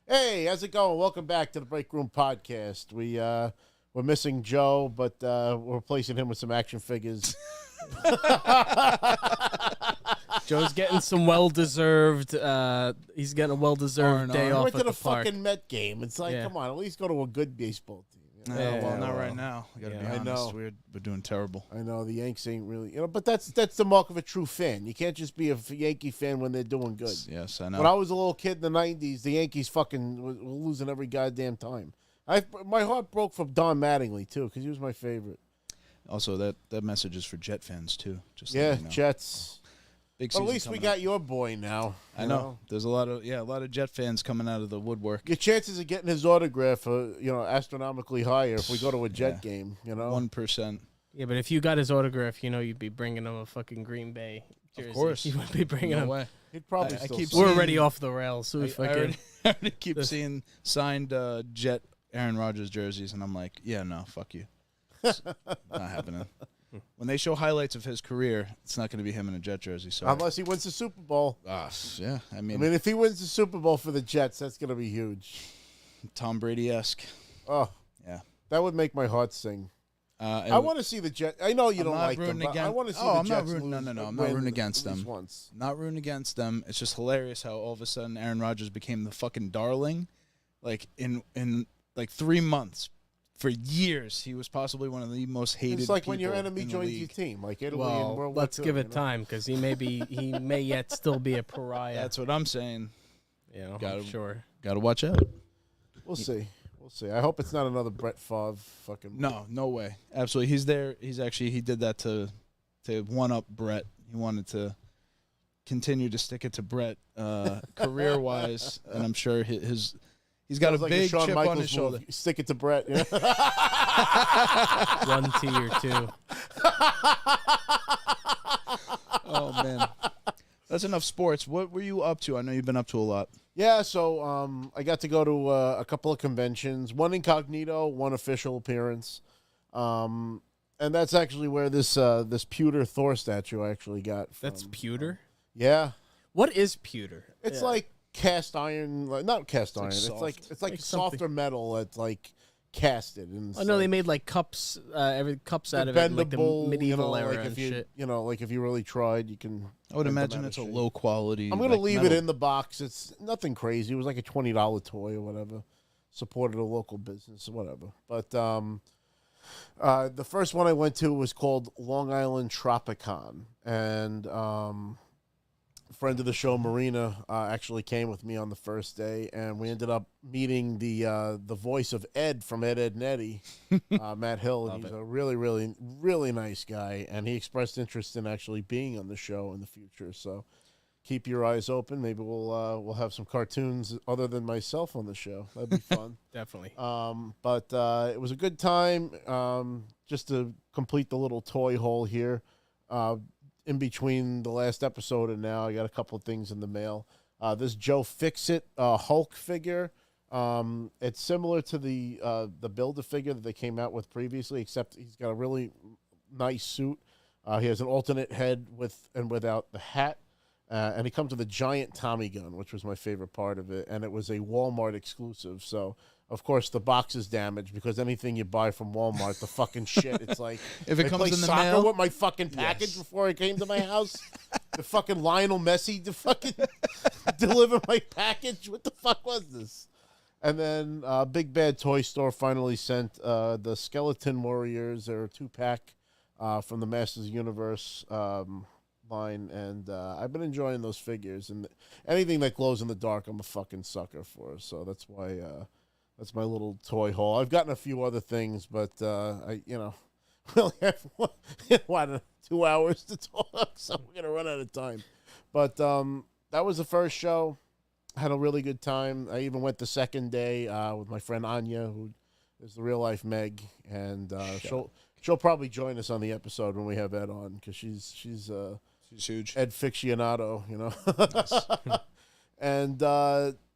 Hey, how's it going? Welcome back to the Break Room Podcast. We're missing Joe, but we're replacing him with some action figures. Joe's getting some well-deserved. He's getting a well-deserved day I off went at to the the park. fucking Met game. It's like, come on, at least go to a good baseball team. You know? Well, not right now. I gotta be honest. I know. We're doing terrible. I know the Yanks ain't really, but that's the mark of a true fan. You can't just be a Yankee fan when they're doing good. Yes, I know. When I was a little kid in the '90s, the Yankees fucking were losing every goddamn time. My heart broke for Don Mattingly too because he was my favorite. Also, that message is for Jet fans too. Just Yeah, let you know. Jets. Big But at season least we coming got up. your boy now. I know. There's a lot of Jet fans coming out of the woodwork. Your chances of getting his autograph are, astronomically higher if we go to a Jet game, 1%. Yeah, but if you got his autograph, you'd be bringing him a fucking Green Bay jersey. Of course. You wouldn't be bringing No him. way. He'd probably I still keep sign. We're seeing- already off the rails. So we I fucking. already keep seeing signed Jet Aaron Rodgers jerseys, and I'm like, yeah, no, fuck you. It's not happening. When they show highlights of his career, it's not going to be him in a Jet jersey. So Unless he wins the Super Bowl. yeah, I mean, If he wins the Super Bowl for the Jets, that's going to be huge. Tom Brady-esque. Oh, Yeah. that would make my heart sing. I I want to see the Jets. I know you I'm don't not like them, rooting but I against- want to see Oh, the I'm not Jets rooting- no, lose. no, no, I'm not win rooting against at least them. once. Not rooting against them. It's just hilarious how all of a sudden Aaron Rodgers became the fucking darling. Like in like 3 months. For years, he was possibly one of the most hated. It's like when your people enemy in the joins your league. team, like Italy in Well, World War let's II, give it time because he may yet still be a pariah. That's what I'm saying. I'm sure. Got to watch out. We'll see. We'll see. I hope it's not another Brett Favre fucking. No way. Absolutely, he's there. He did that to one up Brett. He wanted to continue to stick it to Brett career wise, and I'm sure he's got a Sounds like big Shawn chip Michaels on his shoulder. move. Stick it to Brett. Yeah. 1 T or 2. Oh man, that's enough sports. What were you up to? I know you've been up to a lot. Yeah, so I got to go to a couple of conventions, one incognito, one official appearance, and that's actually where this pewter Thor statue I actually got from. That's pewter. Yeah, What is pewter? it's like cast iron, not cast iron. It's like soft. it's like Like softer something- metal that's like casted. And I know they made like cups, cups out of it, in, like the bendable, medieval era like and if you, shit. like if you really tried, you can. I would bend them imagine out it's of a shape. low quality. I'm gonna like, leave it metal. in the box. It's nothing crazy. It was like a $20 toy or whatever. Supported a local business or whatever. But the first one I went to was called Long Island Tropicon, and a friend of the show, Marina, actually came with me on the first day, and we ended up meeting the voice of Ed from Ed, Ed and Eddie, Matt Hill, and he's a really, really, really nice guy, and he expressed interest in actually being on the show in the future. So keep your eyes open. Maybe we'll have some cartoons other than myself on the show. That'd be fun. Definitely. But it was a good time. Just to complete the little toy hole here, in between the last episode and now, I got a couple of things in the mail. This Joe Fixit Hulk figure. It's similar to the Build-A-Figure that they came out with previously, except he's got a really nice suit. He has an alternate head with and without the hat. And he comes with a giant Tommy gun, which was my favorite part of it. And it was a Walmart exclusive. So, of course, the box is damaged because anything you buy from Walmart, the fucking shit, it's like... If they it comes play in the soccer mail, with my fucking package before it came to my house. The fucking Lionel Messi to fucking deliver my package. What the fuck was this? And then Big Bad Toy Store finally sent the Skeleton Warriors, or a 2-pack from the Masters of the Universe line, and I've been enjoying those figures, and anything that glows in the dark I'm a fucking sucker for, so that's why that's my little toy haul. I've gotten a few other things, but I we only have 2 hours to talk, so we're gonna run out of time. But that was the first show. Had a really good time. I even went the second day with my friend Anya, who is the real life Meg, and she'll probably join us on the episode when we have Ed on, because she's huge. Ed Ficcionado, And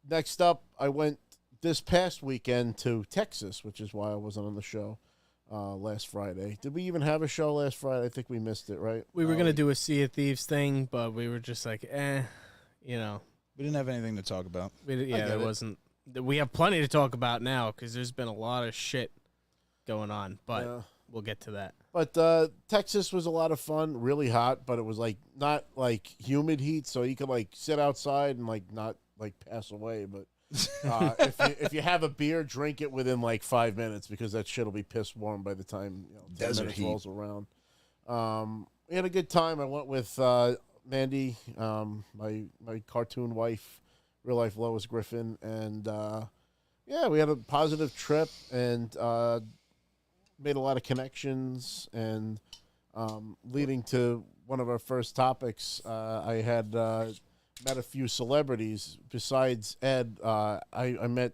next up, I went this past weekend to Texas, which is why I wasn't on the show last Friday. Did we even have a show last Friday? I think we missed it, right? We were going to do a Sea of Thieves thing, but we were just like, We didn't have anything to talk about. there wasn't We have plenty to talk about now because there's been a lot of shit going on, but we'll get to that. But Texas was a lot of fun, really hot, but it was like not like humid heat, so you could like sit outside and like not like pass away. But if you have a beer, drink it within like 5 minutes because that shit will be piss warm by the time 10 Desert minutes heat rolls around. We had a good time. I went with Mandy, my cartoon wife, real life Lois Griffin, and we had a positive trip and made a lot of connections. And leading to one of our first topics, I had met a few celebrities besides Ed. I met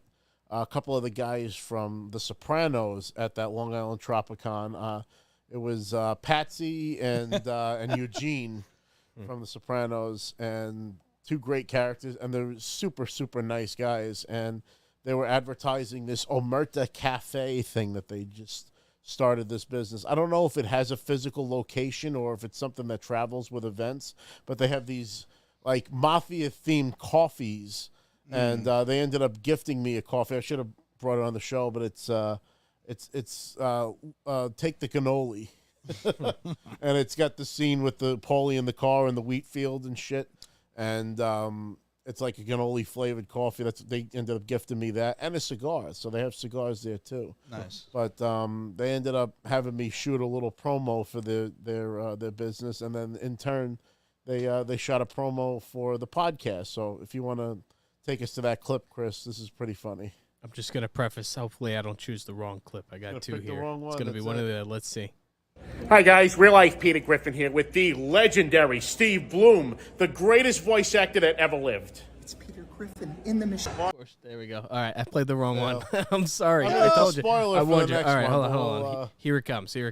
a couple of the guys from The Sopranos at that Long Island Tropicon. It was Patsy and Eugene from The Sopranos, and two great characters, and they're super, super nice guys. And they were advertising this Omerta Cafe thing that they just started this business. I don't know if it has a physical location or if it's something that travels with events, but they have these like mafia-themed coffees, and they ended up gifting me a coffee. I should have brought it on the show, but it's Take the Cannoli. And it's got the scene with the Paulie in the car and the wheat field and shit. And it's like a cannoli flavored coffee. They ended up gifting me that and a cigar. So they have cigars there too. Nice. But they ended up having me shoot a little promo for their business, and then in turn they shot a promo for the podcast. So if you want to take us to that clip, Chris, this is pretty funny. I'm just gonna preface. Hopefully, I don't choose the wrong clip. I got two here. It's gonna be one of the. Let's see. Hi guys, real life Peter Griffin here with the legendary Steve Blum, the greatest voice actor that ever lived. It's Peter Griffin in the machine. Of course, there we go. All right, I played the wrong one. I'm sorry. I told you. spoiler I for warned the you. next All right, one. hold on. Here it comes. All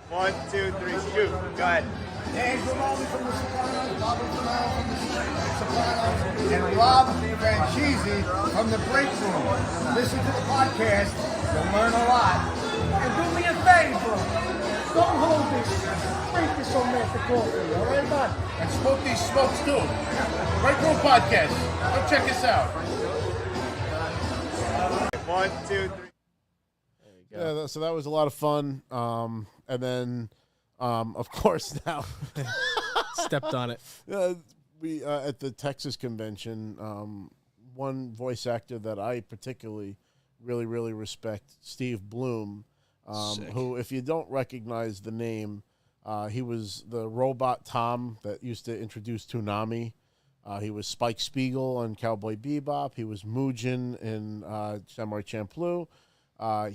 One, right. 2, 3, shoot. Go ahead. Dave Ramone from The Sopranos, Robert Finale from The Sopranos, and Rob Franchisi from The Break Room. Listen to the podcast. You'll learn a lot. And do me a favor. Don't hold this. Drink this romantic coffee, all right, bud? And smoke these smokes too. BreakRoomPod. Go check us out. 1, 2, 3. Yeah, so that was a lot of fun. And then, of course, now Stepped on it. we at the Texas convention, one voice actor that I particularly really, really respect, Steve Blum, who, if you don't recognize the name, he was the robot Tom that used to introduce Toonami. He was Spike Spiegel on Cowboy Bebop. He was Mugen in Samurai Champloo. I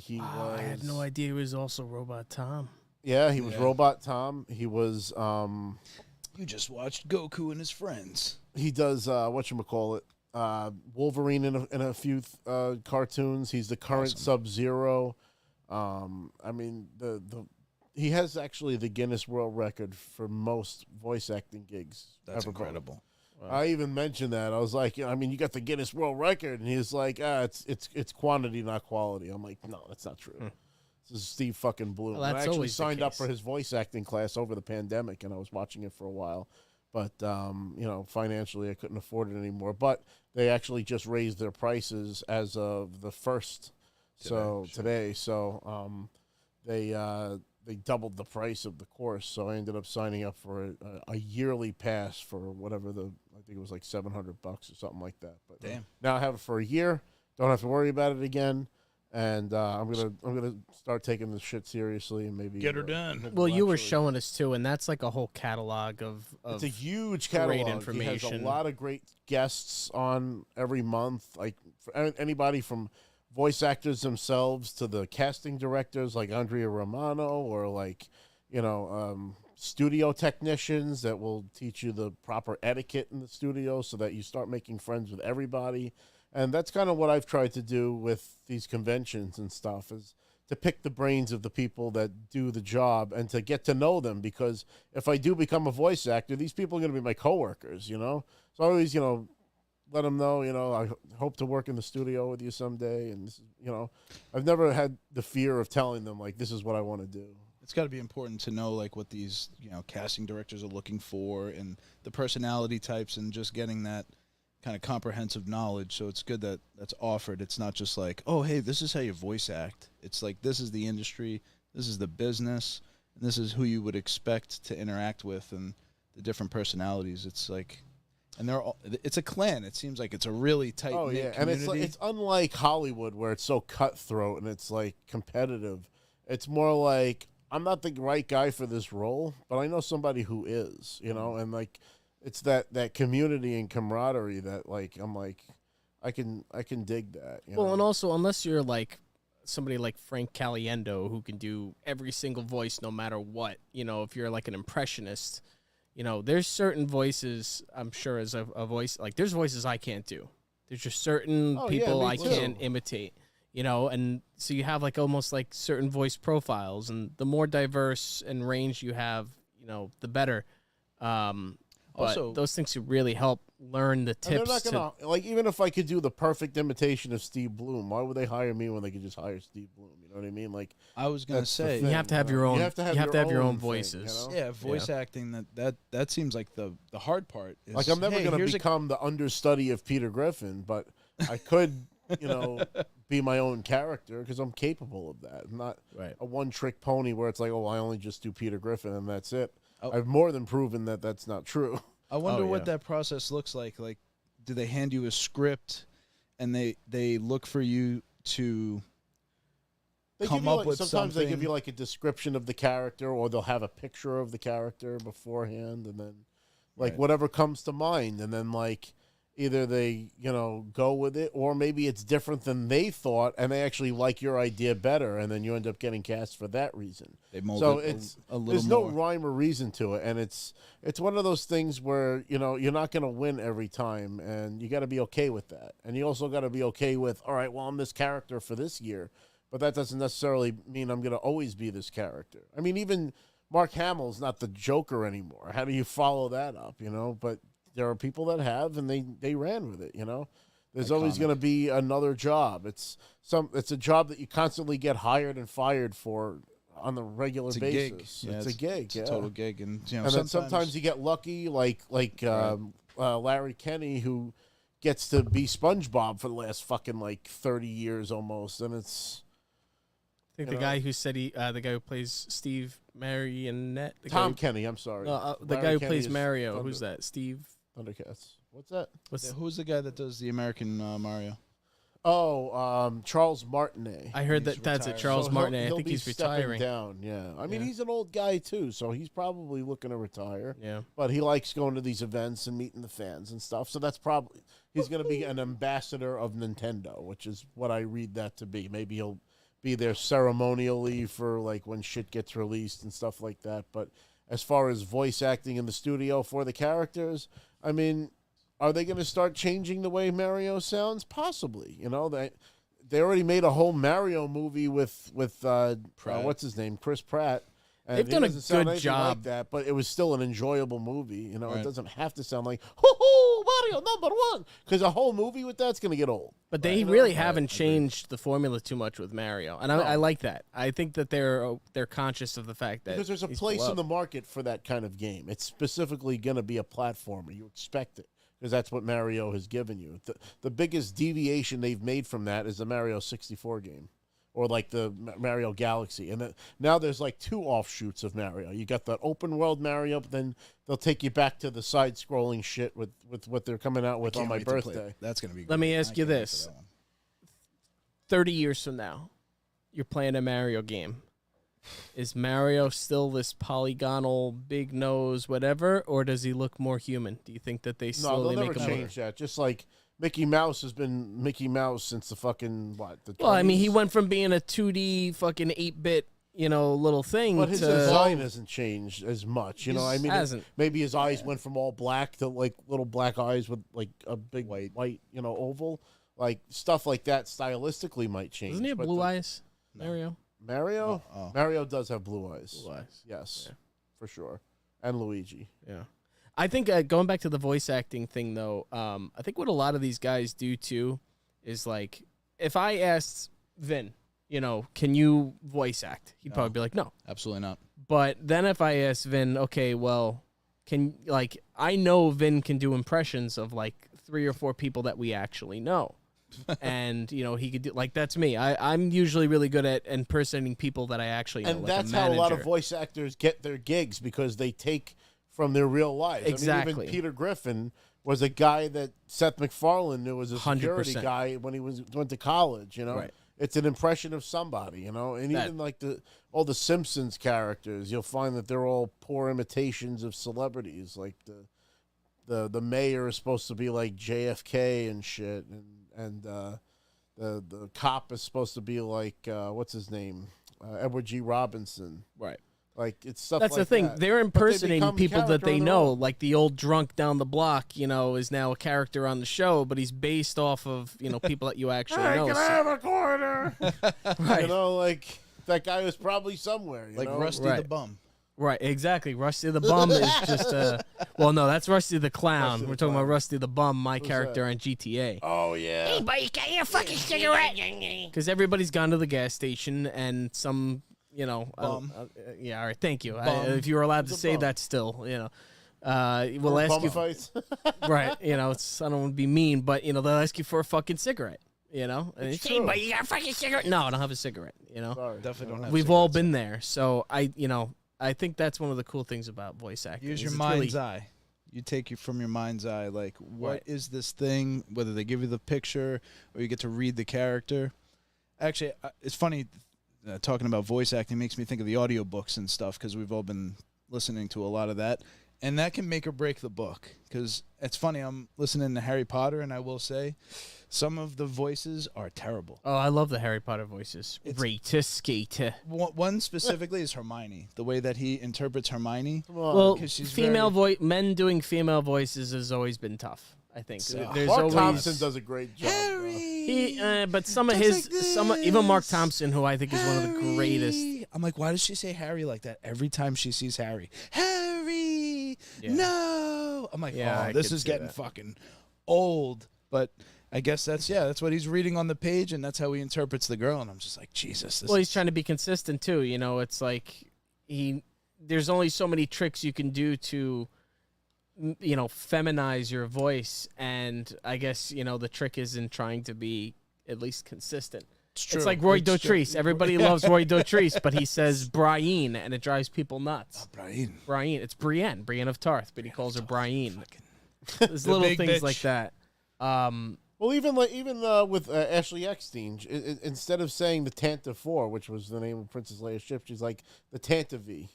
had no idea he was also Robot Tom. Yeah, he was Robot Tom. He was. You just watched Goku and his friends. He does whatchamacallit, Wolverine in a few cartoons. He's the current Sub-Zero. I mean, he has actually the Guinness World Record for most voice acting gigs. That's ever incredible. Wow. I even mentioned that. I was like, I mean, you got the Guinness World Record, and he's like, it's quantity, not quality. I'm like, no, that's not true. This is Steve fucking Blum. Well, I that's actually always the signed up case. for his voice acting class over the pandemic, and I was watching it for a while. But, financially, I couldn't afford it anymore. But they actually just raised their prices as of the 1st. Today. So they doubled the price of the course. So I ended up signing up for a yearly pass for whatever I think it was like $700 or something like that. But Damn. Now I have it for a year. Don't have to worry about it again. And I'm gonna start taking this shit seriously and maybe Get her done. Well, you were showing us too, and that's like a whole catalog of it's a huge great catalog. He information. has a lot of great guests on every month. Like for anybody from voice actors themselves to the casting directors like Andrea Romano, or like studio technicians that will teach you the proper etiquette in the studio so that you start making friends with everybody. And that's kind of what I've tried to do with these conventions and stuff, is to pick the brains of the people that do the job and to get to know them. Because if I do become a voice actor, these people are going to be my coworkers, So I always, let them know, I hope to work in the studio with you someday. And, this is, I've never had the fear of telling them, like, this is what I want to do. It's got to be important to know, like, what these, casting directors are looking for and the personality types, and just getting that kind of comprehensive knowledge. So it's good that that's offered. It's not just like, oh, hey, this is how you voice act. It's like, this is the industry, this is the business, and this is who you would expect to interact with, and the different personalities. It's like, and they're all, it's a clan. It seems like it's a really tight knit community. And it's unlike Hollywood where it's so cutthroat and it's like competitive. It's more like, I'm not the right guy for this role, but I know somebody who is, you know, and like it's that community and camaraderie that like I'm like I can dig that. You know? And also unless you're like somebody like Frank Caliendo who can do every single voice no matter what, you know, if you're like an impressionist. You know, there's certain voices, I'm sure, as a voice, like, there's voices I can't do. There's just certain people I can't imitate, you know, and so you have, like, almost, like, certain voice profiles, and the more diverse and range you have, you know, the better. Also, those things could really help learn the tips. They're not gonna, like, even if I could do the perfect imitation of Steve Blum, why would they hire me when they could just hire Steve Blum? You know what I mean? Like, I was gonna say, you have to have your own. You have to have your own voices. Thing, you know? Yeah, voice acting. That seems like the hard part. Is, like, I'm never gonna become the understudy of Peter Griffin, but I could, you know, be my own character because I'm capable of that. I'm not a one-trick pony where it's like, oh, I only just do Peter Griffin and that's it. I've more than proven that that's not true. I wonder what that process looks like. Like, do they hand you a script and they look for you to come up with something? Sometimes they give you like a description of the character, or they'll have a picture of the character beforehand, and then like whatever comes to mind, and then like either they, you know, go with it, or maybe it's different than they thought and they actually like your idea better, and then you end up getting cast for that reason. They mold so it it's a little there's more. no rhyme or reason to it, and it's one of those things where, you know, you're not going to win every time, and you got to be okay with that. And you also got to be okay with, all right, well, I'm this character for this year, but that doesn't necessarily mean I'm going to always be this character. I mean, even Mark Hamill's not the Joker anymore. How do you follow that up, you know? But there are people that have, and they ran with it, you know? There's always going to be another job. It's a job that you constantly get hired and fired for on the regular basis. Gig. It's a gig. It's a total gig. And, you know, and then sometimes you get lucky, like Larry Kenny, who gets to be SpongeBob for the last fucking like 30 years almost, and it's. I think the guy who said the guy who plays Steve Marionette. Tom Kenny, I'm sorry. The guy who plays Mario. Who's that? Steve Thundercats. What's that? Who's the guy that does the American Mario? Oh, Charles Martinet. I heard that's it. Charles Martinet. I think he's retiring. Down, yeah. I mean, he's an old guy too, so he's probably looking to retire. Yeah. But he likes going to these events and meeting the fans and stuff. So that's probably he's going to be an ambassador of Nintendo, which is what I read that to be. Maybe he'll be there ceremonially for like when shit gets released and stuff like that. But as far as voice acting in the studio for the characters, I mean, are they going to start changing the way Mario sounds? Possibly. You know, they already made a whole Mario movie with what's his name, Chris Pratt. And they've done a good job like that, but it was still an enjoyable movie. You know, it doesn't have to sound like "Hoo-hoo, Mario #1," because a whole movie with that's going to get old. But they really haven't changed the formula too much with Mario, and I like that. I think that they're conscious of the fact that because there's a place in the market for that kind of game. It's specifically going to be a platformer. You expect it because that's what Mario has given you. The biggest deviation they've made from that is the Mario 64 game. Or like the Mario Galaxy. And now there's like two offshoots of Mario. You got the open world Mario, but then they'll take you back to the side-scrolling shit with what they're coming out with on my birthday. That's going to be Let me ask you this. 30 years from now, you're playing a Mario game. Is Mario still this polygonal, big nose, whatever, or does he look more human? Do you think that they slowly they'll make never him change that. Just like Mickey Mouse has been Mickey Mouse since the fucking, the 20s? Well, I mean, he went from being a 2D fucking 8-bit, you know, little thing but his to... design hasn't changed as much. You know, I mean, hasn't. Maybe his eyes went from all black to like little black eyes with like a big white, you know, oval. Like stuff like that stylistically might change. Doesn't he have blue eyes, Mario? Mario? Mario does have blue eyes. Blue eyes. Yes, for sure. And Luigi. Yeah. I think going back to the voice acting thing, though, I think what a lot of these guys do, too, is like, if I asked Vin, you know, can you voice act? He'd probably be like, no. Absolutely not. But then if I asked Vin, okay, well, I know Vin can do impressions of, like, 3 or 4 people that we actually know. And, you know, he could do, like, that's me. I'm usually really good at impersonating people that I actually know. And like that's a how a lot of manager. voice actors get their gigs, because they take from their real lives. Exactly. I mean, even Peter Griffin was a guy that Seth MacFarlane knew as a security 100%. guy when he went to college, you know? Right. It's an impression of somebody, you know? And even like all the Simpsons characters, you'll find that they're all poor imitations of celebrities. Like the mayor is supposed to be like JFK and shit, and the cop is supposed to be like what's his name, Edward G. Robinson. Right. Like, it's stuff. That's like the thing. that. They're But they impersonating become people that character they on their know. own. Like the old drunk down the block, you know, is now a character on the show, but he's based off of, you know, people that you actually know. Can I So- have a quarter? right. You know, like that guy was probably somewhere. You Like know? Rusty the Right. Bum. Right, exactly. Rusty the Bum is just well, no, that's Rusty the Clown. Rusty the We're talking Clown. about Rusty the Bum, my Who's character that? on GTA. Oh yeah. Buddy, got your fucking cigarette? Because everybody's gone to the gas station and some, you know, Bum. yeah, all right, thank you. Bum. If you were allowed to Who's a say bum? that still, you know. We'll ask Bum you, fights. right, you know, it's, I don't want to be mean, but, you know, they'll ask you for a fucking cigarette, you know. And it's, Hey, buddy, you got a fucking cigarette? no, I don't have a cigarette, you know. Sorry. Definitely don't have. We've all cigarettes. been there. So I think that's one of the cool things about voice acting. Use is your it's mind's really, eye. You take you from your mind's eye. Like, what is Right. this thing? Whether they give you the picture or you get to read the character. Actually, it's funny. Talking about voice acting makes me think of the audiobooks and stuff, because we've all been listening to a lot of that. And that can make or break the book. Because it's funny, I'm listening to Harry Potter, and I will say some of the voices are terrible. Oh, I love the Harry Potter voices. It's- Rita Skeeter. One specifically is Hermione. The way that he interprets Hermione. Come on. Well, 'cause she's female men doing female voices has always been tough. I think So- there's Mark always Thompson does a great job. but some of his even Mark Thompson, who I think is one of the greatest. I'm like, why does she say Harry like that every time she sees Harry? Harry, Yeah. no. I'm like, Yeah, I this could is see getting that. fucking old. But I guess that's what he's reading on the page, and that's how he interprets the girl. And I'm just like, Jesus. This Well, is he's trying to be consistent too. You know, it's like there's only so many tricks you can do to, you know, feminize your voice, and I guess, you know, the trick is in trying to be at least consistent. true. It's like Roy It's true. Dotrice. Everybody loves Roy Dotrice, but he says Brian, and it drives people nuts. Brian. Brian, it's Brienne of Tarth, but he calls her Brian. There's The little big things bitch. like that. Well, even with Ashley Eckstein, instead of saying the Tanta 4, which was the name of Princess Leia's ship, she's like the Tanta V.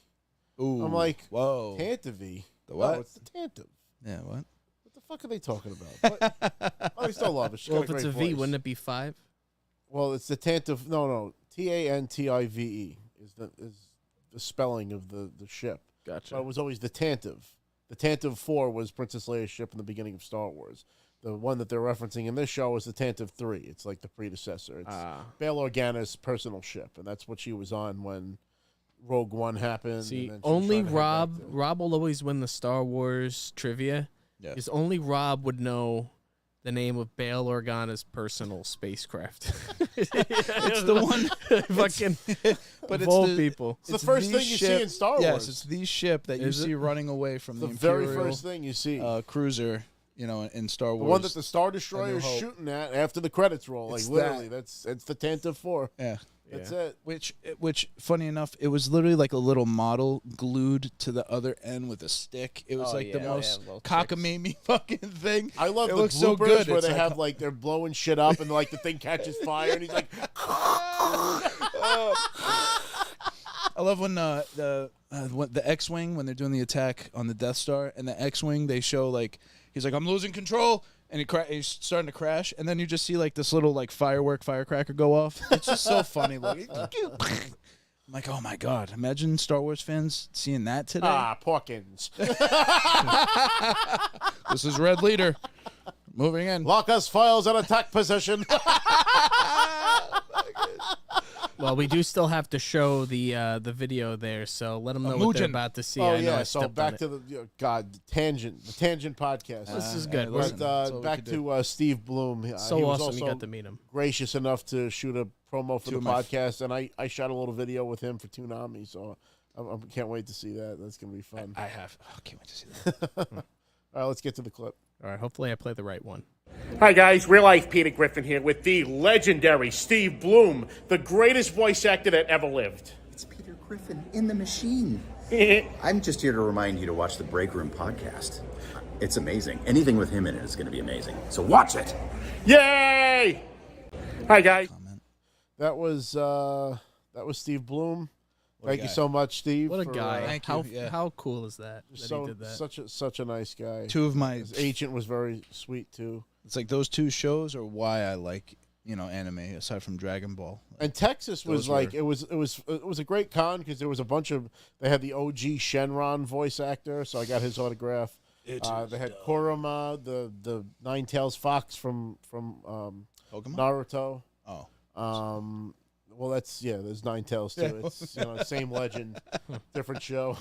Ooh. I'm like, whoa. Tanta V. The what? No, it's the Tanta. Yeah, what? What the fuck are they talking about? But, I still love it. She's Well, got if it's great a V, voice. wouldn't it be 5? Well, it's the Tanta. No, Tantive is the spelling of the ship. Gotcha. So it was always the Tantive. The Tantive 4 was Princess Leia's ship in the beginning of Star Wars. The one that they're referencing in this show is the Tantive 3. It's like the predecessor. It's Bail Organa's personal ship, and that's what she was on when Rogue One happened. See, and then she was only trying to head back to- Rob will always win the Star Wars trivia. Yeah. Because only Rob would know the name of Bail Organa's personal spacecraft. It's the one. Fucking But of it's all the, people. It's the first the thing you see ship- in Star Wars. Yes, it's the ship that you Is it? see running away from the the very Imperial first thing you see. cruiser, you know, in Star The Wars. one that the Star Destroyer is Hope. shooting at after the credits roll. Like, It's literally, it's the Tantive 4. yeah. That's it. Which, funny enough, it was literally like a little model glued to the other end with a stick. It was Oh, like the yeah, most little cockamamie fucking thing. I love It the looks so bloopers good. where It's they like- have like they're blowing shit up and like the thing catches fire and he's like, I love when the X-wing, when they're doing the attack on the Death Star, and the X-wing, they show like he's like, I'm losing control, and he's starting to crash, and then you just see like this little like firecracker go off. It's just so funny. Like, I'm like, oh my god! Imagine Star Wars fans seeing that today. Porkins. This is Red Leader moving in. Lock us files in attack position. Well, we do still have to show the video there, so let them know what they're Mugen. about to see. Oh I know I yeah, so stepped on back it. to the the Tangent podcast. This is good. hey, We're- listen, that's all we back could do. to Steve Blum. so he was awesome you also got to meet him. gracious enough to shoot a promo for Two the of my podcast, and I shot a little video with him for Toonami, so I can't wait to see that. That's gonna be fun. I have. Oh, can't wait to see that. All right, let's get to the clip. All right, hopefully I play the right one. Hi guys, real life Peter Griffin here with the legendary Steve Blum, the greatest voice actor that ever lived. It's Peter Griffin in the machine. I'm just here to remind you to watch the Break Room podcast. It's amazing. Anything with him in it is going to be amazing. So watch it. Yay! Hi guys. That was Steve Blum. Thank you guy. so much, Steve. What a for, guy! Thank you, How yeah. how cool is that? That so, he did that. such a nice guy. Two of my His agent was very sweet too. It's like those two shows are why I like, anime aside from Dragon Ball. And Texas was Those like were- it was a great con because there was a bunch of they had the OG Shenron voice actor, so I got his autograph. They had Kurama, the Nine Tails Fox from Pokemon? Naruto. Oh. Well, there's Nine Tails too. Yeah. It's same legend, different show.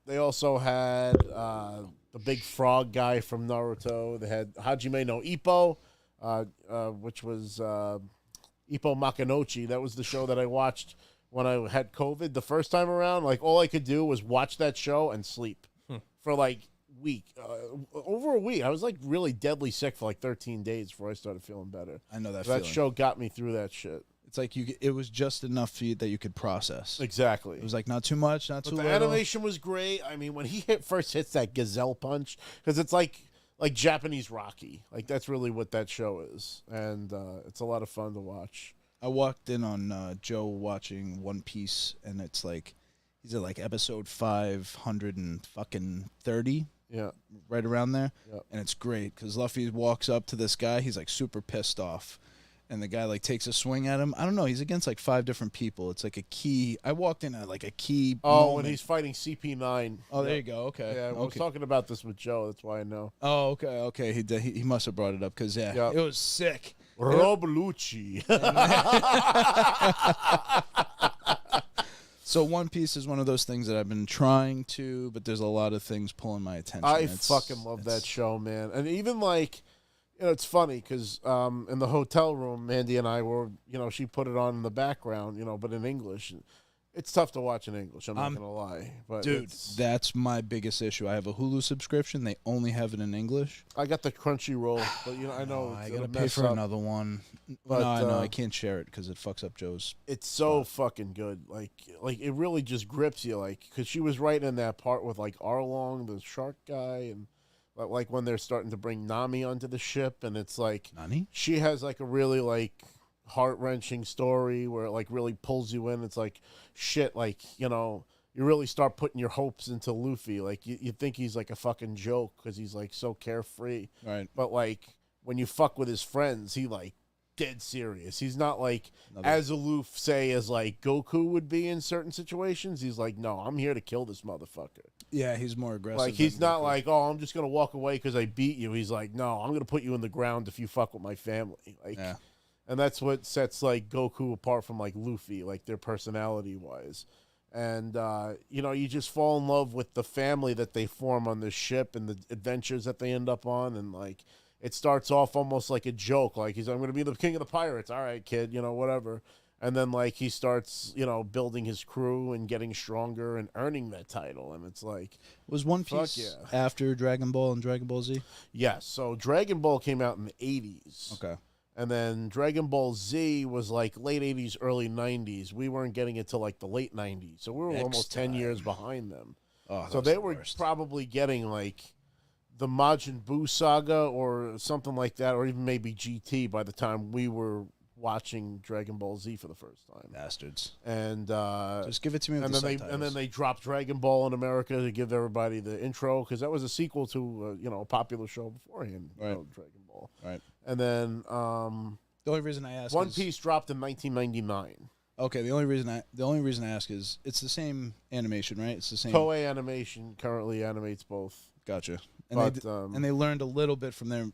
They also had the big frog guy from Naruto. They had Hajime no Ippo, which was Ippo Makinochi. That was the show that I watched when I had COVID the first time around. Like all I could do was watch that show and sleep for like over a week. I was like really deadly sick for like 13 days before I started feeling better. I know that That feeling. show got me through that shit. It's like it was just enough for you that you could process. Exactly. It was like not too much, not But too the little. animation was great. I mean, when he first hits that gazelle punch, because it's like Japanese Rocky. Like that's really what that show is, and it's a lot of fun to watch. I walked in on Joe watching One Piece, and it's like he's at like episode 530, Yeah. right around there, Yep. and it's great because Luffy walks up to this guy. He's like super pissed off, and the guy like takes a swing at him. I don't know. He's against like 5 different people. It's like a key. I walked in at like a key. Oh, moment. when he's fighting CP9. Oh, there you go. Okay. Yeah, I was Okay. talking about this with Joe. That's why I know. Oh, okay. Okay. He must have brought it up because Yep. it was sick. Rob Lucci. So One Piece is one of those things that I've been trying to, but there's a lot of things pulling my attention. I fucking love that show, man. And even like, it's funny because in the hotel room, Mandy and I were, she put it on in the background, but in English. It's tough to watch in English. I'm not gonna lie, but Dude, it's- that's my biggest issue. I have a Hulu subscription. They only have it in English. I got the Crunchyroll, but I know I it'll gotta pay mess for up. another one. But, no, I know I can't share it because it fucks up Joe's. It's so fucking good. Like it really just grips you. Like, because she was right in that part with like Arlong, the shark guy, and like when they're starting to bring Nami onto the ship, and it's like Nani? she has like a really like heart-wrenching story where it like really pulls you in. It's like shit, like you really start putting your hopes into Luffy. Like you think he's like a fucking joke because he's like so carefree, Right. but like when you fuck with his friends, he like dead serious. He's not like as aloof, say, as like Goku would be in certain situations. He's like, no, I'm here to kill this motherfucker. Yeah, he's more aggressive. Like he's than not Goku. like, oh, I'm just gonna walk away because I beat you. He's like, no, I'm gonna put you in the ground if you fuck with my family. Like, Yeah. and that's what sets like Goku apart from like Luffy, like their personality wise. And you just fall in love with the family that they form on this ship and the adventures that they end up on, and like it starts off almost like a joke, like I'm going to be the king of the pirates. All right, kid, whatever. And then like he starts, building his crew and getting stronger and earning that title, and it's like Was One Fuck Piece yeah. after Dragon Ball and Dragon Ball Z? yes. So Dragon Ball came out in the 80s. Okay. And then Dragon Ball Z was like late 80s, early 90s. We weren't getting it till like the late 90s. So we were almost 10 years behind them. Oh, that So was they the were worst. probably getting like the Majin Buu saga or something like that, or even maybe GT by the time we were watching Dragon Ball Z for the first time. Bastards. And Just give it to me with and the then subtitles. they dropped Dragon Ball in America to give everybody the intro because that was a sequel to a popular show beforehand, Right. Dragon Ball. Right. And then The only reason I ask One is, Piece dropped in 1999. Okay, the only reason I ask is it's the same animation, right? It's the same. Toei Animation currently animates both. Gotcha. And But, and they learned a little bit from their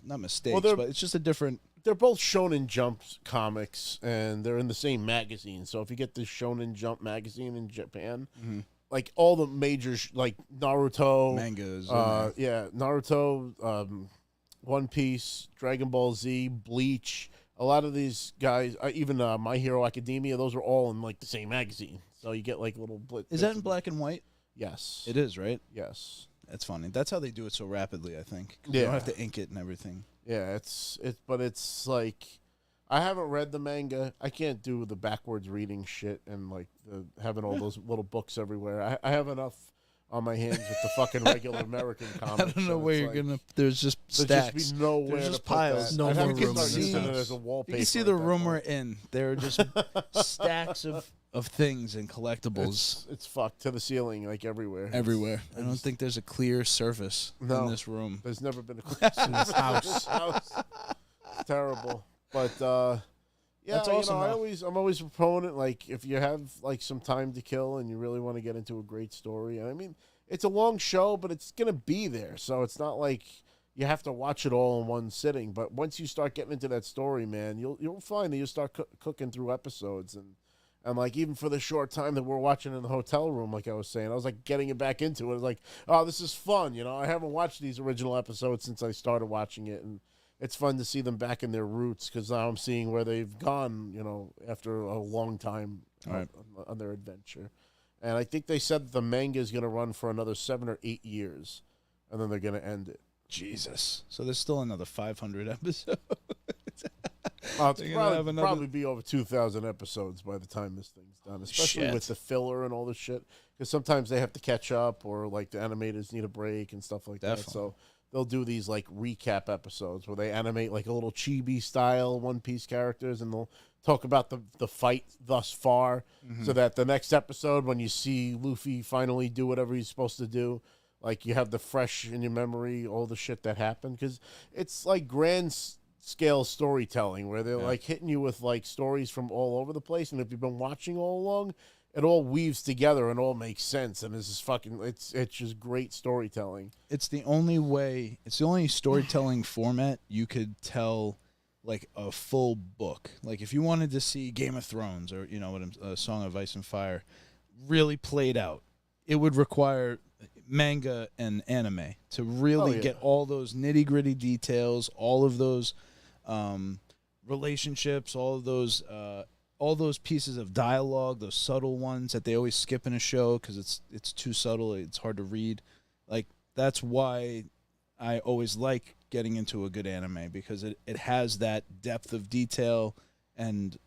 not mistakes, they're- but it's just a different. They're both Shonen Jump comics, and they're in the same magazine. So if you get this Shonen Jump magazine in Japan, like all the major like Naruto, Mangas, Naruto, One Piece, Dragon Ball Z, Bleach, a lot of these guys, even My Hero Academia, those are all in like the same magazine. So you get like little. Is that in black and white? Yes. It is, right? Yes. It's funny. That's how they do it so rapidly, I think. Yeah. You don't have to ink it and everything. Yeah, but it's like I haven't read the manga. I can't do the backwards reading shit and like having all those little books everywhere. I have enough on my hands with the fucking regular American comics. I don't know where you're gonna. There's just There's stacks. just be nowhere There's to just put piles. that. No I'd have more to room start in the using it house. as a wallpaper. You can see at the that room point. we're in. There are just stacks of things and collectibles It's fucked to the ceiling, like everywhere. everywhere. I don't think there's a clear surface in this room. There's never been a clear In this house. It's terrible. But yeah, That's awesome, though. I'm always a proponent. Like if you have like some time to kill and you really want to get into a great story, I mean, it's a long show, but it's gonna be there. So it's not like you have to watch it all in one sitting. But once you start getting into that story, man, you'll find that you start cooking through episodes and like even for the short time that we're watching in the hotel room, like I was saying, I was like getting it back into it. I was like, oh, this is fun. I haven't watched these original episodes since I started watching it, and it's fun to see them back in their roots because now I'm seeing where they've gone, after a long time on their adventure. And I think they said that the manga is going to run for another 7 or 8 years, and then they're going to end it. Jesus. So there's still another 500 episodes. It's They're gonna have another- probably be over 2,000 episodes by the time this thing's done, especially Shit. with the filler and all this shit. Because sometimes they have to catch up, or like the animators need a break and stuff like that. Definitely. So they'll do these like recap episodes where they animate like a little chibi style One Piece characters, and they'll talk about the fight thus far, so that the next episode when you see Luffy finally do whatever he's supposed to do, like you have the fresh in your memory all the shit that happened, because it's like grand scale storytelling where they're like hitting you with like stories from all over the place, and if you've been watching all along, it all weaves together and all makes sense, and it's just fucking it's just great storytelling. It's the only storytelling format you could tell like a full book. Like if you wanted to see Game of Thrones or A Song of Ice and Fire really played out, it would require manga and anime to really get all those nitty-gritty details, all of those relationships, all those pieces of dialogue, those subtle ones that they always skip in a show because it's too subtle, it's hard to read. Like that's why I always like getting into a good anime, because it has that depth of detail, and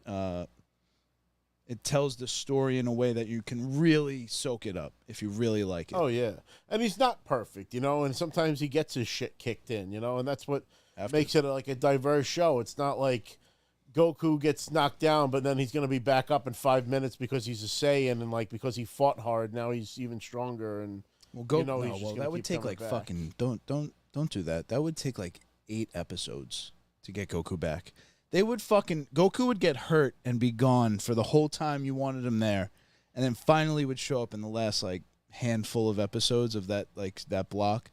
it tells the story in a way that you can really soak it up if you really like it. Oh yeah, and he's not perfect, and sometimes he gets his shit kicked in, and that's what makes it like a diverse show. It's not like Goku gets knocked down, but then he's going to be back up in 5 minutes because he's a Saiyan, and like because he fought hard, now he's even stronger. And that would take like fucking don't do that. That would take like 8 episodes to get Goku back. Goku would get hurt and be gone for the whole time you wanted him there, and then finally would show up in the last like handful of episodes of that block.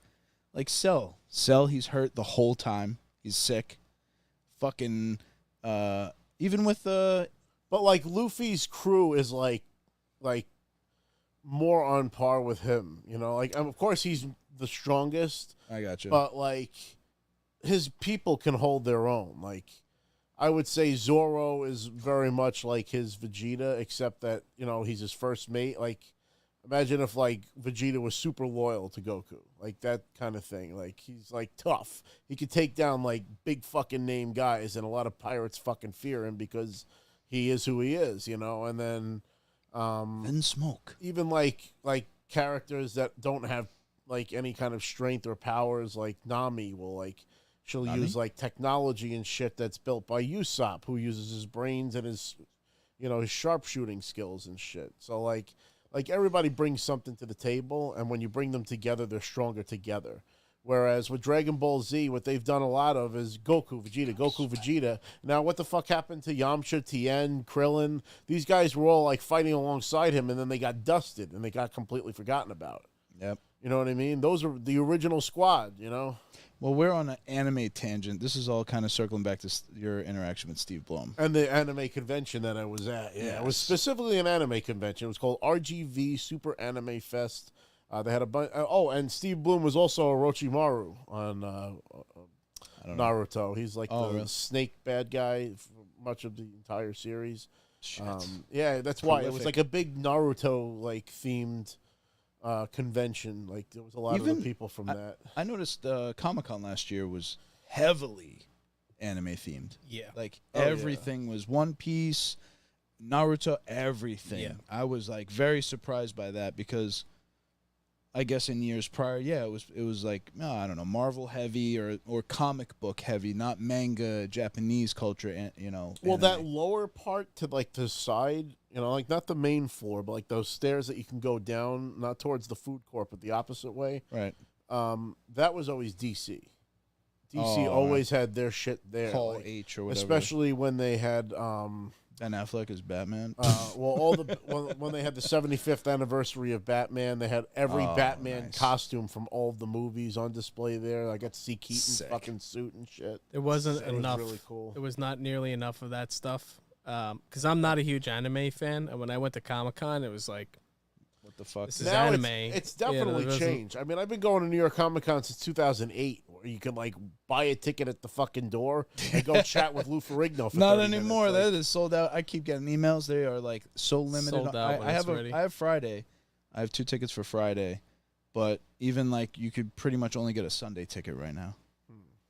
Like Cell, he's hurt the whole time. He's sick. Fucking even with but like Luffy's crew is like more on par with him, like of course he's the strongest. I got you. But like his people can hold their own. Like I would say Zoro is very much like his Vegeta, except that, he's his first mate. Like imagine if like Vegeta was super loyal to Goku, like that kind of thing. Like he's like tough. He could take down like big fucking name guys, and a lot of pirates fucking fear him because he is who he is, and then and smoke. Even like characters that don't have like any kind of strength or powers, like Nami will she'll use like technology and shit that's built by Usopp, who uses his brains and his his sharpshooting skills and shit. So like everybody brings something to the table, and when you bring them together, they're stronger together. Whereas with Dragon Ball Z, what they've done a lot of is Goku, Vegeta. Now, what the fuck happened to Yamcha, Tien, Krillin? These guys were all like fighting alongside him, and then they got dusted, and they got completely forgotten about. Yep. You know what I mean? Those are the original squad, Well, we're on an anime tangent. This is all kind of circling back to your interaction with Steve Blum. And the anime convention that I was at. Yeah, it was specifically an anime convention. It was called RGV Super Anime Fest. They had a bunch. And Steve Blum was also Orochimaru on Naruto. He's like the snake bad guy for much of the entire series. Shit. Yeah, that's why it was like a big Naruto like themed convention. Like there was a lot of the people from that. I noticed Comic-Con last year was heavily anime themed. Yeah. Like everything was One Piece, Naruto, everything. Yeah. I was like very surprised by that because I guess in years prior, it was like, I don't know, Marvel heavy or comic book heavy, not manga, Japanese culture, and Well, anime. that lower part to like the side, like not the main floor, but like those stairs that you can go down, not towards the food court, but the opposite way. Right. That was always DC. Oh, DC always had their shit there. Hall like, H or whatever. especially when they had Ben Affleck as Batman. when they had the 75th anniversary of Batman, they had every Batman costume from all of the movies on display there. I got to see Keaton's fucking suit and shit. There wasn't It was enough. really cool. There was not nearly enough of that stuff. Because I'm not a huge anime fan, and when I went to Comic-Con, it was like, What the fuck? this is Now anime. It's Yeah, definitely there wasn't- changed. I mean, I've been going to New York Comic Con since 2008, where you can like buy a ticket at the fucking door and go chat with Lou Ferrigno. For Not 30 anymore. minutes. Like, That is sold out. I keep getting emails. They are like so limited. Sold out when I it's have ready. I have Friday. I have 2 tickets for Friday, but even like you could pretty much only get a Sunday ticket right now.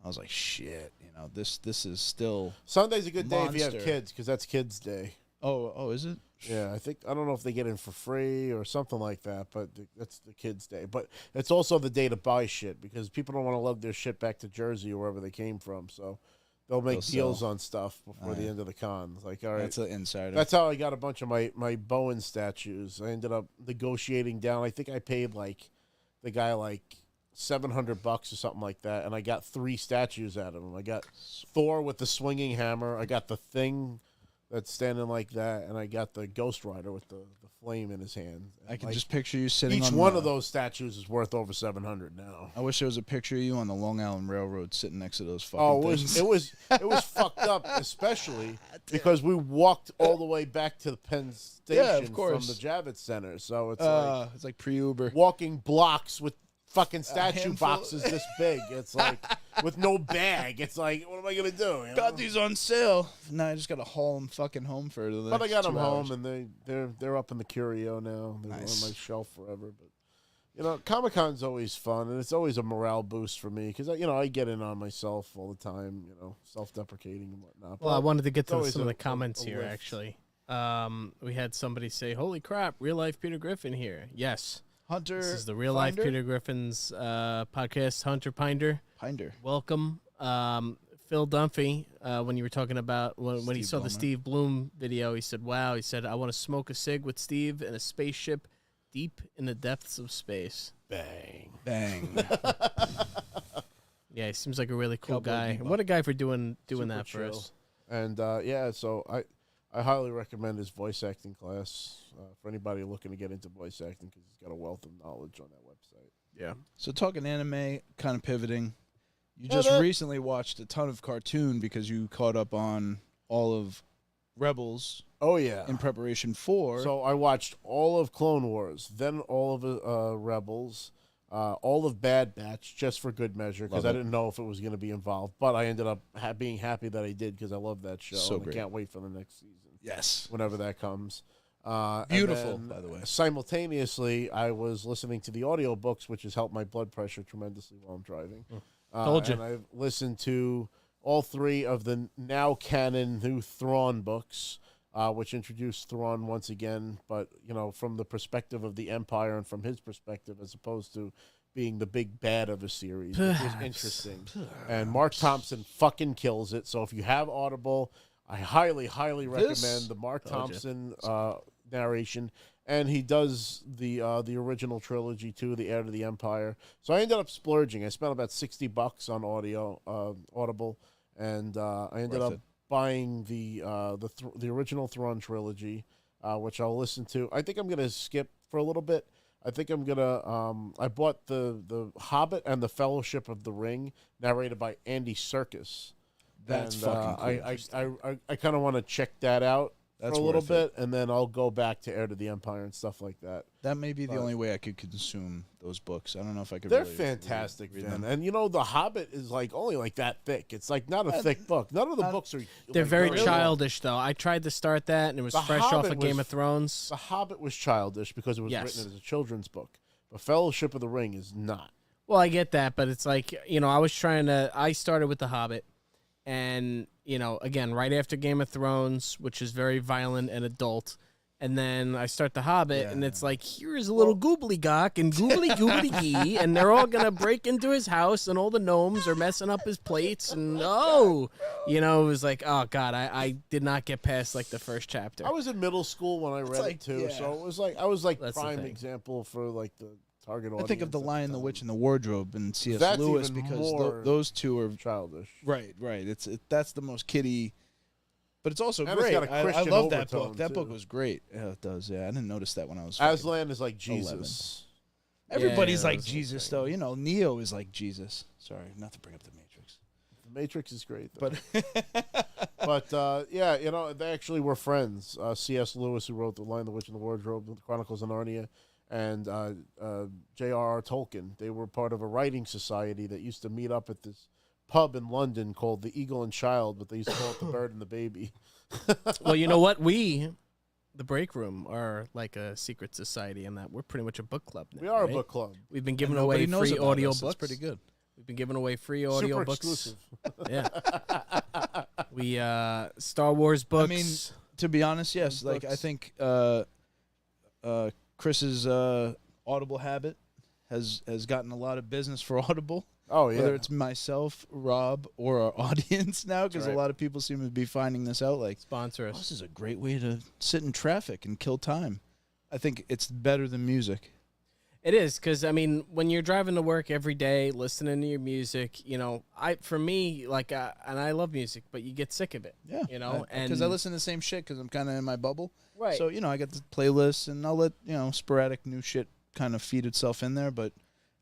I was like, shit. This is still. Sunday's a good day if you have Monster. kids, because that's Kids Day. Oh, is it? Yeah, I don't know if they get in for free or something like that, but that's the Kids Day. But it's also the day to buy shit, because people don't want to lug their shit back to Jersey or wherever they came from. So they'll make They'll deals sell. on stuff before the end of the con. It's like, all right, That's an insider. that's how I got a bunch of my Bowen statues. I ended up negotiating down. I think I paid like the guy like $700 or something like that, and I got 3 statues out of him. I got Thor with the swinging hammer. I got the Thing that's standing like that, and I got the Ghost Rider with the flame in his hand. I can Like, just picture you sitting each on one the- of those statues is worth over $700 now. I wish there was a picture of you on the Long Island Railroad sitting next to those fucking Oh, things. it was fucked up, especially because we walked all the way back to the Penn Station Yeah, of from course. the Javits Center. So It's like pre-Uber. walking blocks with fucking statue handful- boxes this big. It's like with no bag. It's like, what am I gonna do? You know? Got these on sale. Now I just gotta haul them fucking home for the But I next got 2 them hours. home, and they're up in the curio now. They're Nice. on my shelf forever. But Comic-Con's always fun, and it's always a morale boost for me because I get in on myself all the time. Self-deprecating and whatnot. Well, I wanted to get it's to always some of a- the comments a here, lift. actually. We had somebody say, holy crap, real life Peter Griffin here. Yes. Hunter. This is the real life Finder? Peter Griffin's podcast, Hunter Pinder. Pinder. Welcome. Phil Dunphy, when you were talking about when he Steve saw the Blum, Steve Blum video, he said, wow, he said, I want to smoke a cig with Steve in a spaceship deep in the depths of space. Bang. Bang. Yeah, he seems like a really cool Cowboy guy. Bebop. What a guy for doing Super that for chill. us. And so I highly recommend his voice acting class for anybody looking to get into voice acting, because he's got a wealth of knowledge on that website. Yeah. So talking anime, kind of pivoting. You Yeah, just that- recently watched a ton of cartoon because you caught up on all of Rebels Oh yeah. in preparation for. So I watched all of Clone Wars, then all of Rebels, all of Bad Batch, just for good measure, because Love I it. didn't know if it was going to be involved. But I ended up being happy that I did, because I love that show. So and great. I can't wait for the next season, yes. whenever that comes. And Beautiful, then by the way. Simultaneously, I was listening to the audiobooks, which has helped my blood pressure tremendously while I'm driving. Told you. And I've listened to all 3 of the now canon new Thrawn books, which introduced Thrawn once again, but from the perspective of the Empire and from his perspective, as opposed to being the big bad of the series, which was interesting. And Mark Thompson fucking kills it. So if you have Audible, I highly, highly recommend the Mark Thompson narration. And he does the original trilogy too, The Heir to the Empire. So I ended up splurging. I spent about $60 on Audible, and I ended Worth up it. buying the original Thrawn trilogy, which I'll listen to. I think I'm gonna skip for a little bit. I think I'm gonna. I bought the Hobbit and the Fellowship of the Ring, narrated by Andy Serkis. That's And, fucking cool. I kind of want to check that out That's for a little worth it. bit, and then I'll go back to Heir to the Empire and stuff like that. That may be the But- only way I could consume those books. I don't know if I could. They're really fantastic, read man. them. And the Hobbit is only like that thick. It's like not a thick book. None of the books are. They're like, very long. childish, though. I tried to start that, and it was The fresh off Hobbit of Game was- of Thrones. The Hobbit was childish because it was Yes. written as a children's book. But Fellowship of the Ring is not. Well, I get that, but it's like, I started with The Hobbit, and, again, right after Game of Thrones, which is very violent and adult, and then I start The Hobbit, and it's like, here's a little goobly-gawk and goobly-goobly-gee, and they're all going to break into his house, and all the gnomes are messing up his plates, and, it was like, oh, God, I did not get past, like, the first chapter. I was in middle school when I read it, too, so it was like, I was like That's the prime thing. example for, like, the target audience. I think of The at Lion, the time. Witch, and the Wardrobe and C.S. That's Lewis even because more those two are childish. right. That's the most kiddie, but it's also And it's great. got a I Christian love that overtone, book. That book too. was great. Yeah, it does. Yeah, I didn't notice that when I was. fucking- Aslan is like Jesus. Everybody's Yeah, like those are Jesus, great. though. Neo is like Jesus. Sorry, not to bring up the Matrix, The Matrix is great, though. but But they actually were friends. C.S. Lewis, who wrote The Lion, the Witch, and the Wardrobe, The Chronicles of Narnia, and J.R.R. Tolkien. They were part of a writing society that used to meet up at this pub in London called the Eagle and Child, but they used to call it the Bird and the Baby. Well, you know what? We, the Break Room, are like a secret society in that we're pretty much a book club now. We are right? a book club. We've been giving nobody away knows free about audio us. books. That's pretty good. We've been giving away free audio Super books. exclusive. Yeah. We Star Wars books. I mean, to be honest, yes. Like I Books. think Chris's Audible habit has gotten a lot of business for Audible. Oh, yeah. Whether it's myself, Rob, or our audience now, because right. a lot of people seem to be finding this out. Like, sponsor oh, us. this is a great way to sit in traffic and kill time. I think it's better than music. It is, because I mean, when you're driving to work every day, listening to your music, for me, like, and I love music, but you get sick of it. Yeah, and because I listen to the same shit because I'm kind of in my bubble. Right. So I got the playlists, and I'll let sporadic new shit kind of feed itself in there, but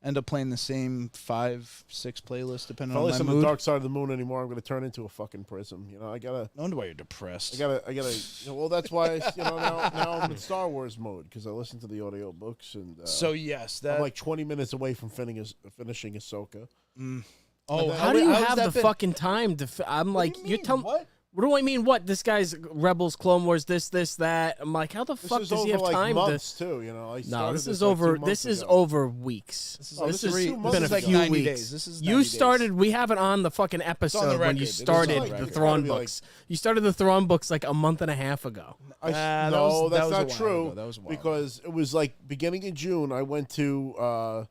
end up playing the same 5-6 playlists depending If I on my listen to mood. Dark Side of the Moon anymore, I'm going to turn into a fucking prism. I gotta. No wonder why you're depressed. I gotta. Well, that's why. Now I'm in Star Wars mode because I listen to the audio books and. So yes, that. I'm like 20 minutes away from finishing Ahsoka. oh, how do you how's have that the been? fucking time to? I'm like, you're telling. What? What do I mean? What? This guy's Rebels, Clone Wars, this, that. I'm like, how the This fuck is does over he have like time months to? too. No, started this is like over. 2 months This is ago. over weeks. This is Oh, like this is 2 this months is been a like ago. few 90 weeks. days. This is 90 You days. started. We have it on the fucking on the episode when record. you It is on started the the record. It's Thrawn gotta be like- books. You started the Thrawn books like a month and a half ago. that No, was- that that's was a not while true. ago. That was a while because it was like beginning in June. I went to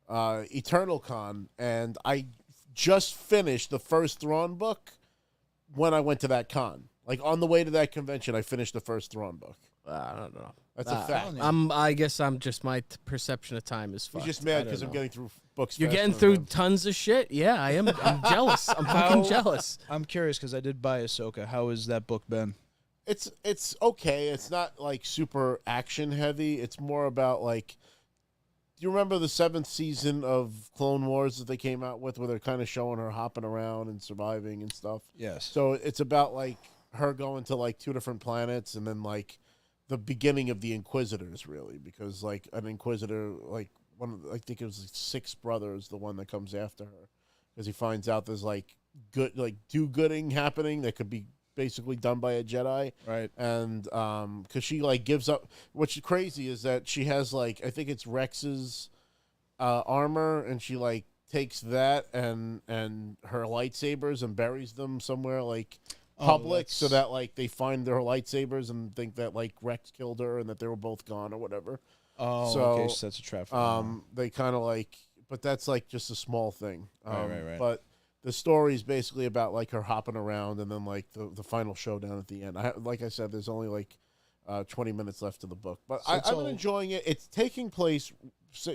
Eternal Con, and I just finished the first Thrawn book when I went to that con. Like on the way to that convention, I finished the first Thrawn book. I don't know. That's a fact. I guess I'm just my perception of time is fucked. He's just I mad don't because I'm know. getting through books. You're faster getting than through him. tons of shit. Yeah, I am. I'm jealous. I'm fucking jealous. I'm curious because I did buy Ahsoka. How has that book been? It's okay. It's not like super action heavy. It's more about like. Do you remember the 7th season of Clone Wars that they came out with, where they're kind of showing her hopping around and surviving and stuff? Yes. So it's about like her going to like 2 different planets, and then like the beginning of the Inquisitors, really, because like an Inquisitor, like I think it was like 6 brothers, the one that comes after her, because he finds out there's like do-gooding happening that could be basically done by a Jedi, Right. and because she like gives up. What's crazy is that she has like, I think it's Rex's armor, and she like takes that and her lightsabers and buries them somewhere like public, so that like they find their lightsabers and think that like Rex killed her and that they were both gone or whatever. Oh, So, okay. So that's a trap. For them. They kind of like, but that's like just a small thing. Right. But the story is basically about like her hopping around, and then like the final showdown at the end. Like I said, there's only like 20 minutes left of the book, but So I've it's been all- enjoying it. It's taking place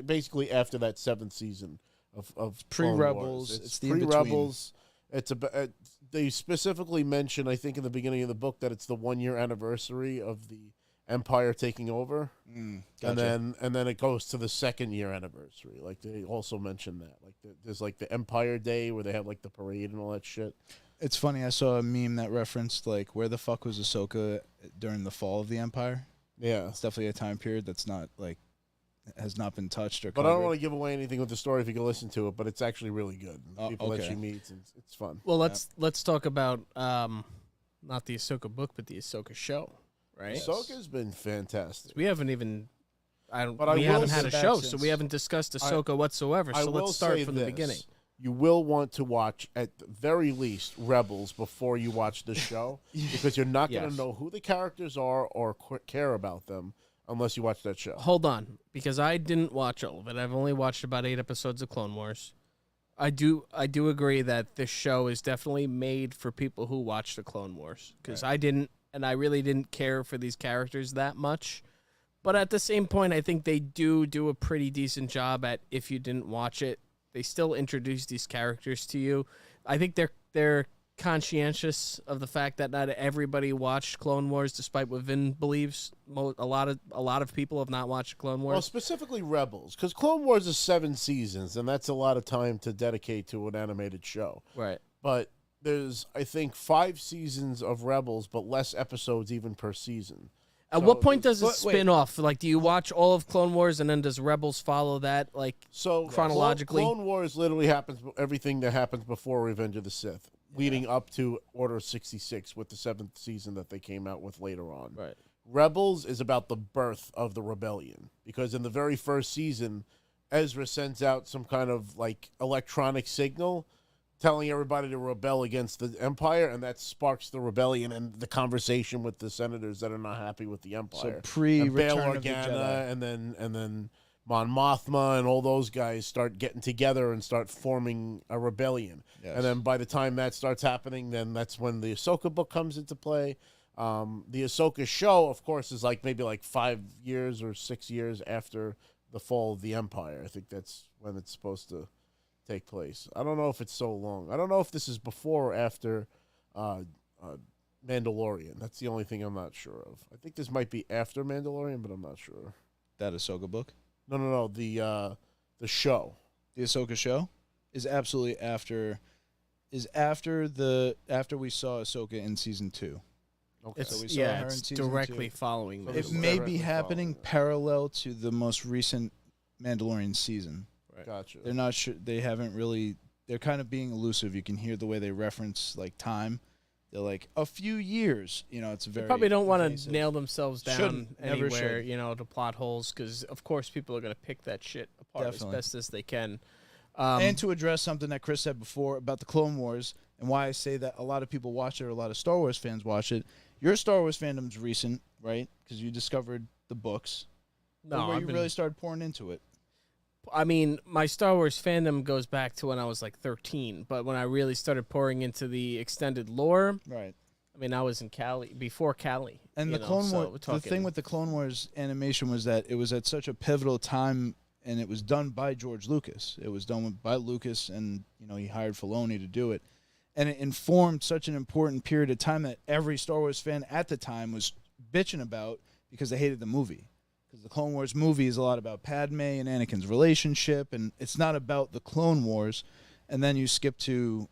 basically after that 7th season of Clone pre-Rebels. Wars. It's the in-between. pre-Rebels. It's about. They specifically mention, I think, in the beginning of the book that it's the 1-year anniversary of the Empire taking over, Gotcha. and then it goes to the 2nd-year anniversary. Like they also mention that, like there's like the Empire Day where they have like the parade and all that shit. It's funny. I saw a meme that referenced like where the fuck was Ahsoka during the fall of the Empire. Yeah, It's definitely a time period that's not like has not been touched or. but I don't want to give away anything with the story if you can listen to it. But it's actually really good. Oh, People that okay. she meets, and it's fun. Well, let's talk about not the Ahsoka book, but the Ahsoka show, right? Ahsoka's been fantastic. We haven't even. But we I will haven't had a say- show, back so we since- haven't discussed Ahsoka whatsoever. I So will let's start say from the this. beginning. You will want to watch, at the very least, Rebels before you watch the show, because you're not going to Yes. know who the characters are or care about them unless you watch that show. Hold on, because I didn't watch all of it. I've only watched about 8 episodes of Clone Wars. I do agree that this show is definitely made for people who watch the Clone Wars, because I didn't, and I really didn't care for these characters that much. But at the same point, I think they do a pretty decent job at, if you didn't watch it, they still introduce these characters to you. I think they're conscientious of the fact that not everybody watched Clone Wars, despite what Vin believes. A lot of people have not watched Clone Wars. Well, specifically Rebels, because Clone Wars is 7 seasons, and that's a lot of time to dedicate to an animated show. Right. But there's, I think, 5 seasons of Rebels, but less episodes even per season. At So what point does it but wait. spin off? Like, do you watch all of Clone Wars and then does Rebels follow that? Like, So chronologically? Clone Wars literally happens, everything that happens before Revenge of the Sith, leading up to Order 66 with the 7th season that they came out with later on. right. Rebels is about the birth of the rebellion, because in the very first season, Ezra sends out some kind of like electronic signal telling everybody to rebel against the Empire, and that sparks the rebellion and the conversation with the senators that are not happy with the Empire. So Bail Bail of the Organa Jedi. and then Mon Mothma and all those guys start getting together and start forming a rebellion. Yes. And then by the time that starts happening, then that's when the Ahsoka book comes into play. The Ahsoka show, of course, is like maybe like 5 years or 6 years after the fall of the Empire. I think that's when it's supposed to take place. I don't know if it's so long. I don't know if this is before or after Mandalorian. That's the only thing I'm not sure of. I think this might be after Mandalorian, but I'm not sure. That Ahsoka book, No. The show. the Ahsoka show, is absolutely after we saw Ahsoka in season 2. Okay. So we saw her in It's season directly 2. following. So this. It It's may directly be happening following that. parallel to the most recent Mandalorian season. Gotcha. They're not sure. They haven't really. They're kind of being elusive. You can hear the way they reference like time. They're like a few years. You know, it's They very. probably don't want to evasive. nail themselves down Shouldn't. Never anywhere, should. to plot holes, because of course people are going to pick that shit apart Definitely. as best as they can. And to address something that Chris said before about the Clone Wars and why I say that a lot of people watch it or a lot of Star Wars fans watch it. Your Star Wars fandom's recent, right? Because you discovered the books. No, where I've you been- really started pouring into it. I mean, my Star Wars fandom goes back to when I was like 13, but when I really started pouring into the extended lore, Right. I mean, I was in Cali, before Cali. And you the know, Clone so Wars, we're the talking- thing with the Clone Wars animation was that it was at such a pivotal time, and it was done by George Lucas. It was done by Lucas, and he hired Filoni to do it, and it informed such an important period of time that every Star Wars fan at the time was bitching about because they hated the movie. Because the Clone Wars movie is a lot about Padme and Anakin's relationship, and it's not about the Clone Wars. And then you skip to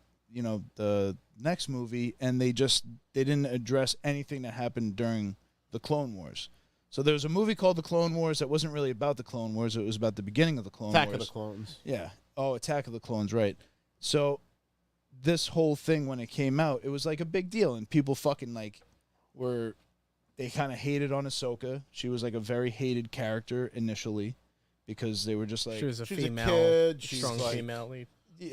the next movie, and they didn't address anything that happened during the Clone Wars. So there was a movie called The Clone Wars that wasn't really about the Clone Wars. It was about the beginning of the Clone Attack Wars. of the Clones. Yeah. Oh, Attack of the Clones, right. So this whole thing, when it came out, it was like a big deal, and people fucking they kind of hated on Ahsoka. She was like a very hated character initially because they were just like, she was a she's a female, kid, she's strong like- female lead.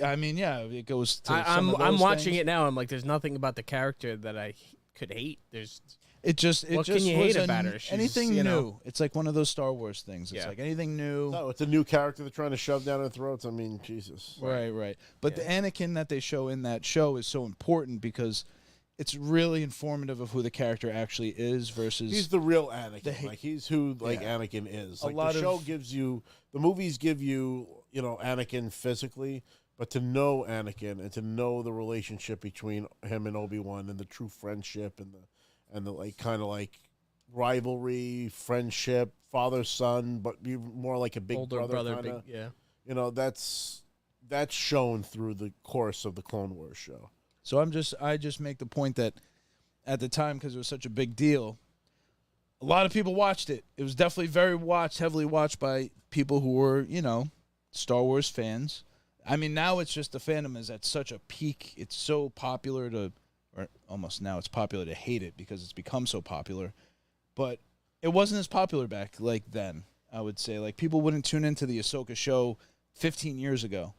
I mean, yeah, it goes to I'm watching it now. I'm like, there's nothing about the character that I could hate. There's What can you was hate about her? She's, anything you new. know- It's like one of those Star Wars things. It's Yeah. like anything new. No, it's a new character they're trying to shove down our throats. I mean, Jesus. Right. But the Anakin that they show in that show is so important because it's really informative of who the character actually is versus. He's the real Anakin. The- Like he's who Yeah. Anakin is. A Like lot the show of- gives you, the movies give you, Anakin physically, but to know Anakin and to know the relationship between him and Obi-Wan and the true friendship and the like kind of like rivalry, friendship, father son, but be more like a big older brother, kinda. big, yeah. That's shown through the course of the Clone Wars show. So I just make the point that at the time, because it was such a big deal, a lot of people watched it. It was definitely heavily watched by people who were, Star Wars fans. I mean, now it's just the fandom is at such a peak. It's so popular or almost now it's popular to hate it because it's become so popular. But it wasn't as popular back like then. I would say. Like, people wouldn't tune into the Ahsoka show 15 years ago,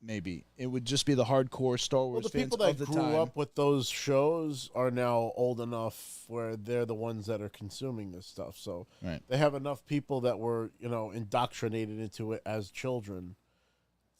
maybe. It would just be the hardcore Star Wars the fans people that of the grew time. up with those shows are now old enough where they're the ones that are consuming this stuff. So Right. they have enough people that were, indoctrinated into it as children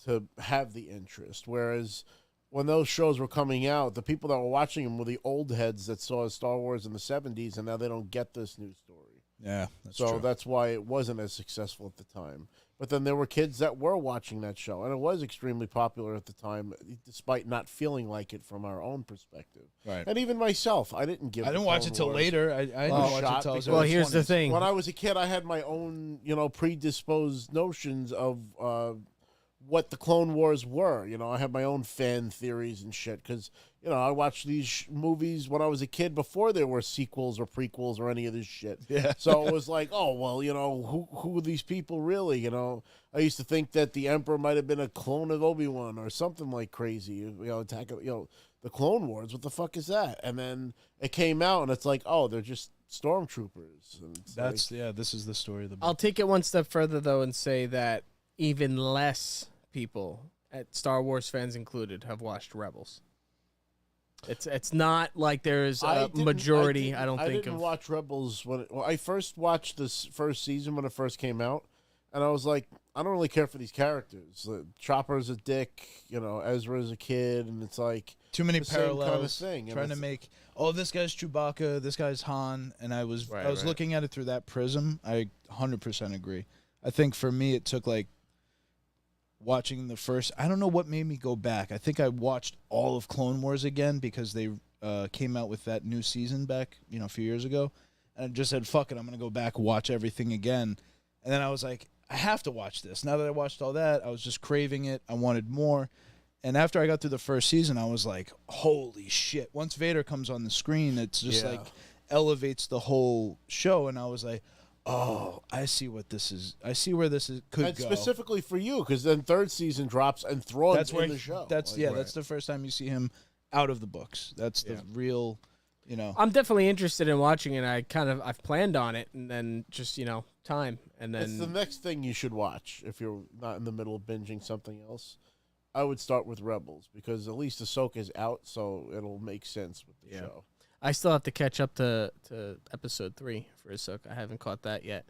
to have the interest. Whereas when those shows were coming out, the people that were watching them were the old heads that saw Star Wars in the 70s, and now they don't get this new story. Yeah, that's So true. that's why it wasn't as successful at the time. But then there were kids that were watching that show, and it was extremely popular at the time, despite not feeling like it from our own perspective. Right. And even myself, I didn't give. I didn't watch it till later. I didn't watch it till I was Well, early here's the 20s. thing. When I was a kid, I had my own, predisposed notions of what the Clone Wars were. I had my own fan theories and shit because, I watched these movies when I was a kid before there were sequels or prequels or any of this shit. Yeah. So it was like, oh, well, who are these people really? I used to think that the Emperor might have been a clone of Obi-Wan or something like crazy. The Clone Wars, what the fuck is that? And then it came out and it's like, oh, they're just stormtroopers. And it's this is the story of the book. I'll take it one step further though and say that even less people, Star Wars fans included, have watched Rebels. It's not like there's a majority. I don't think didn't watch Rebels I first watched this first season when it first came out, and I was like, I don't really care for these characters. Chopper's a dick, Ezra's a kid, and it's like too many the same parallels. kind of thing. Trying to make this guy's Chewbacca, this guy's Han, and I was looking at it through that prism. I 100% agree. I think for me it took like watching the first. I don't know what made me go back. I think I watched all of Clone Wars again because they came out with that new season back, a few years ago, and I just said, "Fuck it, I'm gonna go back, watch everything again." And then I was like, I have to watch this. Now that I watched all that, I was just craving it. I wanted more. And after I got through the first season, I was like, holy shit. Once Vader comes on the screen, it's just like elevates the whole show. And I was like, oh, I see what this is. I see where this could and go. specifically for you, because then third season drops and Thrawn's That's where in the show. That's the first time you see him out of the books. That's the real, I'm definitely interested in watching it. I've planned on it, and then just time, and then It's the next thing you should watch if you're not in the middle of binging something else. I would start with Rebels because at least Ahsoka's out, so it'll make sense with the show. I still have to catch up to episode 3 for Ahsoka. I haven't caught that yet.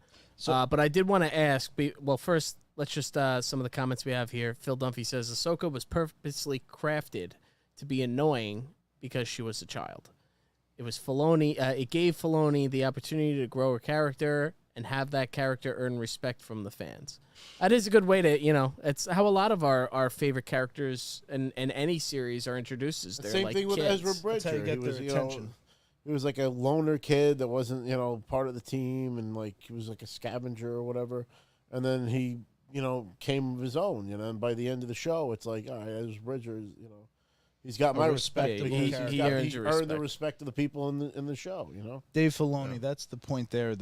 But I did want to ask. Well, first, let's just some of the comments we have here. Phil Dunphy says Ahsoka was purposely crafted to be annoying because she was a child. It was Filoni. It gave Filoni the opportunity to grow her character and have that character earn respect from the fans. That is a good way to, it's how a lot of our favorite characters in any series are introduced. They're Same like thing with kids. Ezra Bridger. That's how you get he was, their attention. He was like a loner kid that wasn't, part of the team, and like he was like a scavenger or whatever. And then he, came of his own, and by the end of the show, it's like, all right, Ezra Bridger, he's got my respect. respectable he character. earns He your earned the respect. respect of the people in the show, Dave Filoni, that's the point there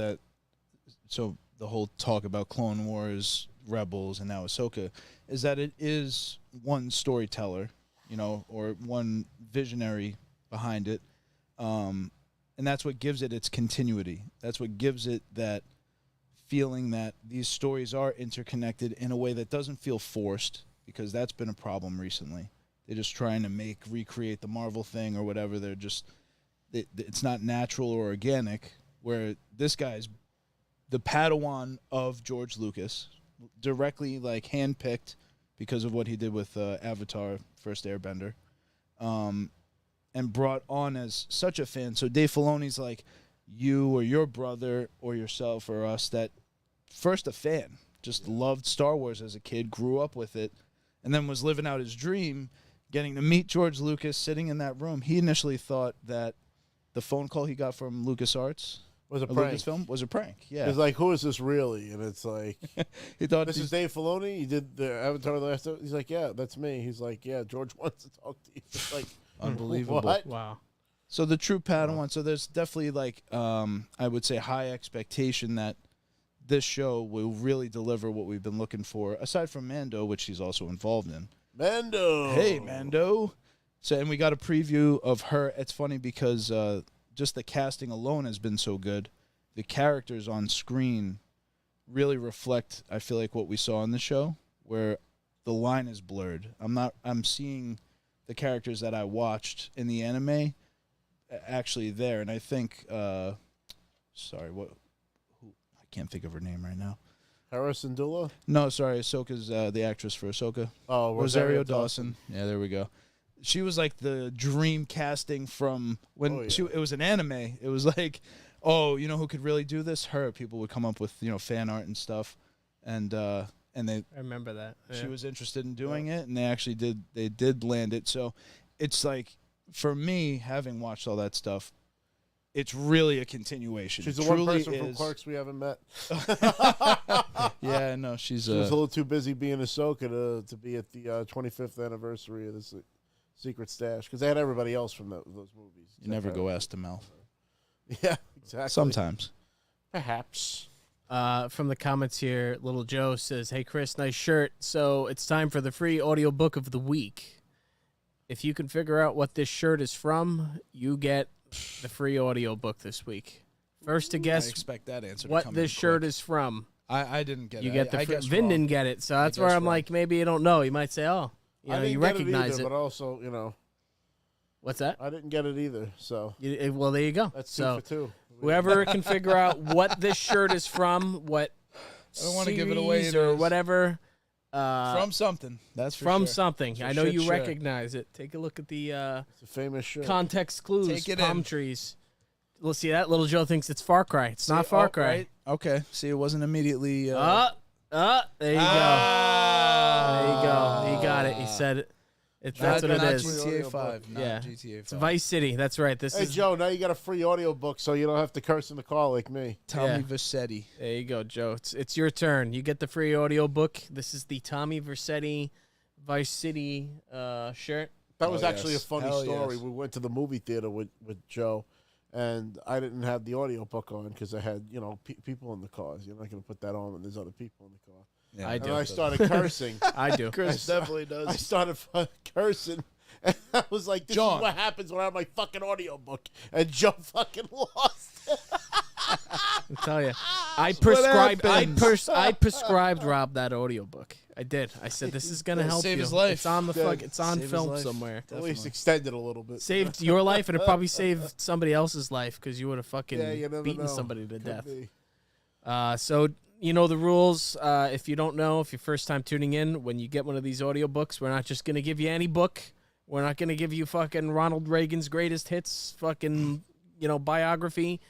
so the whole talk about Clone Wars, Rebels, and now Ahsoka is that it is one storyteller, or one visionary behind it. And that's what gives it its continuity. That's what gives it that feeling that these stories are interconnected in a way that doesn't feel forced, because that's been a problem recently. They're just trying to recreate the Marvel thing or whatever. They're just, it's not natural or organic, where this guy's the Padawan of George Lucas, directly handpicked because of what he did with Avatar, First Airbender, and brought on as such a fan. So Dave Filoni's like you or your brother or yourself or us that first a fan, just loved Star Wars as a kid, grew up with it, and then was living out his dream, getting to meet George Lucas, sitting in that room. He initially thought that the phone call he got from LucasArts was a prank. Lucasfilm was a prank. Yeah, It's like, who is this really? And it's like, he thought this is Dave Filoni. He did the Avatar the last. He's like, yeah, that's me. He's like, yeah, George wants to talk to you. It's like, unbelievable. What? Wow. So the true Padawan. So there's definitely I would say high expectation that this show will really deliver what we've been looking for. Aside from Mando, which he's also involved in. Mando. Hey, Mando. So and we got a preview of her. It's funny because just the casting alone has been so good. The characters on screen really reflect, I feel like, what we saw in the show, where the line is blurred. I'm seeing the characters that I watched in the anime actually there, and I think, I can't think of her name right now. Harrison Dula? No, sorry, Ahsoka's the actress for Ahsoka. Oh, Rosario Dawson. Yeah, there we go. She was like the dream casting from when it was an anime. It was like, oh, you know who could really do this? Her. People would come up with, fan art and stuff, and I remember that. Yeah. She was interested in doing it, and they did land it. So it's like, for me, having watched all that stuff, it's really a continuation. She's the one person from Clerks we haven't met. Yeah, no, she was a little too busy being Ahsoka to be at the 25th anniversary of this Secret Stash, because they had everybody else from those movies. You never go ass to mouth. Yeah, exactly. Sometimes. Perhaps. From the comments here, Little Joe says, "Hey Chris, nice shirt. So it's time for the free audiobook of the week. If you can figure out what this shirt is from, you get the free audiobook this week. First to guess I expect that answer what to come this in shirt quick. is from. I didn't get it. You get the guessed Vin wrong. didn't get it, so that's where guessed I'm wrong. like, maybe you don't know. You might say, oh, I didn't you get recognize it, either, it. but also, What's that? I didn't get it either. So Well, there you go. that's 2 so for 2. whoever can figure out what this shirt is from, what I don't want to give it away series or whatever. From something. That's for from sure. something. It's a I know shit you shirt. recognize it. Take a look at the It's a famous shirt. context clues. Take it palm in. trees. Let's see that. Little Joe thinks it's Far Cry. It's not Far Cry. Right? Okay. See, it wasn't immediately. There you go. There you go. He got it. He said it. That's what it not is. GTA 5. Not Yeah. GTA 5. It's Vice City. That's right. This Hey, is Joe, now you got a free audiobook, so you don't have to curse in the car like me. Tommy Yeah. Vercetti. There you go, Joe. It's your turn. You get the free audiobook. This is the Tommy Vercetti Vice City shirt. That was Oh, actually yes. a funny Hell story. yes. We went to the movie theater with Joe, and I didn't have the audiobook on because I had, people in the cars. You're not going to put that on when there's other people in the car. Yeah, I And do. I started cursing. I do. Chris definitely I does. started cursing. And I was like, this John. is what happens when I have my fucking audiobook. And Joe fucking lost it. I tell you, I prescribed Rob that audiobook. I did. I said this is gonna help Save you. his life. It's on the Did. It's on Save his film life. somewhere. At least extended a little bit. Saved your life, and it probably saved somebody else's life because you would have fucking Yeah, you never beaten know. somebody to Could death. be. So you know the rules. If you don't know, if you're first time tuning in, when you get one of these audiobooks, we're not just gonna give you any book. We're not gonna give you fucking Ronald Reagan's greatest hits, fucking biography.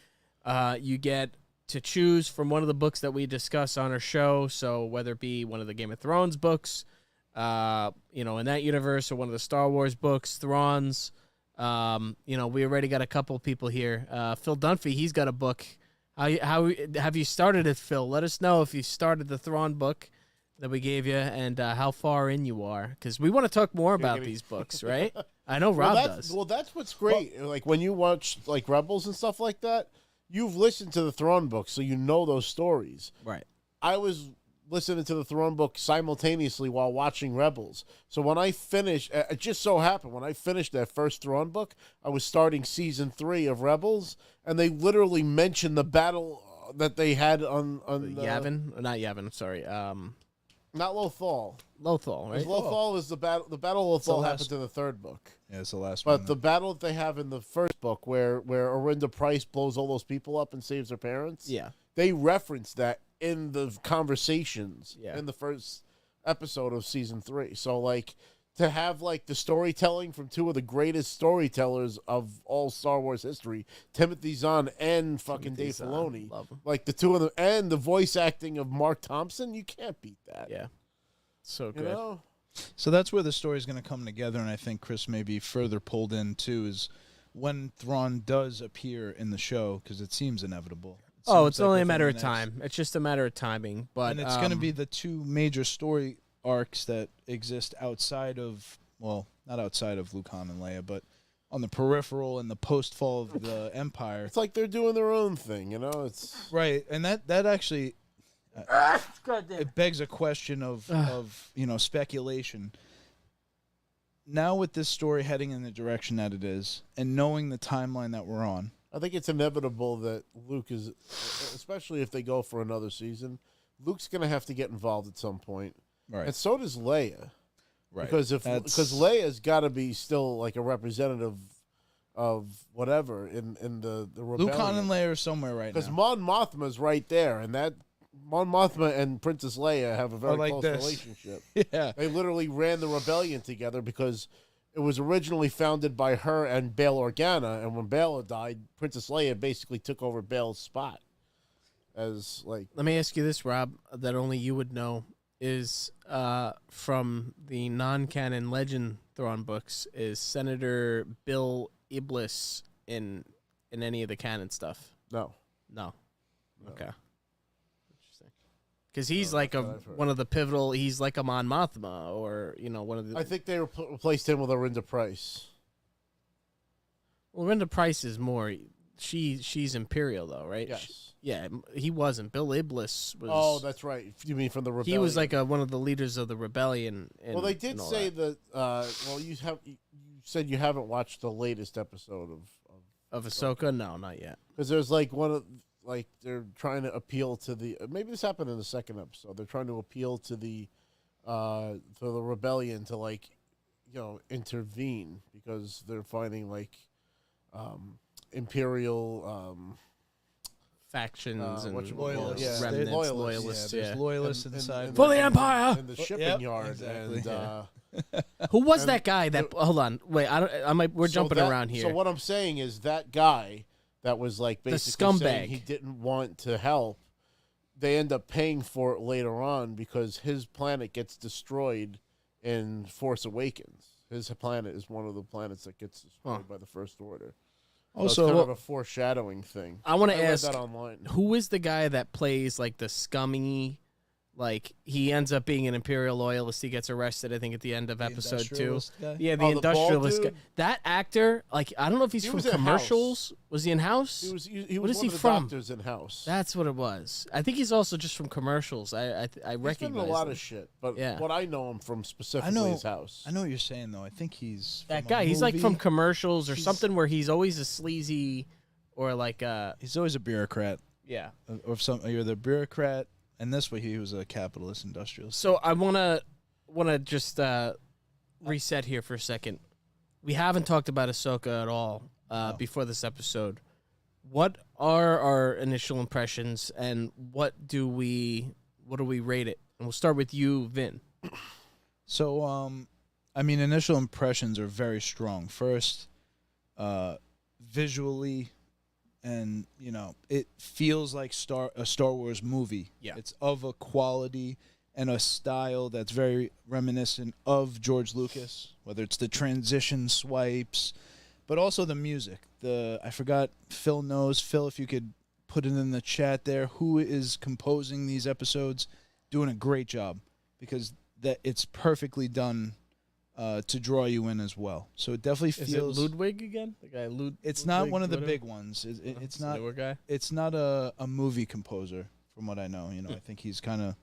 You get to choose from one of the books that we discuss on our show. So whether it be one of the Game of Thrones books, in that universe, or one of the Star Wars books, Thrawn's. We already got a couple people here. Phil Dunphy, he's got a book. How have you started it, Phil? Let us know if you started the Thrawn book that we gave you and how far in you are, because we want to talk more about these books, right? I know Rob does. Well, that's what's great. Like when you watch like Rebels and stuff like that, you've listened to the Thrawn book, so you know those stories. Right. I was listening to the Thrawn book simultaneously while watching Rebels. So when I finished, it just so happened, when I finished that first Thrawn book, I was starting season 3 of Rebels, and they literally mentioned the battle that they had on Yavin, not Yavin. Sorry, not Lothal. Lothal, right? Lothal is the battle. The battle of the Lothal last- happens in the 3rd book. Yeah, it's the last one. But the battle that they have in the 1st book, where Orinda Price blows all those people up and saves her parents, Yeah. they reference that in the conversations Yeah. in the 1st episode of season 3. So, like, to have, like, the storytelling from 2 of the greatest storytellers of all Star Wars history, Timothy Zahn and fucking Timothy Dave Zahn, Filoni, love 'em. like, the 2 of them, and the voice acting of Mark Thompson, you can't beat that. Yeah. So You good. know? So that's where the story's going to come together, and I think Chris may be further pulled in, too, is when Thrawn does appear in the show, because it seems inevitable. Oh, seems it's like only a within matter the of next- time. It's just a matter of timing. But And it's going to be the 2 major story arcs that exist outside of, well, not outside of Luke Han and Leia, but on the peripheral and the post-fall of the Empire. It's like they're doing their own thing, you know? It's Right, and that actually it begs a question of speculation. Now with this story heading in the direction that it is, and knowing the timeline that we're on, I think it's inevitable that Luke is, especially if they go for another season, Luke's gonna have to get involved at some point, Right. and so does Leia. Right. Because Leia's got to be still like a representative of whatever in the rebellion. Luke, Han, and Leia are somewhere right now. Because Mon Mothma's right there, and that Mon Mothma and Princess Leia have a very like close this. relationship. Yeah. They literally ran the rebellion together because it was originally founded by her and Bail Organa, and when Bail died, Princess Leia basically took over Bail's spot as like. Let me ask you this, Rob, that only you would know. Is from the non-canon Legend Thrawn books, is Senator Bill Iblis in any of the canon stuff? No. Okay. Interesting. Because he's like that's what I've heard. one of the pivotal. He's like a Mon Mothma, or one of the. I think they replaced him with Orinda Price. Well, Linda Price is more. She's Imperial though, right? Yes. Yeah, he wasn't. Bill Iblis was. Oh, that's right. You mean from the rebellion? He was like one of the leaders of the rebellion. Well, they did say that. Well, you said you haven't watched the latest episode of Ahsoka. No, not yet. because there's like one of like they're trying to appeal to the maybe this happened in the second episode. They're trying to appeal to the rebellion to like intervene because they're finding like imperial. Factions and loyalists. Yeah, remnants, loyalists. There's loyalists inside. For the Empire! in the shipping Yep, yard. exactly. And Who was that guy? That hold on, wait. We're jumping around here. So what I'm saying is that guy that was like basically saying scumbag. he didn't want to help. They end up paying for it later on because his planet gets destroyed in Force Awakens. His planet is one of the planets that gets destroyed by the First Order. So Also, it's kind of a foreshadowing thing. I want to read ask, that online. who is the guy that plays like the scummy? Like he ends up being an Imperial loyalist. He gets arrested, I think, at the end of episode 2. industrialist guy? Yeah, the Oh, the bald industrialist guy. dude? That actor, like I don't know if he's He from was in commercials. Was he in House? He was What is one he of the from? doctors in House. That's what it was. I think he's also just from commercials. I He's been recognize in a lot him. of shit, but Yeah. what I know him from specifically I know. is House. I know what you're saying though. I think he's That from a guy. He's like from movie. commercials or He's- something where he's always a sleazy or like He's always a bureaucrat, yeah. or some. You're the bureaucrat, and this way he was a capitalist industrialist. So I wanna just reset here for a second. We haven't talked about Ahsoka at all before this episode. What are our initial impressions, and what do we rate it? And we'll start with you, Vin. So, I mean, initial impressions are very strong. First, visually, and it feels like a Star Wars movie. Yeah. It's of a quality and a style that's very reminiscent of George Lucas. Whether it's the transition swipes, but also the music. I forgot. Phil knows. Phil, if you could put it in the chat there, who is composing these episodes, doing a great job because that it's perfectly done to draw you in as well. So it definitely Is feels. it Ludwig again? The guy It's not Ludwig, one of the whatever? big ones. It's not. Newer guy. It's not a movie composer, from what I know. I think he's kind of.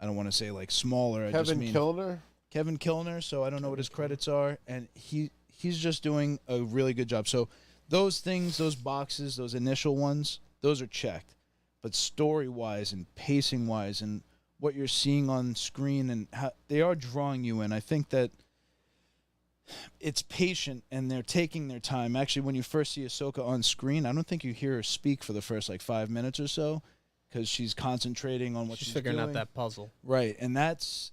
I don't want to say like smaller. I just Kevin mean Kilner. Kevin Kilner. So I don't know what his credits are, and he's just doing a really good job. So those things, those boxes, those initial ones, those are checked. But story-wise and pacing-wise and what you're seeing on screen and how they are drawing you in, I think that it's patient and they're taking their time. Actually, when you first see Ahsoka on screen, I don't think you hear her speak for the first 5 minutes or so because she's concentrating on what she's figuring doing. out that puzzle. Right, and that's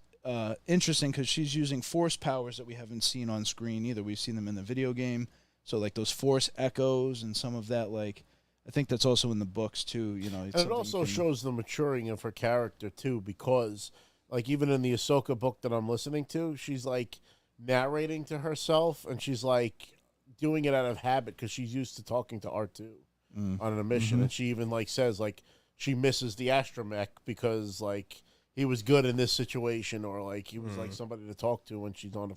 interesting because she's using force powers that we haven't seen on screen either. We've seen them in the video game, so like those force echoes and some of that. I think that's also in the books too. And it also shows the maturing of her character too, because even in the Ahsoka book that I'm listening to, she's narrating to herself, and she's doing it out of habit because she's used to talking to R2 on a mission, and she even says she misses the astromech because he was good in this situation, or he was somebody to talk to when she's on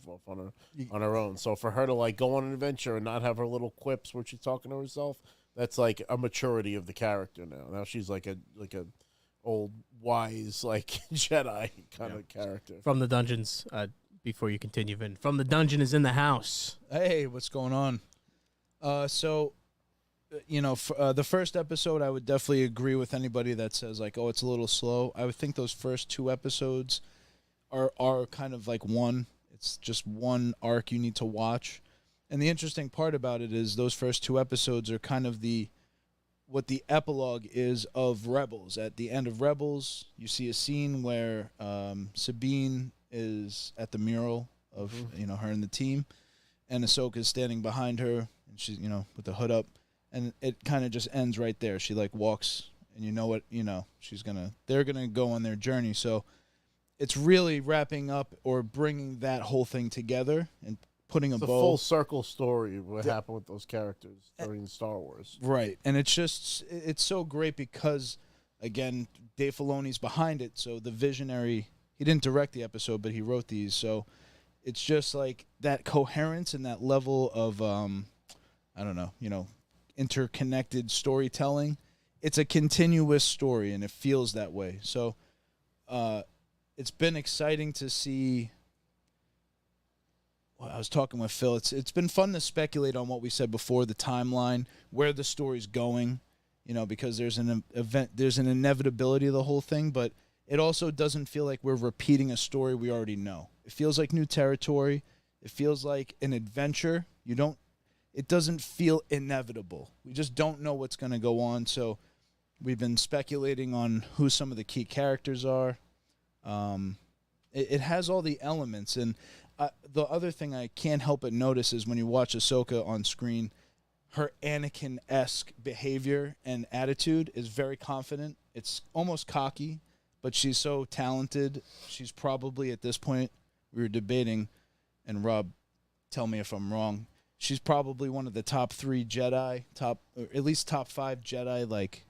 her own. So for her to go on an adventure and not have her little quips where she's talking to herself, that's a maturity of the character now. Now she's like a old wise Jedi kind of character. From the dungeons. Before you continue, Vin. From the dungeon is in the house. Hey, what's going on? So the first episode, I would definitely agree with anybody that says like, oh, it's a little slow. I would think those first 2 episodes are kind of like one. It's just one arc you need to watch. And the interesting part about it is those first 2 episodes are kind of what the epilogue is of Rebels. At the end of Rebels, you see a scene where Sabine is at the mural of her and the team, and Ahsoka is standing behind her, and she's with the hood up, and it kind of just ends right there. She like walks, and they're gonna go on their journey. So it's really wrapping up or bringing that whole thing together and putting it's a a bow. full circle story of what happened with those characters during Star Wars. Right. And it's so great because, again, Dave Filoni's behind it. So the visionary, he didn't direct the episode, but he wrote these. So it's just like that coherence and that level of, interconnected storytelling. It's a continuous story, and it feels that way. So it's been exciting to see. I was talking with Phil. It's been fun to speculate on what we said before, the timeline, where the story's going, because there's an inevitability of the whole thing, but it also doesn't feel like we're repeating a story we already know. It feels like new territory. It feels like an adventure. It doesn't feel inevitable. We just don't know what's going to go on. So we've been speculating on who some of the key characters are. It has all the elements, and the other thing I can't help but notice is when you watch Ahsoka on screen, her Anakin-esque behavior and attitude is very confident. It's almost cocky, but she's so talented. She's probably, at this point, we were debating, and Rob, tell me if I'm wrong, she's probably one of the top 3 Jedi, or at least top 5 Jedi, like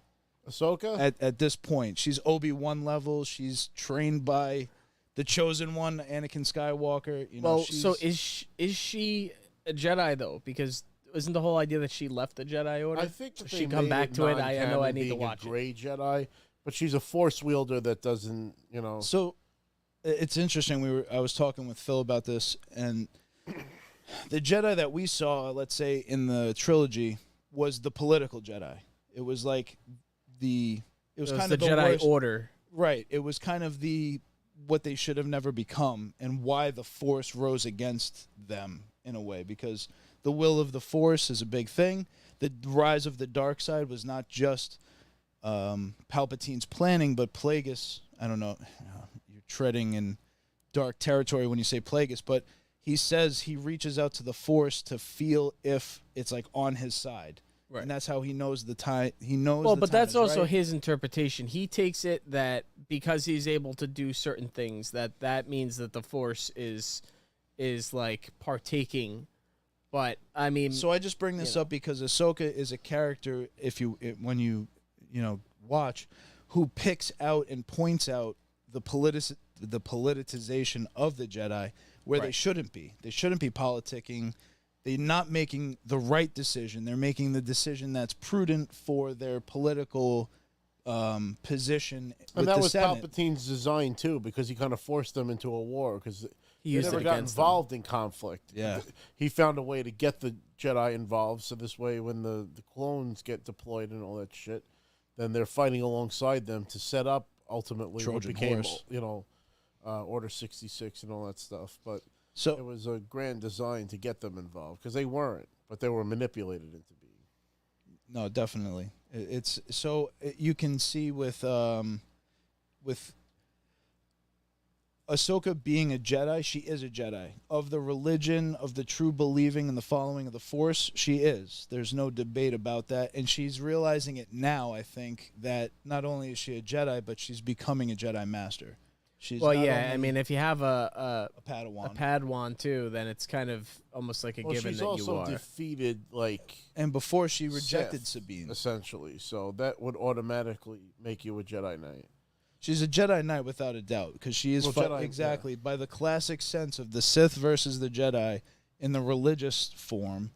Ahsoka? At this point. She's Obi-Wan level. She's trained by the Chosen One, Anakin Skywalker. So is she a Jedi though? Because isn't the whole idea that she left the Jedi Order? I think that she come back to it. I know I need to watch it. Gray Jedi, but she's a Force wielder that doesn't, So it's interesting. I was talking with Phil about this, and the Jedi that we saw, let's say in the trilogy, was the political Jedi. It was like it was kind of the Jedi worst. Order, right? It was kind of what they should have never become, and why the Force rose against them in a way, because the will of the Force is a big thing. The rise of the dark side was not just Palpatine's planning, but Plagueis. I don't know, you're treading in dark territory when you say Plagueis, but he says he reaches out to the Force to feel if it's like on his side. Right. And that's how he knows the time. He knows. Well, but that's also right. his interpretation. He takes it that because he's able to do certain things, that means that the Force is like partaking. But I mean, so I just bring this up because Ahsoka is a character. When you watch, who picks out and points out the politicization of the Jedi where they shouldn't be. They shouldn't be politicking. They're not making the right decision. They're making the decision that's prudent for their political position. And that was Senate. Palpatine's design, too, because he kind of forced them into a war, because they never got involved in conflict. Yeah. He found a way to get the Jedi involved, so this way when the clones get deployed and all that shit, then they're fighting alongside them to set up, ultimately, what became, Order 66 and all that stuff. But so it was a grand design to get them involved, because they weren't, but they were manipulated into being. No, definitely. It's so you can see with Ahsoka being a Jedi, she is a Jedi. Of the religion, of the true believing and the following of the Force, she is. There's no debate about that. And she's realizing it now, I think, that not only is she a Jedi, but she's becoming a Jedi Master. She's I mean, if you have a Padawan too, then it's kind of almost like a given that you are. She's also defeated, and before she rejected Sith, Sabine, essentially. So that would automatically make you a Jedi Knight. She's a Jedi Knight without a doubt, because she is exactly by the classic sense of the Sith versus the Jedi in the religious form.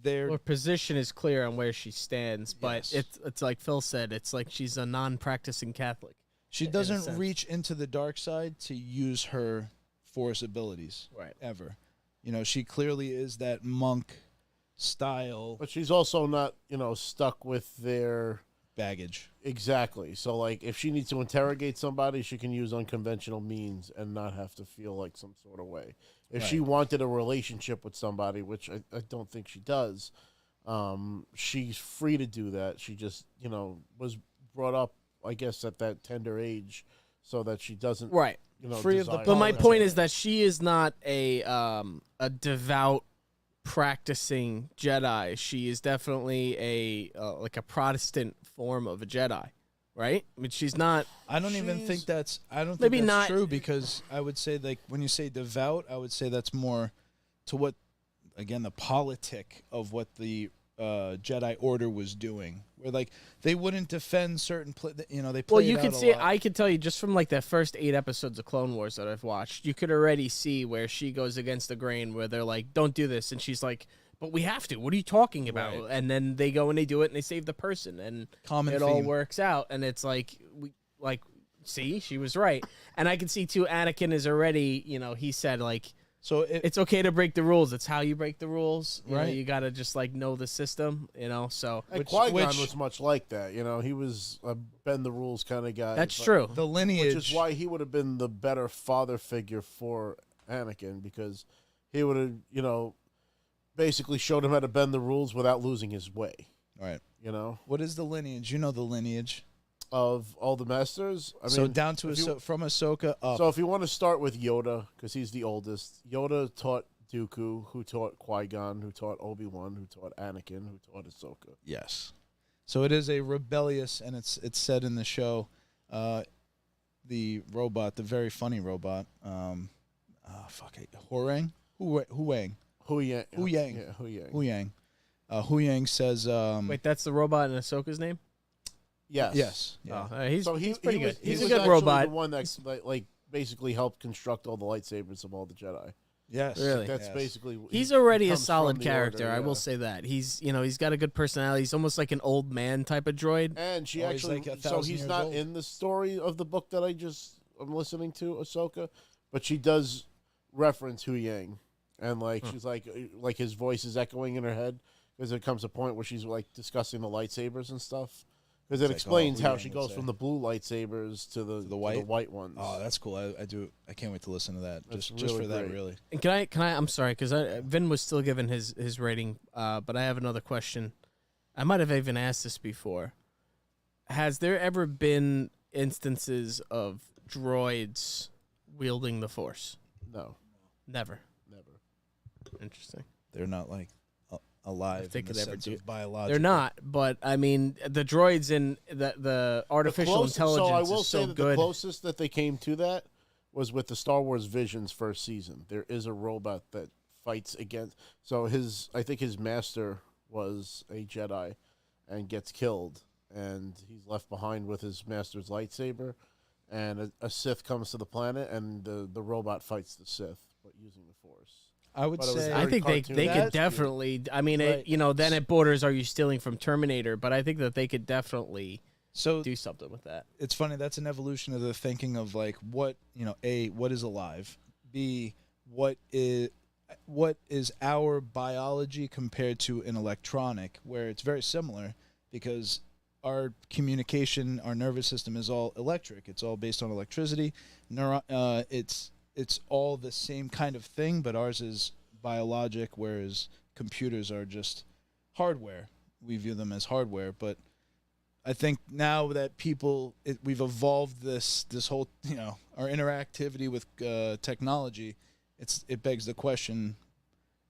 Her position is clear on where she stands, but it's like Phil said, it's like she's a non-practicing Catholic. She doesn't reach into the dark side to use her Force abilities, right? Ever, she clearly is that monk style, But she's also not, stuck with their baggage. exactly. So like, if she needs to interrogate somebody, she can use unconventional means and not have to feel like some sort of way. If she wanted a relationship with somebody, which I don't think she does, she's free to do that. She just, was brought up, I guess, at that tender age, so that she doesn't, Right. Free of the desire But my that. point is that she is not a devout practicing Jedi. She is definitely a like a Protestant form of a Jedi, right? I mean, she's not. I don't even think that's. I don't think Maybe that's not- true, because I would say, like, when you say devout, I would say that's more to what, again, the politic of what the Jedi Order was doing, where like they wouldn't defend certain, they play Well, you it could out a see. lot. I could tell you just from like the first 8 episodes of Clone Wars that I've watched, you could already see where she goes against the grain, where they're like, "Don't do this," and she's like, "But we have to. What are you talking about?" Right. And then they go and they do it, and they save the person, and Common it all theme. works out. And it's like see, she was right. And I can see too. Anakin is already, he said like, So it's okay to break the rules. It's how you break the rules. You know, Right. you got to just like know the system. So And Which- Qui-Gon which- was much like that. He was a bend the rules kind of guy. that's but- true. the lineage, Which is why he would have been the better father figure for Anakin, because he would have, basically showed him how to bend the rules without losing his way. right? You What is the lineage? You know the lineage. of all the masters. I So mean, down to if you- from Ahsoka up. So if you want to start with Yoda, because he's the oldest, Yoda taught Dooku, who taught Qui-Gon, who taught Obi-Wan, who taught Anakin, who taught Ahsoka. Yes. So it is a rebellious, and it's said in the show, the robot, the very funny robot, Huang? Huyang. Hu Yang. Hu Yang. Yeah, Hu Yang. Huyang. Huyang says, Wait, that's the robot in Ahsoka's name? Yes. yes. Yeah. Oh, he's So he's pretty was- good. He's he a was good actually robot. The one that like basically helped construct all the lightsabers of all the Jedi. Yes. Really? That's Yes. basically. He's already a comes from solid the character. Order, I will yeah. say that. He's he's got a good personality. He's almost like an old man type of droid. And she Oh, he's actually, like 1,000 so he's years not old. in the story of the book that I'm listening to, Ahsoka, but she does reference Hu Yang, and like she's like his voice is echoing in her head, because there comes a point where she's like discussing the lightsabers and stuff, because it like, explains oh, Hu how Yang she would goes say. from the blue lightsabers to the white ones. Oh, that's cool. I can't wait to listen to that. That's Just really for that, great. really. And can I? I'm sorry, because Vin was still giving his rating, but I have another question. I might have even asked this before. Has there ever been instances of droids wielding the Force? No, Never. never. Interesting. They're not like alive. If they in the could ever sense do- of biological. They're not, but I mean, the droids in the artificial intelligence So I will is say so that good. the closest that they came to that was with the Star Wars Visions first season. There is a robot that fights against. So I think his master was a Jedi, and gets killed, and he's left behind with his master's lightsaber, and a Sith comes to the planet, and the robot fights the Sith, but using the Force. I would But it was say. I very think they cartoon. could That's definitely. I mean, Right. then it borders. Are you stealing from Terminator? But I think that they could definitely So do something with that. it's funny. That's an evolution of the thinking of like what A, what is alive, B, what is our biology compared to an electronic, where it's very similar, because our communication, our nervous system is all electric. It's all based on electricity. It's all the same kind of thing, but ours is biologic, whereas computers are just hardware. We view them as hardware, but I think now that we've evolved this whole, our interactivity with technology, it begs the question,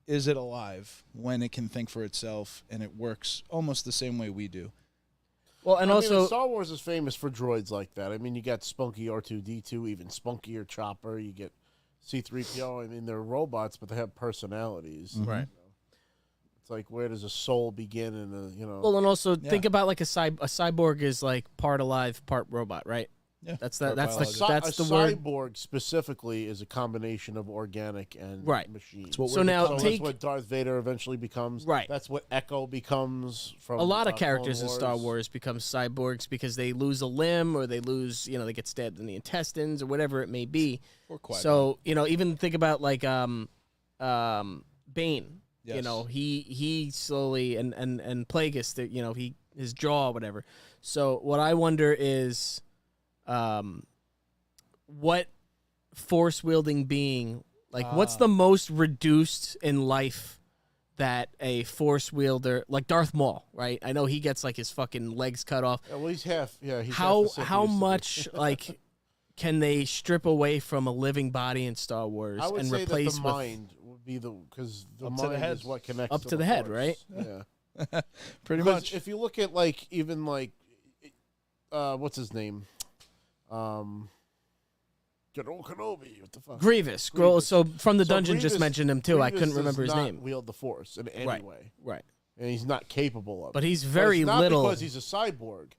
is it alive when it can think for itself and it works almost the same way we do? Well, and I also mean, Star Wars is famous for droids like that. I mean, you got Spunky R2-D2, even spunkier Chopper. You get C-3PO. I mean, they're robots, but they have personalities. right. It's like, where does a soul begin? Well, and also think Yeah. about like a cyborg is like part alive, part robot, right? Yeah, That's part that's biologic. the that's a the word. cyborg specifically is a combination of organic and Right. machine. It's what So we're now So take that's what Darth Vader eventually becomes. Right. That's what Echo becomes from a lot of Clone characters in Wars. Star Wars become cyborgs because they lose a limb or they lose, they get stabbed in the intestines or whatever it may be. Or Qui-Gon. So, even think about like Bane Yes. You know, he slowly and Plagueis, you know, his jaw or whatever. So what I wonder is, what force wielding being, like, what's the most reduced in life that a force wielder, like Darth Maul, right? I know he gets like his fucking legs cut off. Yeah, well, he's half. Yeah, he's How half the Sith he how used to be. much like can they strip away from a living body in Star Wars I would and say replace that the with mind would be because the Up to the mind head. is what connects Up to to the head, Force. right? Yeah, Pretty because much. if you look at like even like, what's his name, General Kenobi. What the fuck? Grievous. Grievous. So from the So dungeon just Grievous- mentioned him too. I Grievous couldn't does remember his not name. Wield the Force in any Right. way, Right. and he's not capable of. But it. he's But very it's not little. because he's a cyborg.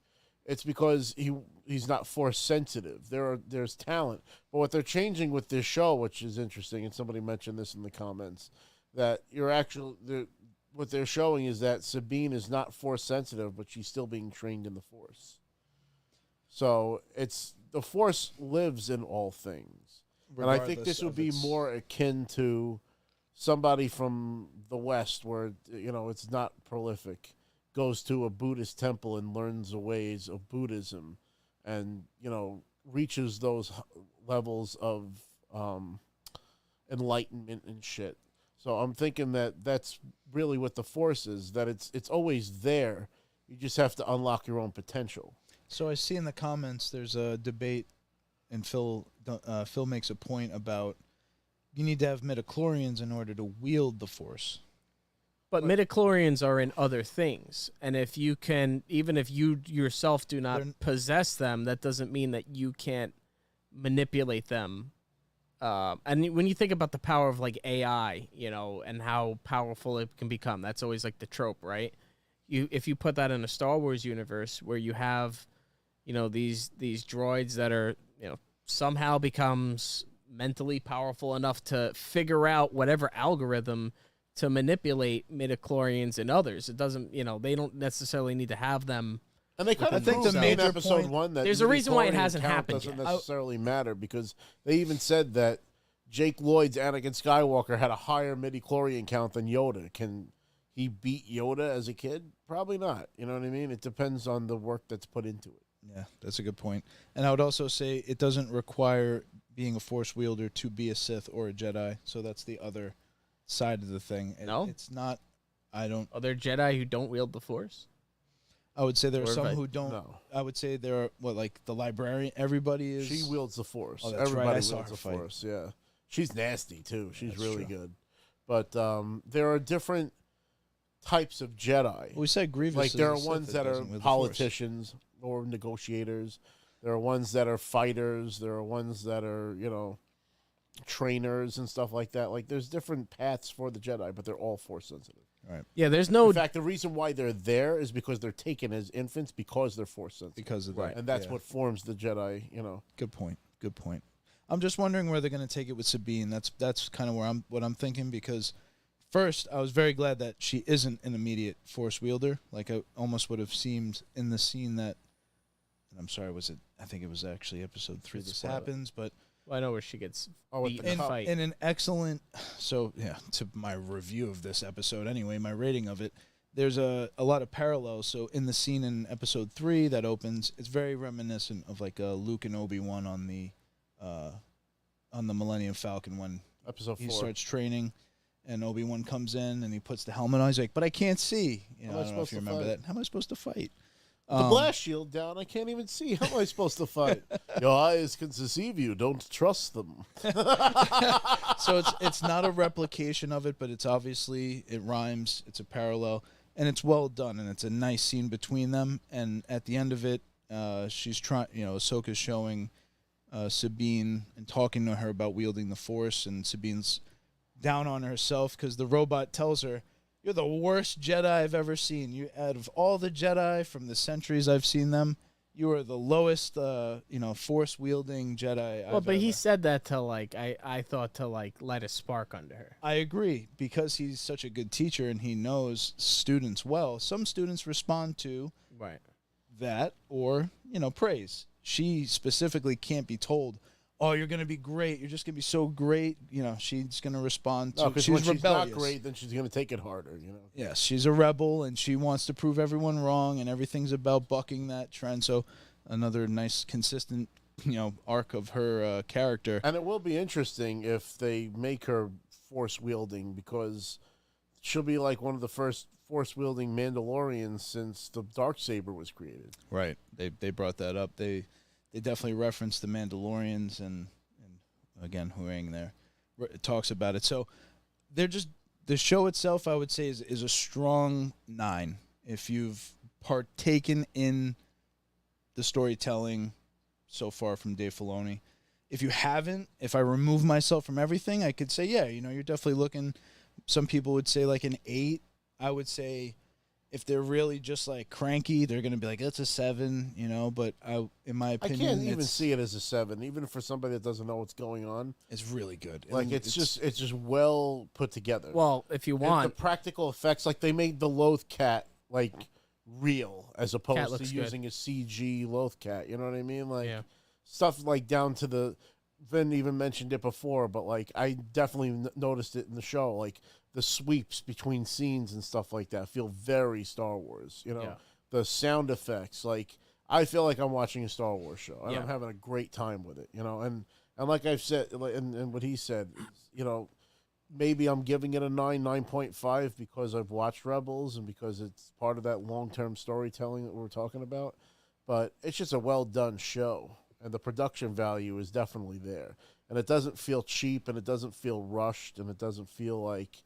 It's because he's not force sensitive. There's talent, but what they're changing with this show, which is interesting, and somebody mentioned this in the comments, that what they're showing is that Sabine is not force sensitive, but she's still being trained in the Force. So it's the Force lives in all things, and I think this would be more akin to somebody from the West, where it's not prolific, goes to a Buddhist temple and learns the ways of Buddhism, and reaches those levels of enlightenment and shit. So I'm thinking that that's really what the Force is, that it's always there. You just have to unlock your own potential. So I see in the comments there's a debate, and Phil makes a point about you need to have midichlorians in order to wield the Force. But midichlorians are in other things, and if you can, even if you yourself do not possess them, that doesn't mean that you can't manipulate them. And when you think about the power of like AI, and how powerful it can become, that's always like the trope, right? If you put that in a Star Wars universe where you have, these droids that are, somehow becomes mentally powerful enough to figure out whatever algorithm to manipulate midichlorians and others. It doesn't, they don't necessarily need to have them. And they kind of think proved the in major episode point- 1 that There's a reason why it midichlorian hasn't count happened doesn't yet. necessarily matter, because they even said that Jake Lloyd's Anakin Skywalker had a higher midichlorian count than Yoda. Can he beat Yoda as a kid? Probably not. You know what I mean? It depends on the work that's put into it. Yeah, that's a good point. And I would also say it doesn't require being a Force wielder to be a Sith or a Jedi. So that's the other side of the thing. No? It's not. Are there Jedi who don't wield the Force? I would say there are Or some if I- who don't. No. I would say there are like the librarian. Everybody is. She wields the Force. Oh, that's right. Everybody I saw wields her the fight. Force, yeah. She's nasty, too. She's That's really true. good. But there are different types of Jedi. We said Grievous. Like, is there a are Sith ones that are doesn't wield the Force. politicians or negotiators. There are ones that are fighters. There are ones that are, trainers and stuff like that. Like, there's different paths for the Jedi, but they're all Force sensitive. Yeah, there's no. In fact, the reason why they're there is because they're taken as infants because they're Force sensitive. Because of that. And that's yeah. what forms the Jedi, Good point. Good point. I'm just wondering where they're going to take it with Sabine. That's kind of what I'm thinking, because first I was very glad that she isn't an immediate Force wielder. Like I almost would have seemed in the scene that, and I'm sorry, I think it was actually episode 3 It's this spoiler. happens, but I know where she gets with beat the in a cup. fight. in an excellent, so yeah, to my review of this episode anyway, my rating of it, there's a lot of parallels. So in the scene in episode 3 that opens, it's very reminiscent of like Luke and Obi-Wan on the Millennium Falcon when Episode 4. he starts training, and Obi-Wan comes in and he puts the helmet on. He's like, "But I can't see." How am I I don't know if supposed you to remember fight? that. How am I supposed to fight? The blast shield down. I can't even see. How am I supposed to fight? Your eyes can deceive you. Don't trust them. So it's not a replication of it, but it's obviously, it rhymes. It's a parallel, and it's well done, and it's a nice scene between them. And at the end of it, she's trying. Ahsoka's showing Sabine and talking to her about wielding the Force, and Sabine's down on herself because the robot tells her, "You're the worst Jedi I've ever seen. You, out of all the Jedi from the centuries I've seen them, you are the lowest, Force wielding Jedi." Well, but he said that to I thought to light a spark under her. I agree, because he's such a good teacher and he knows students well. Some students respond to Right. that or praise. She specifically can't be told, oh, you're gonna be great. You're just gonna be so great. She's gonna respond to. Because She's when rebellious. she's not great, then she's gonna take it harder. Yes, she's a rebel, and she wants to prove everyone wrong, and everything's about bucking that trend. So, another nice, consistent, arc of her character. And it will be interesting if they make her force wielding, because she'll be like one of the first force wielding Mandalorians since the Darksaber was created. Right. They brought that up. They definitely referenced the Mandalorians, and again, Huang there talks about it. So they're just, the show itself, I would say, is a strong 9. If you've partaken in the storytelling so far from Dave Filoni. If you haven't, if I remove myself from everything, I could say, yeah, you're definitely looking. Some people would say like an 8. I would say if they're really just like cranky, they're going to be like, that's a 7, but in my opinion, I can't even see it as a 7, even for somebody that doesn't know what's going on. It's really good. Like, it's just well put together. Well, if you And want, the practical effects, like they made the Loth cat like real as opposed to looks using good. a CG Loth cat. You know what I mean? Like Yeah. stuff like down to the. Vin even mentioned it before, but like I definitely noticed it in the show. Like the sweeps between scenes and stuff like that feel very Star Wars. Yeah. The sound effects. Like I feel like I'm watching a Star Wars show, and Yeah. I'm having a great time with it. And like I've said, and what he said, maybe I'm giving it a 9.5 because I've watched Rebels and because it's part of that long-term storytelling that we're talking about. But it's just a well-done show, and the production value is definitely there. And it doesn't feel cheap, and it doesn't feel rushed, and it doesn't feel like,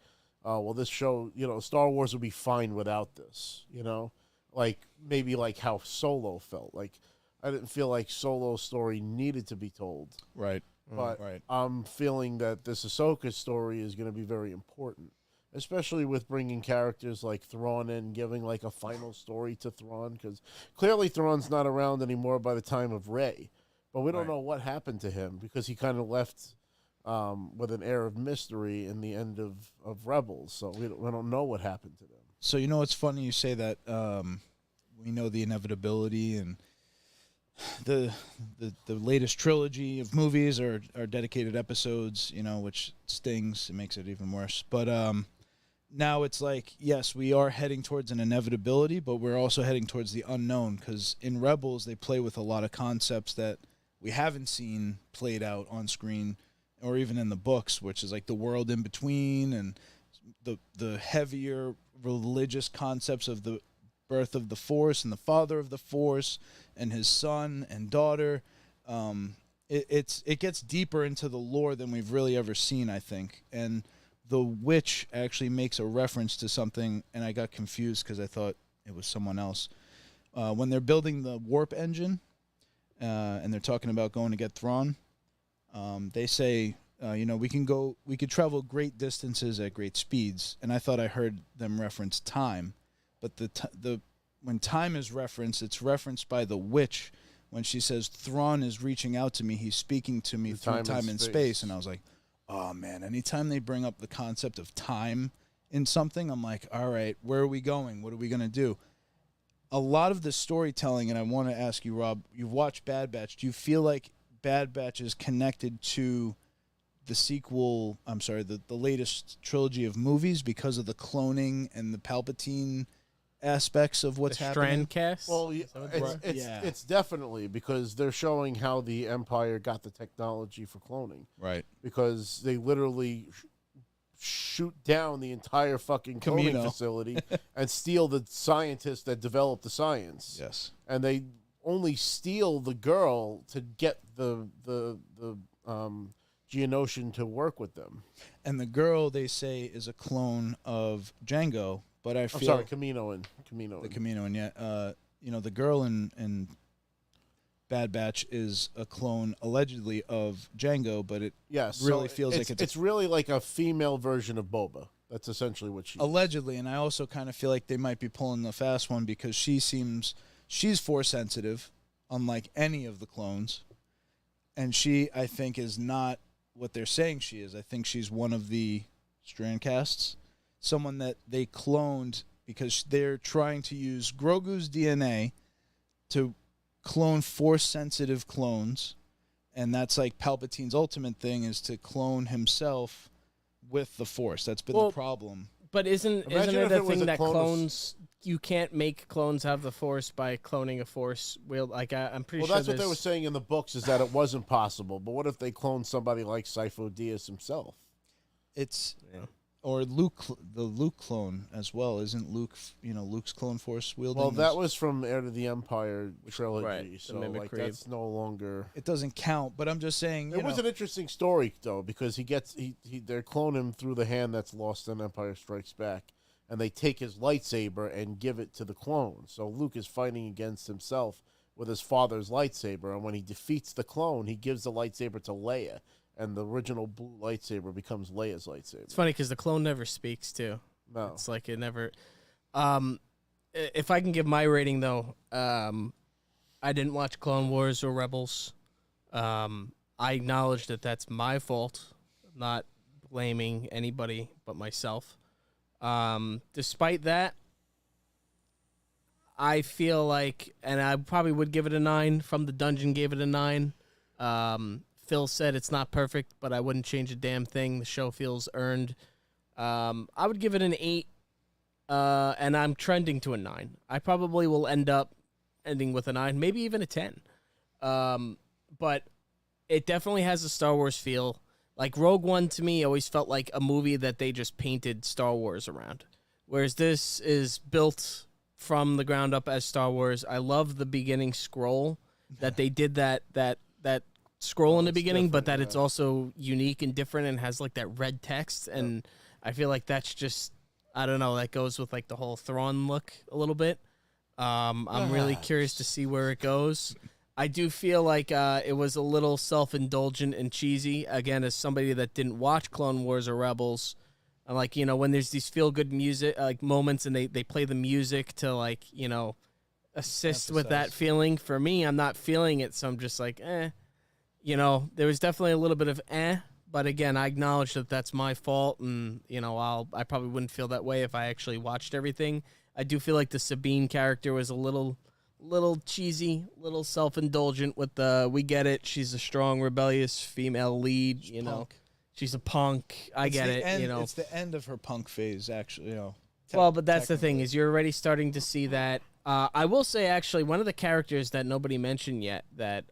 this show, Star Wars would be fine without this, Like, maybe like how Solo felt. Like, I didn't feel like Solo's story needed to be told. Right. But Right. I'm feeling that this Ahsoka story is going to be very important, especially with bringing characters like Thrawn in, giving like a final story to Thrawn, because clearly Thrawn's not around anymore by the time of Rey, but we don't know what happened to him because he kind of left with an air of mystery in the end of Rebels, so we don't know what happened to them. So it's funny you say that. We know the inevitability, and the latest trilogy of movies are dedicated episodes, which stings. It makes it even worse. But now it's like, yes, we are heading towards an inevitability, but we're also heading towards the unknown, because in Rebels they play with a lot of concepts that we haven't seen played out on screen or even in the books, which is like the world in between and the heavier religious concepts of the birth of the Force and the father of the Force and his son and daughter. It gets deeper into the lore than we've really ever seen, I think. And the witch actually makes a reference to something, and I got confused because I thought it was someone else. When they're building the warp engine, and they're talking about going to get Thrawn, they say, we could travel great distances at great speeds. And I thought I heard them reference time, but when time is referenced, it's referenced by the witch when she says Thrawn is reaching out to me. He's speaking to me through time and space. And I was like, oh man, anytime they bring up the concept of time in something, I'm like, all right, where are we going? What are we going to do? A lot of the storytelling, and I want to ask you, Rob, you've watched Bad Batch. Do you feel like Bad Batch is connected to the sequel, the latest trilogy of movies because of the cloning and the Palpatine aspects of what's happening? Strand cast? Well, it's definitely because they're showing how the Empire got the technology for cloning. Right. Because they literally shoot down the entire fucking cloning facility and steal the scientists that developed the science. Yes. And they only steal the girl to get the Geonosian to work with them. And the girl, they say, is a clone of Jango, but I feel... Kaminoan. The Kaminoan, yeah. The girl in Bad Batch is a clone, allegedly, of Jango, but it really feels like it's really like a female version of Boba. That's essentially what she is. Allegedly, and I also kind of feel like they might be pulling the fast one because she's Force sensitive, unlike any of the clones. And she, I think, is not what they're saying she is. I think she's one of the Strandcasts, someone that they cloned because they're trying to use Grogu's DNA to clone Force-sensitive clones, And that's like Palpatine's ultimate thing is to clone himself with the Force. That's been the problem. But isn't Imagine it if a it was thing a that clone of- clones? You can't make clones have the Force by cloning a Force wheel. Like I'm pretty Well, sure. that's what they were saying in the books, is that it wasn't possible. But what if they cloned somebody like Sifo Dyas himself? It's or Luke, the Luke clone as well. Isn't Luke, Luke's clone Force wielding? Well, that was from Heir to the Empire trilogy, right, the so like mimicry. that's no longer. It doesn't count. But I'm just saying, It was an interesting story though, because they clone him through the hand that's lost in Empire Strikes Back, and they take his lightsaber and give it to the clone. So Luke is fighting against himself with his father's lightsaber, and when he defeats the clone, he gives the lightsaber to Leia, and the original blue lightsaber becomes Leia's lightsaber. It's funny because the clone never speaks too. No. It's like it never. If I can give my rating though, I didn't watch Clone Wars or Rebels. I acknowledge that that's my fault, not blaming anybody but myself. Despite that, I feel like, and I probably would give it a 9. From the Dungeon gave it a 9. Phil said it's not perfect, but I wouldn't change a damn thing. The show feels earned. I would give it an 8, and I'm trending to a 9. I probably will end up ending with a 9, maybe even a 10. But it definitely has a Star Wars feel. Like Rogue One to me always felt like a movie that they just painted Star Wars around, whereas this is built from the ground up as Star Wars. I love the beginning scroll that they did that scroll in the beginning, but that it's also unique and different and has like that red text, and I feel like that's just, I don't know, that goes with like the whole Thrawn look a little bit. I'm really curious to see where it goes. I do feel like it was a little self-indulgent and cheesy. Again, as somebody that didn't watch Clone Wars or Rebels, I'm like, when there's these feel-good music like moments and they play the music to like, assist with that feeling. For me, I'm not feeling it, so I'm just like, eh. There was definitely a little bit of eh, but again, I acknowledge that that's my fault, and I probably wouldn't feel that way if I actually watched everything. I do feel like the Sabine character was a little cheesy, little self-indulgent with the, we get it, she's a strong, rebellious female lead, she's a punk. I get it, It's the end of her punk phase, actually, Well, but that's the thing, is you're already starting to see that. I will say, actually, one of the characters that nobody mentioned yet that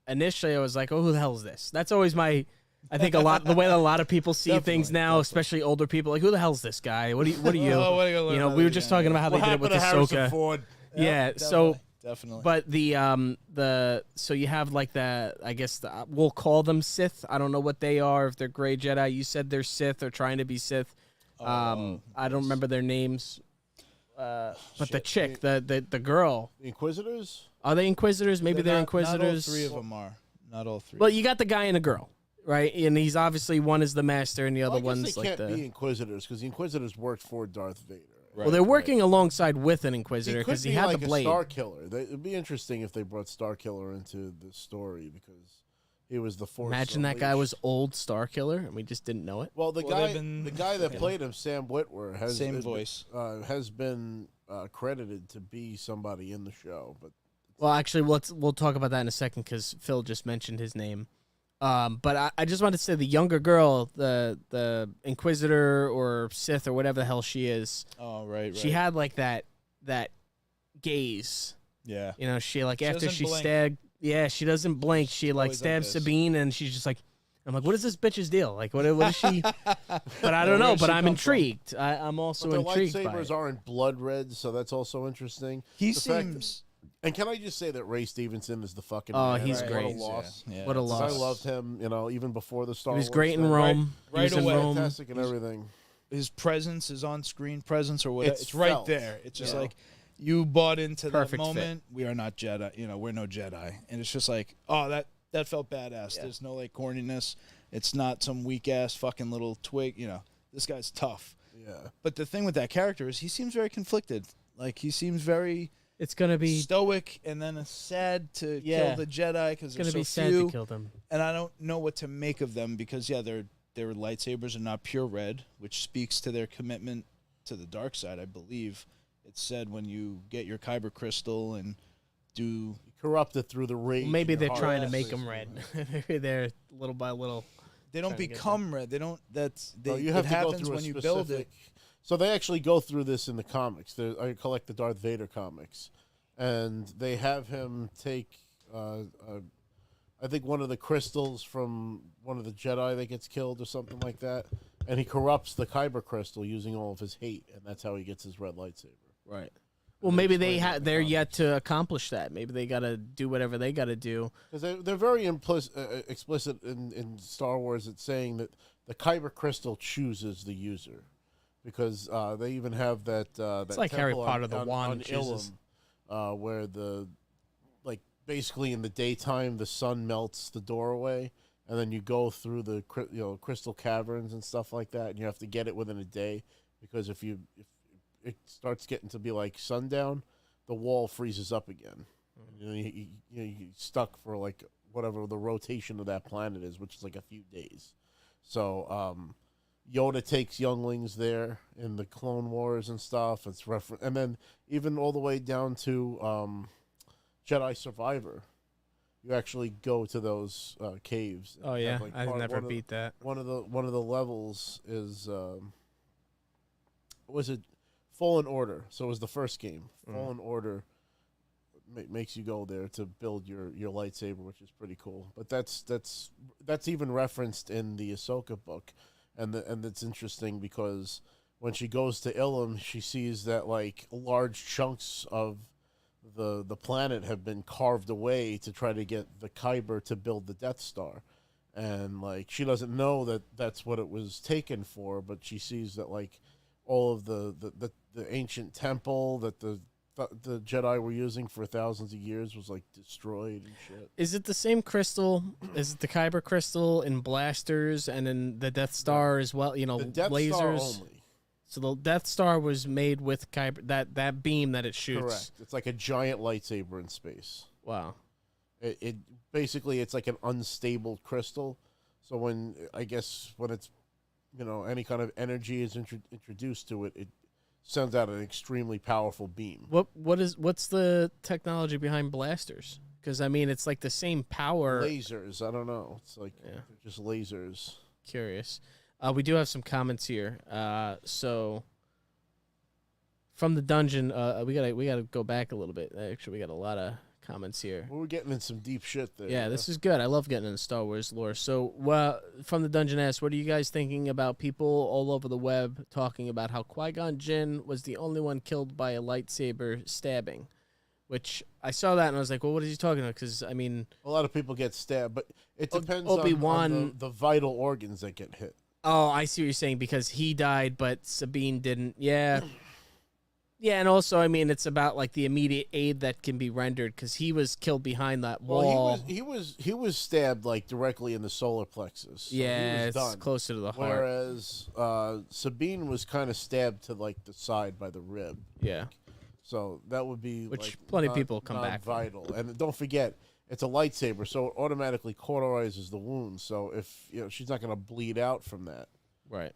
initially I was like, oh, who the hell is this? That's always my, I think the way that a lot of people see things now, especially older people, like, who the hell is this guy? What are you? Oh, what are you gonna learn We were just talking about how they did it with Ahsoka. Ford? Yeah, so definitely. but so you have like we'll call them Sith. I don't know what they are, if they're gray Jedi. You said they're Sith or trying to be Sith. I don't remember their names. But the chick, the girl, The Inquisitors? are they Inquisitors? Maybe they're Inquisitors. Not all 3 of them are. Not all 3. Well, you got the guy and a girl, right? And he's obviously, one is the master and the other I guess one's they like can't be Inquisitors, because the Inquisitors worked for Darth Vader. Well, they're working alongside with an Inquisitor He could because he be had like the a blade. Star Killer. It'd be interesting if they brought Star Killer into the story, because he was the Force. Imagine that guy was old Star Killer and we just didn't know it. Well, the they've been- guy that played him, Sam Witwer, has been credited to be somebody in the show. But Well, actually, we'll talk about that in a second because Phil just mentioned his name. But I just wanted to say the younger girl, the Inquisitor or Sith or whatever the hell she is. Oh, right. She had like that gaze. Yeah. She like, She after doesn't she blink. stabbed. Yeah, she doesn't blink. She like always like stabs this. Sabine, and she's just like, I'm like, what is this bitch's deal? Like, what is she? But I don't know. Where'd But she I'm come intrigued. I'm also their intrigued by lightsabers it. aren't blood red, so that's also interesting. He The fact that- seems. And can I just say that Ray Stevenson is the fucking Oh, man? he's What great. a loss. Yeah. What a 'Cause loss. I loved him, even before the Star He was Wars great in thing. Rome. He right was in away. Rome. Fantastic and everything. His presence, his on-screen presence, or whatever. It's It's right felt. there. It's just Yeah. like you bought into Perfect that fit. moment. We are not Jedi. We're no Jedi, and it's just like, oh, that felt badass. There's no like corniness. It's not some weak ass fucking little twig. This guy's tough. Yeah. But the thing with that character is he seems very conflicted. Like he seems very It's gonna be stoic, and then sad to Yeah. kill the Jedi because it's there's gonna so be sad few. to kill them. And I don't know what to make of them because their lightsabers are not pure red, which speaks to their commitment to the dark side. I believe it's said when you get your kyber crystal and do. Corrupted through the rage. Maybe in they're your trying heart. to make them red. Maybe they're little by little. They don't Trying to get become red. They don't. That's No, they, you have it to go happens through a when you build it. specific- So they actually go through this in the comics. I collect the Darth Vader comics, and they have him take, I think, one of the crystals from one of the Jedi that gets killed or something like that, and he corrupts the Kyber crystal using all of his hate, and that's how he gets his red lightsaber. Right. Well, maybe explain they're it in the yet to accomplish that. Maybe they got to do whatever they got to do. Because they're very explicit in Star Wars at saying that the Kyber crystal chooses the user, because they even have that. It's like Harry Potter, the wand on chooses. Ilum, where basically in the daytime the sun melts the door away, and then you go through the crystal caverns and stuff like that, and you have to get it within a day, because if it starts getting to be like sundown, the wall freezes up again. You're stuck for like whatever the rotation of that planet is, which is like a few days. So Yoda takes younglings there in the Clone Wars and stuff. It's and then even all the way down to Jedi Survivor, you actually go to those caves. Oh and yeah, have, like, I never beat that. One of the levels is was it Fallen Order? So it was the first game. Fallen Order makes you go there to build your lightsaber, which is pretty cool. But that's even referenced in the Ahsoka book, and it's interesting because when she goes to Ilum, she sees that like large chunks of the planet have been carved away to try to get the Kyber to build the Death Star. And like she doesn't know that that's what it was taken for, but she sees that like all of the ancient temple that the Jedi were using for thousands of years was like destroyed and shit. Is it the same crystal? Is it the Kyber crystal in blasters and in the Death Star as well? You know, The Death lasers. Star only. So the Death Star was made with Kyber, that beam that it shoots. Correct. It's like a giant lightsaber in space. Wow. It basically it's like an unstable crystal. So when it's any kind of energy is introduced to it, it sends out an extremely powerful beam. What's the technology behind blasters? Because I mean, it's like the same power. Lasers. I don't know. It's like they're just lasers. Curious. We do have some comments here. So from the dungeon, we gotta go back a little bit. Actually, we got a lot of comments here. We're getting in some deep shit there. Yeah, this is good. I love getting into Star Wars lore. So, from the Dungeon asks, what are you guys thinking about people all over the web talking about how Qui-Gon Jinn was the only one killed by a lightsaber stabbing? Which I saw that and I was like, well, what is he talking about? Because, I mean... A lot of people get stabbed, but it depends Obi-Wan- on the vital organs that get hit. Oh, I see what you're saying, because he died, but Sabine didn't. Yeah. Yeah, and also, I mean, it's about like the immediate aid that can be rendered because he was killed behind that wall. Well, he was stabbed like directly in the solar plexus. So yeah, he was it's done. closer to the heart. Whereas Sabine was kind of stabbed to like the side by the rib. Yeah. So that would be Which plenty of people come back from. vital. And don't forget, it's a lightsaber, so it automatically cauterizes the wound. So if she's not going to bleed out from that. Right.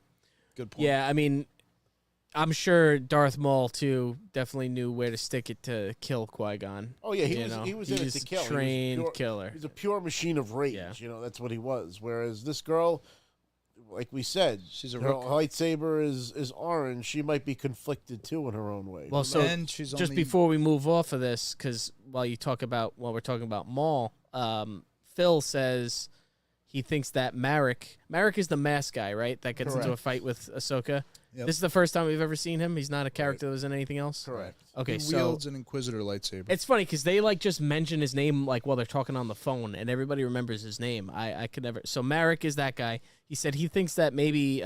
Good point. Yeah, I mean, I'm sure Darth Maul too definitely knew where to stick it to kill Qui-Gon. Oh yeah, he was in it to kill. Trained killer. He's a pure machine of rage. Yeah. That's what he was. Whereas this girl, like we said, she's a her lightsaber is orange. She might be conflicted too in her own way. Well, so And she's just only- before we move off of this, because while we're talking about Maul, Phil says he thinks that Marek is the mask guy, right? That gets into a Correct. fight with Ahsoka. Yep. This is the first time we've ever seen him. He's not a character that was in anything else. Correct. Okay, He so wields an Inquisitor lightsaber. it's funny because they like just mention his name like while they're talking on the phone, and everybody remembers his name. I could never. So Marek is that guy. He said he thinks that maybe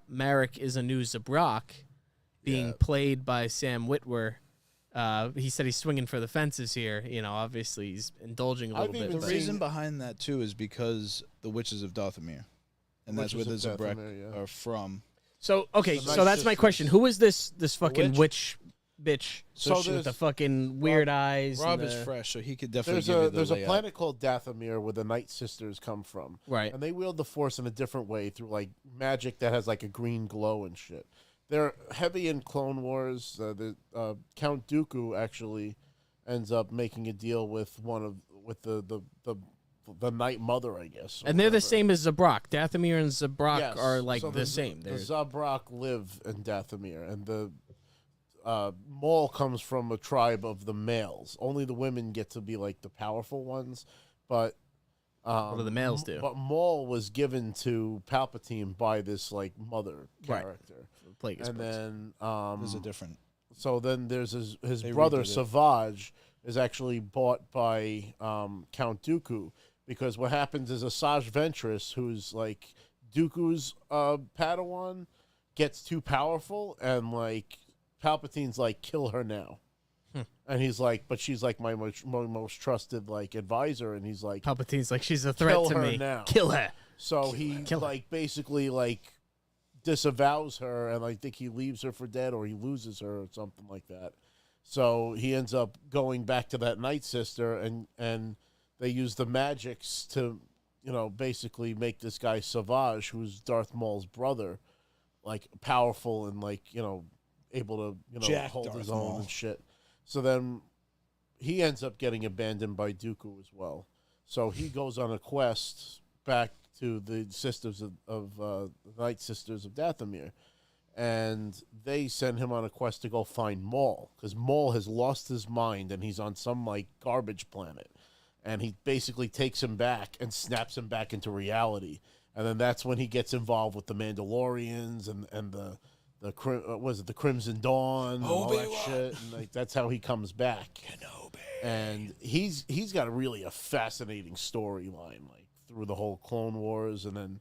Marek is a new Zabrak, being played by Sam Witwer. He said he's swinging for the fences here. Obviously he's indulging a little bit. even The but- reason behind that too is because the Witches of Dathomir, and that's where the Witches of Zabrak Dathomir, yeah. are from. So okay, The so Night that's my Sisters. question. Who is this fucking witch bitch So with there's- the fucking weird eyes? Rob and is the- fresh, so he could definitely There's a layout. planet called Dathomir where the Night Sisters come from. Right. And they wield the Force in a different way through like magic that has like a green glow and shit. They're heavy in Clone Wars. Count Dooku actually ends up making a deal with the Night Mother, I guess. And they're the same as Zabrak. Dathomir and Zabrak Yes. are like So the same. The Zabrak live in Dathomir, and the Maul comes from a tribe of the males. Only the women get to be like the powerful ones, but what do the males do? But Maul was given to Palpatine by this like mother character, Plagueis and books. then There's a different. so then there's his They brother redid it. Savage is actually bought by Count Dooku, because what happens is Asajj Ventress, who's like Dooku's Padawan, gets too powerful, and like Palpatine's like, kill her now. And he's like, but she's like my most trusted like advisor, and he's like, Palpatine's like, she's a threat kill to her me. now. Kill her. So he Kill her. like basically like disavows her, and I think he leaves her for dead, or he loses her or something like that. So he ends up going back to that Night Sister, and they use the magics to, basically make this guy Savage, who's Darth Maul's brother, like powerful and like, able to, Jack hold Darth his own Maul. and shit. So then he ends up getting abandoned by Dooku as well. So he goes on a quest back to the sisters of the Night Sisters of Dathomir, and they send him on a quest to go find Maul, because Maul has lost his mind and he's on some like garbage planet, and he basically takes him back and snaps him back into reality, and then that's when he gets involved with the Mandalorians and the Crimson Dawn and all that shit, and like that's how he comes back. And he's got a fascinating storyline, like through the whole Clone Wars, and then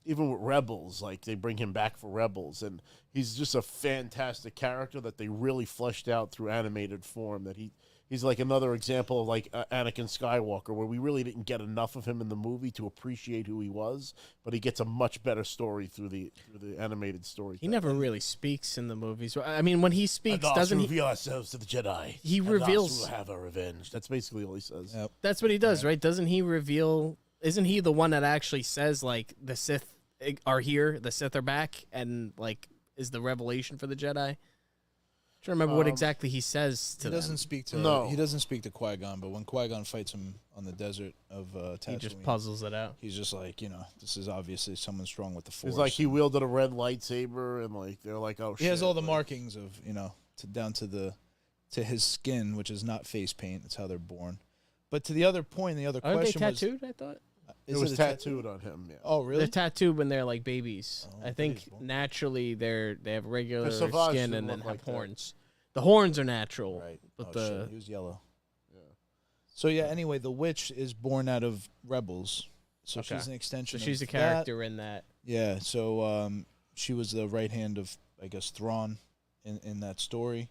even with Rebels, like they bring him back for Rebels, and he's just a fantastic character that they really fleshed out through animated form. That he's like another example of like Anakin Skywalker, where we really didn't get enough of him in the movie to appreciate who he was, but he gets a much better story through the animated story. He never really speaks in the movies. I mean, when he speaks, doesn't he? Reveal ourselves to the Jedi. He and reveals- we'll have our revenge. That's basically all he says. Yep. That's what he does, right? Doesn't he reveal? Isn't he the one that actually says like the Sith are here, the Sith are back, and like is the revelation for the Jedi? I'm trying to remember what exactly he says to He them. doesn't speak to. No. He doesn't speak to Qui-Gon, but when Qui-Gon fights him on the desert of Tatooine, He just puzzles it out. he's just like, this is obviously someone strong with the Force. He's like he wielded a red lightsaber, and like they're like, oh shit. He has all the like, markings of down to his skin, which is not face paint. It's how they're born. But to the other point, the other Aren't they question was, tattooed? I thought It was tattooed on him. Yeah. Oh, really? they're tattooed when they're like babies. Oh, I think naturally they have regular The Savage skin didn't and then look have like that. horns. The horns are natural, Right. but Oh, shit, he was yellow. Yeah. So yeah. Anyway, the witch is born out of Rebels, so Okay. she's an extension. so she's a of character in that. That. Yeah. So she was the right hand of, I guess, Thrawn in that story,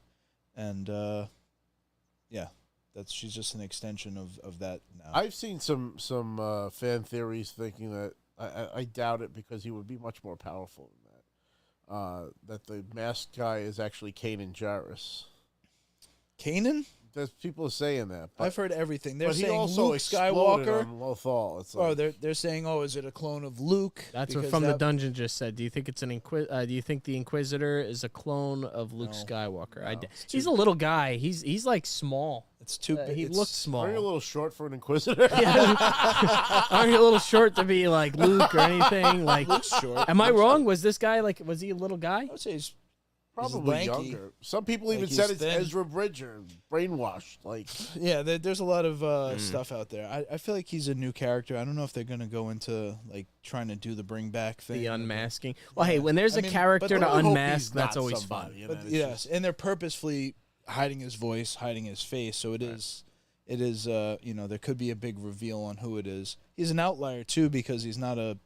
and yeah, she's just an extension of that now. I've seen some fan theories thinking that I doubt it, because he would be much more powerful than that. That the masked guy is actually Kanan Jarrus. Kanan? There's people saying that. But, I've heard everything. They're but he saying also Luke exploded Skywalker. on Lothal. It's Oh, like, they're saying, is it a clone of Luke? That's what Because From the that- Dungeon just said. Do you think it's an do you think the Inquisitor is a clone of Luke No. Skywalker? No, it's He's too- a little guy. He's like small. It's too big. He it's- looks small. are you a little short for an Inquisitor? Aren't you a little short to be like Luke or anything? Like, Looks short. am I wrong? Was this guy like? Was he a little guy? I would say he's Probably lanky. younger. Some people Like even he's said it's thin. Ezra Bridger, brainwashed. Like, yeah. There's a lot of stuff out there. I feel like he's a new character. I don't know if they're gonna go into like trying to do the bring back thing. The unmasking. Well, hey, when there's I a mean, character but to I hope unmask, he's that's not always somebody, fun. you know, But it's yes, just- and they're purposefully hiding his voice, hiding his face. So it is. There could be a big reveal on who it is. He's an outlier too because he's not a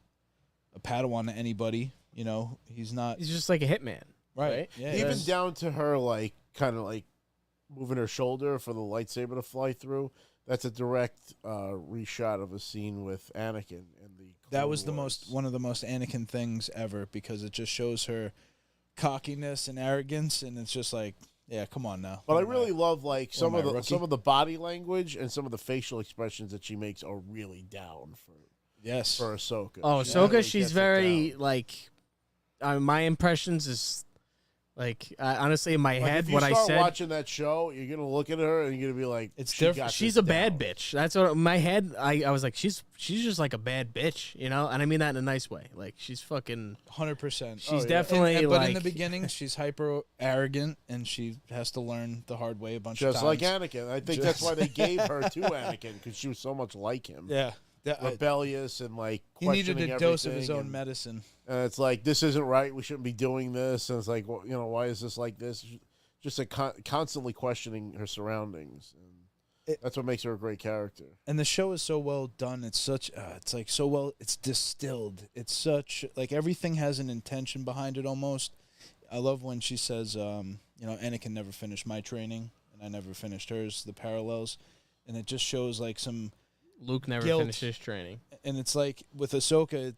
Padawan to anybody. He's not He's just like a hitman. right. Yeah, even he's- down to her, like, kind of like moving her shoulder for the lightsaber to fly through. That's a direct reshot of a scene with Anakin in the. that Clone was Wars. one of the most Anakin things ever because it just shows her cockiness and arrogance, and it's just like, yeah, come on now. But I really love like some am of I, the rookie? some of the body language and some of the facial expressions that she makes are really down yes. for Ahsoka. Oh, She Ahsoka, really she's gets it very down. like. My impressions is Like honestly, in my Like, head, if you what I start said. watching that show, you're gonna look at her and you're gonna be like, It's she different. got She's this a bad down. bitch. That's what in my head. I was like, she's just like a bad bitch, you know, and I mean that in a nice way. Like she's fucking. 100%. She's definitely but like. in the beginning, she's hyper arrogant, and she has to learn the hard way a bunch Just of like times. Anakin. I think that's why they gave her to Anakin, because she was so much like him. Yeah, Rebellious and like he needed questioning a dose of his everything, own and medicine. it's like, this isn't right. We shouldn't be doing this. And it's like, well, why is this like this? Just like constantly questioning her surroundings. And that's what makes her a great character. And the show is so well done. It's such. It's like so well. It's distilled. It's such like everything has an intention behind it. Almost. I love when she says, Anakin never finished my training, and I never finished hers. The parallels, and it just shows like some. Luke never guilt. finished his training. And it's like with Ahsoka,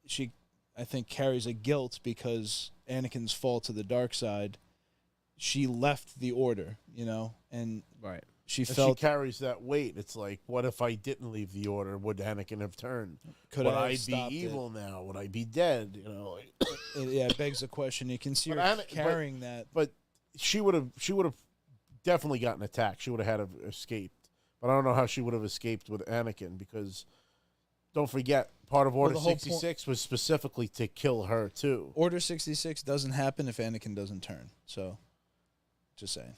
she, I think, carries a guilt because Anakin's fall to the dark side. She left the order, and Right. she And felt she carries that weight. It's like, what if I didn't leave the order? Would Anakin have turned? could Would I I have be stopped evil now? Would I be dead? it begs the question. You can see her But carrying that. But she would have definitely gotten attacked. She would have had to escaped. But I don't know how she would have escaped with Anakin, because don't forget, part of Order the whole 66 was specifically to kill her too. Order 66 doesn't happen if Anakin doesn't turn. So, just saying.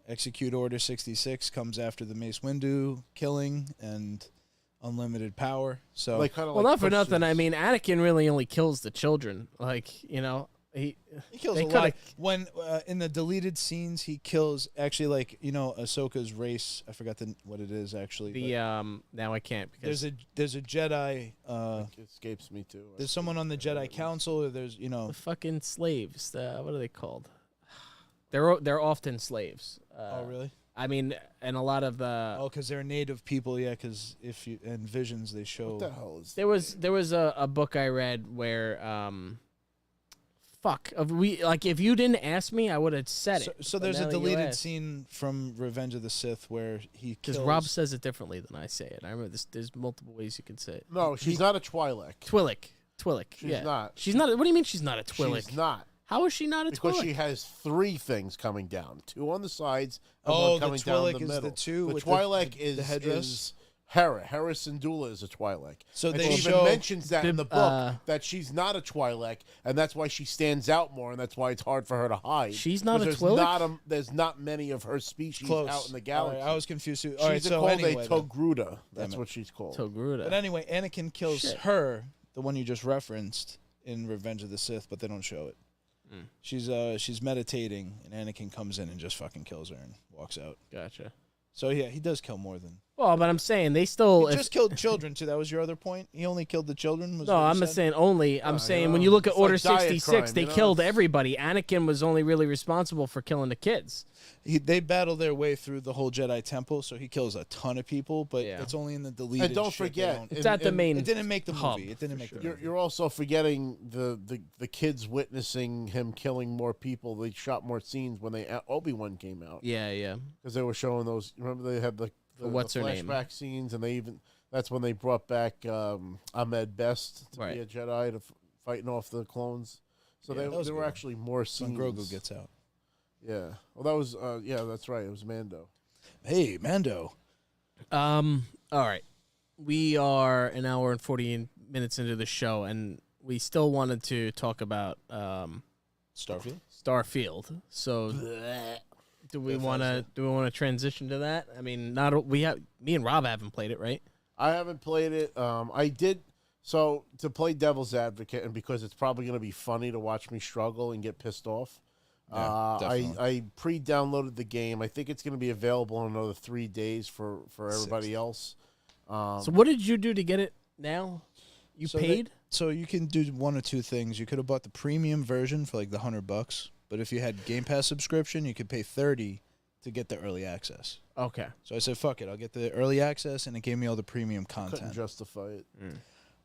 Execute Order 66 comes after the Mace Windu killing and unlimited power. So, Well, not for nothing. I mean, Anakin really only kills the children. Like, he kills they a lot. coulda- When in the deleted scenes, he kills actually Ahsoka's race. I forgot what it is actually. the now I can't because there's a Jedi. It escapes me too. There's someone on the Jedi Council. Or there's the fucking slaves. What are they called? They're often slaves. Oh really? I mean, and a lot of the because they're native people. Yeah, because if you in Visions they show. What the hell is there was a book I read where if you didn't ask me, I would have said it. So But there's now a that you deleted asked- scene from Revenge of the Sith where he because kills. Rob says it differently than I say it. I remember this. There's multiple ways you can say it. No, she's not a Twi'lek. Twi'lek. She's yeah. not. She's not. What do you mean she's not a Twi'lek? She's not. How is she not a Because Twi'lek? she has 3 things coming down, 2 on the sides, and Oh, one the coming down Twi'lek the is the middle. two The with Twi'lek the is headdress? Hera Syndulla is a Twi'lek. So and they she show- even mentions that in the book Bib- that she's not a Twi'lek, and that's why she stands out more, and that's why it's hard for her to hide. She's not a Because Twi'lek? there's not many of her species Close. out in the All galaxy. right, I was confused too. She's All right, so called anyway, a then. Togruta. That's it. what she's called. Togruta. But anyway, Anakin kills Shit. her, the one you just referenced in Revenge of the Sith, but they don't show it. She's meditating, and Anakin comes in and just fucking kills her and walks out. Gotcha. So yeah, he does kill more than. Well, but I'm saying they still. He just killed children too. That was your other point. He only killed the children. Was No, what you I'm not said? saying only. I'm saying when know. you look at It's Order like diet 66, crime, they you know? killed It's- everybody. Anakin was only really responsible for killing the kids. They battle their way through the whole Jedi Temple, so he kills a ton of people. But Yeah. it's only in the deleted. And don't shit they forget, don't- It's at the main. It didn't make the hub, movie. It didn't for make the sure. movie. You're also forgetting the kids witnessing him killing more people. They shot more scenes when Obi-Wan came out, Yeah, yeah. because they were showing those. Remember, they had the What's her name? flashback scenes, and that's when they brought back Ahmed Best to Right. be a Jedi fighting off the clones. So Yeah, that was there were good. actually more When scenes. Grogu gets out. Yeah. Well, that was that's right. It was Mando. Hey, Mando. All right. We are an hour and 40 minutes into the show, and we still wanted to talk about Starfield. Starfield. So, do we want to transition to that? I mean, me and Rob haven't played it, right? I haven't played it. I did. So to play devil's advocate, and because it's probably going to be funny to watch me struggle and get pissed off, definitely. I pre-downloaded the game. I think it's going to be available in another 3 days for everybody else. So, what did you do to get it now? You So paid? So you can do one or two things. You could have bought the premium version for like the $100, but if you had Game Pass subscription, you could pay $30 to get the early access. Okay. So I said, "Fuck it, I'll get the early access," and it gave me all the premium Couldn't content. justify it.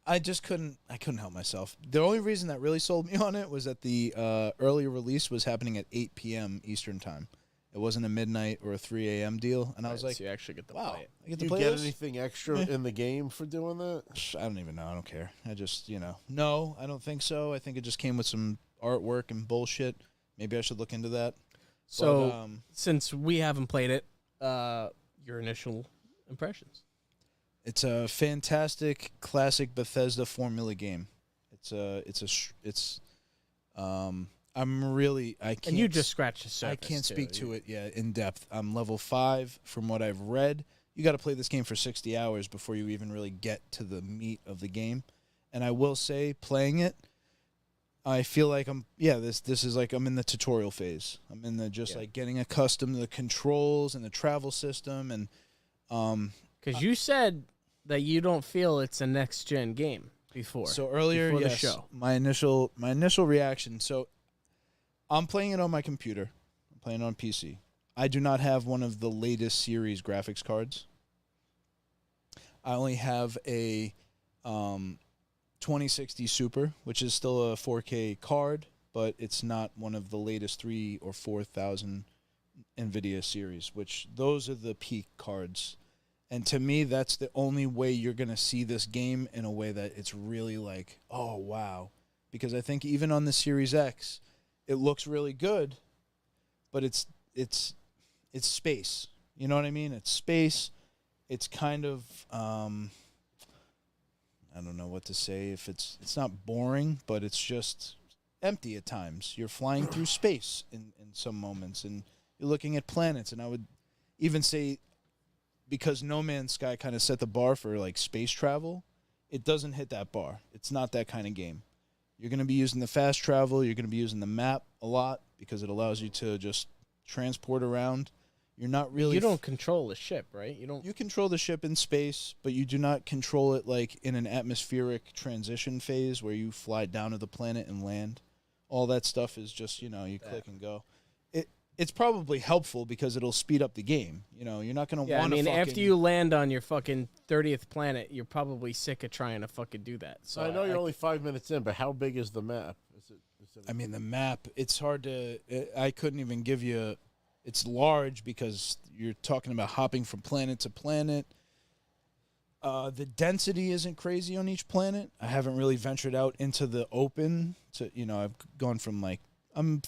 I just couldn't. I couldn't help myself. The only reason that really sold me on it was that the early release was happening at 8 p.m. Eastern time, It wasn't a midnight or a 3 a.m. deal, and I was like, so you actually get to wow, play it. I get Do to you play get this? anything extra in the game for doing that? I don't even know. I don't care. I just, no, I don't think so. I think it just came with some artwork and bullshit. Maybe I should look into that. So, But, since we haven't played it, your initial impressions? it's a fantastic, classic Bethesda formula game. I'm really, I can't. And you just scratched the surface. I can't too. speak to it in depth. I'm level 5 from what I've read. You got to play this game for 60 hours before you even really get to the meat of the game. And I will say, playing it, I feel like this is like I'm in the tutorial phase. I'm in the like getting accustomed to the controls and the travel system and Because you said that you don't feel it's a next gen game before. So earlier, before yes, the show. my initial reaction. So I'm playing it on my computer. I'm playing it on PC. I do not have one of the latest series graphics cards. I only have a 2060 Super, which is still a 4K card, but it's not one of the latest 3,000 or 4,000 NVIDIA series, which those are the peak cards. And to me, that's the only way you're going to see this game in a way that it's really like, oh, wow. Because I think even on the Series X, it looks really good, but it's space. You know what I mean? It's space. It's kind of, I don't know what to say. If it's not boring, but it's just empty at times. You're flying through space in some moments, and you're looking at planets. And I would even say, because No Man's Sky kind of set the bar for like space travel, it doesn't hit that bar. It's not that kind of game. You're going to be using the fast travel. You're going to be using the map a lot because it allows you to just transport around. You're not really... You don't control the ship, right? You control the ship in space, but you do not control it like in an atmospheric transition phase where you fly down to the planet and land. All that stuff is just, you click and go. It's probably helpful because it'll speed up the game. You're not going to want to after you land on your fucking 30th planet, you're probably sick of trying to fucking do that. So I know you're only 5 minutes in, but how big is the map? The map, it's hard to... I couldn't even give you... It's large because you're talking about hopping from planet to planet. The density isn't crazy on each planet. I haven't really ventured out into the open. I've gone from I'm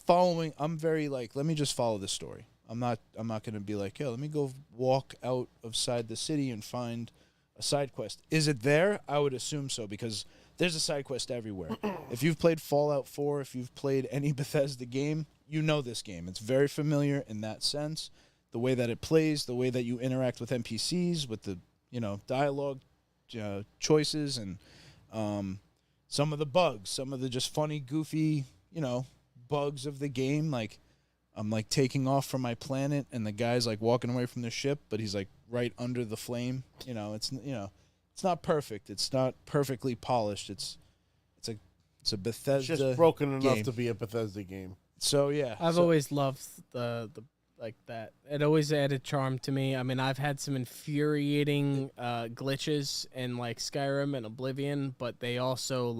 very let me just follow this story. I'm not going to be like, let me go walk outside the city and find a side quest. Is it there? I would assume so because there's a side quest everywhere. If you've played Fallout 4, if you've played any Bethesda game, you know this game. It's very familiar in that sense. The way that it plays, the way that you interact with NPCs, with the dialogue choices, and some of the bugs, some of the just funny, goofy, bugs of the game. Like I'm taking off from my planet, and the guy's walking away from the ship, but he's right under the flame. It's not perfect. It's not perfectly polished. It's a Bethesda. It's just broken enough game to be a Bethesda game. So yeah, I've always loved the like that. It always added charm to me. I mean, I've had some infuriating glitches in Skyrim and Oblivion, but they also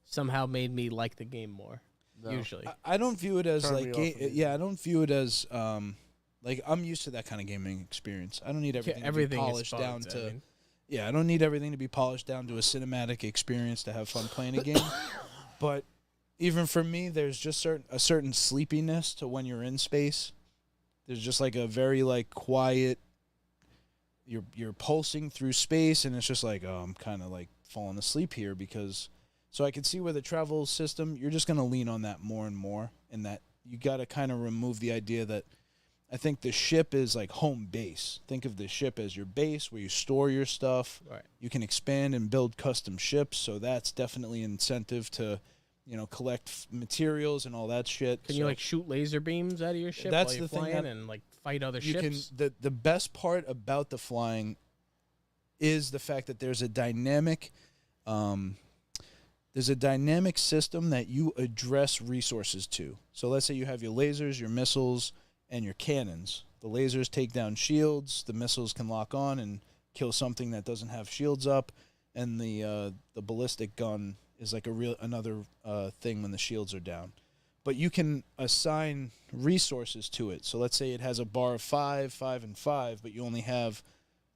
somehow made me like the game more. No. Usually, I don't view it as I don't view it as I'm used to that kind of gaming experience. I don't need everything to be polished down to. Yeah, I don't need everything to be polished down to a cinematic experience to have fun playing a game. But even for me, there's just a certain sleepiness to when you're in space. There's just a very quiet. You're pulsing through space, and it's just I'm kind of falling asleep here because. So I can see where the travel system, you're just going to lean on that more and more, and that you got to kind of remove the idea that I think the ship is home base. Think of the ship as your base where you store your stuff. Right. You can expand and build custom ships, so that's definitely an incentive to, collect materials and all that shit. Can you shoot laser beams out of your ship that's while you're the thing flying and fight other ships? The best part about the flying is the fact that there's a dynamic system that you address resources to. So let's say you have your lasers, your missiles, and your cannons. The lasers take down shields. The missiles can lock on and kill something that doesn't have shields up. And the ballistic gun is another thing when the shields are down. but you can assign resources to it. So let's say it has a bar of 5, 5, and 5, but you only have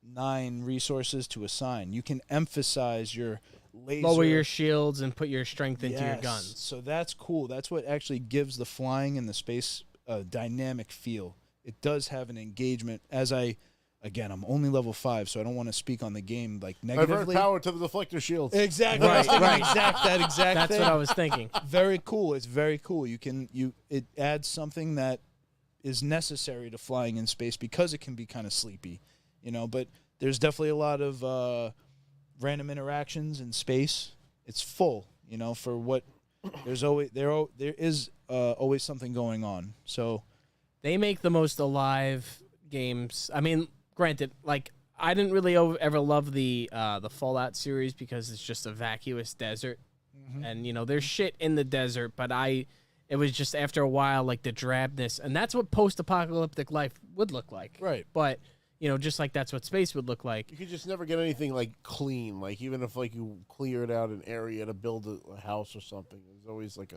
9 resources to assign. You can emphasize your laser. Lower your shields and put your strength into your guns. So that's cool. That's what actually gives the flying and the space a dynamic feel. It does have an engagement. Again, I'm only level 5, so I don't want to speak on the game like negatively. Divert power to the deflector shields. Exactly. Right. That exact That's thing. what I was thinking. Very cool. It's very cool. It adds something that is necessary to flying in space because it can be kind of sleepy, but there's definitely a lot of random interactions in space. It's full, for what there is always something going on. So They make the most alive games. I mean, granted, like I didn't really ever love the Fallout series because it's just a vacuous desert, and there's shit in the desert. But it was just after a while like the drabness, and that's what post-apocalyptic life would look like. Right. But just like that's what space would look like. You could just never get anything like clean. Like even if like you cleared out an area to build a house or something, there's always like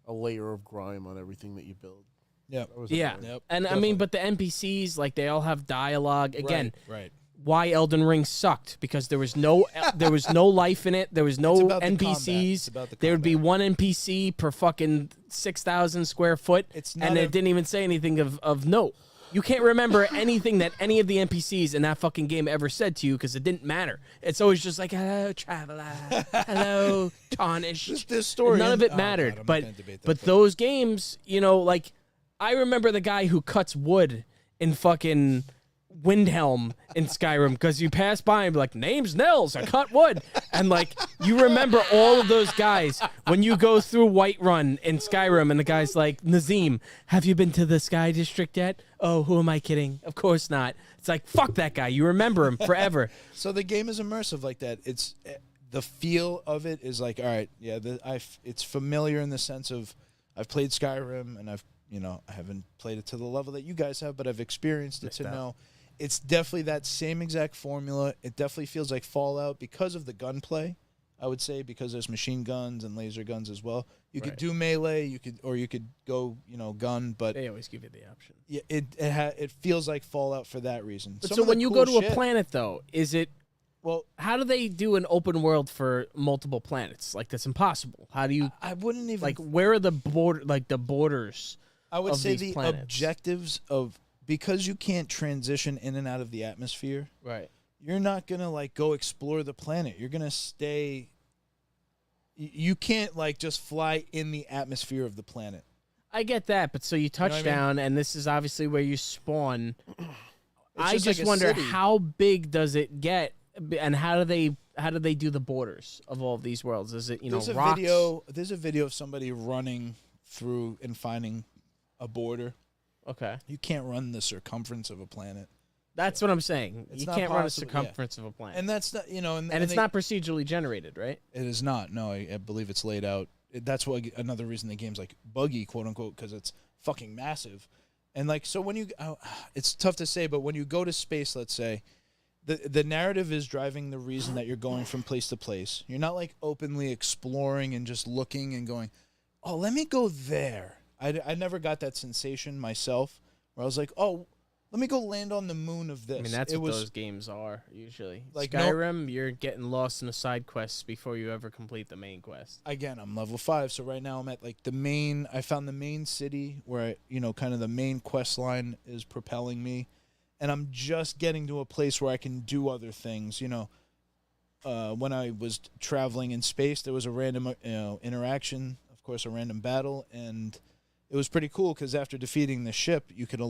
a layer of grime on everything that you build. yeah, Yeah, Yep, and I mean, but the NPCs like they all have dialogue. Again, right. why Elden Ring sucked because there was no life in it. There was no It's about the combat. NPCs. It's about the There would be combat. one NPC per fucking 6,000 square foot, It's not and a- it didn't even say anything of note. You can't remember anything that any of the NPCs in that fucking game ever said to you because it didn't matter. It's always just like, hello, traveler. Hello, tarnished. This story. None of it Oh, mattered. God, I'm not but gonna debate that, but those games, like I remember the guy who cuts wood in fucking Windhelm in Skyrim because you pass by and be like, name's Nils, I cut wood. And like you remember all of those guys when you go through Whiterun in Skyrim and the guy's like, Nazim, have you been to the Sky District yet? Oh, who am I kidding? Of course not. It's like, fuck that guy. You remember him forever. So the game is immersive like that. It's the feel of it is like, all right, yeah, it's familiar in the sense of I've played Skyrim and I haven't played it to the level that you guys have, but I've experienced it to know. It's definitely that same exact formula. It definitely feels like Fallout because of the gunplay, I would say, because there's machine guns and laser guns as well. You could do melee, you could go, gun, but They always give you the option. yeah, it feels like Fallout for that reason. But Some so of the when you cool go to shit- a planet, though, is it well, how do they do an open world for multiple planets? Like that's impossible. How do you I wouldn't even like where are the borders? I would of say these the planets? objectives of because you can't transition in and out of the atmosphere. Right. You're not gonna like go explore the planet. You're gonna stay. You can't like just fly in the atmosphere of the planet. I get that, but so you touch what I mean? down, and this is obviously where you spawn. I just just like a wonder city. how big does it get, and how do they do the borders of all of these worlds? Is it There's a rocks? video. There's a video of somebody running through and finding a border. Okay, You can't run the circumference of a planet, that's what I'm saying. It's You not can't run a possible, yeah. circumference of a planet, and that's not and it's not procedurally generated, right? It is not. No, I believe it's laid out. That's why another reason the game's like buggy, quote unquote, because it's fucking massive. And like, so when it's tough to say, but when you go to space, let's say, the narrative is driving the reason that you're going from place to place. You're not like openly exploring and just looking and going, oh, let me go there. I never got that sensation myself where I was like, oh, let me go land on the moon of this. I mean, that's what those games are usually. Like, Skyrim, you're getting lost in the side quests before you ever complete the main quest. Again, I'm level 5, so right now I'm at like I found the main city where kind of the main quest line is propelling me, and I'm just getting to a place where I can do other things. When I was traveling in space, there was a random interaction, of course, a random battle, and it was pretty cool because after defeating the ship, you could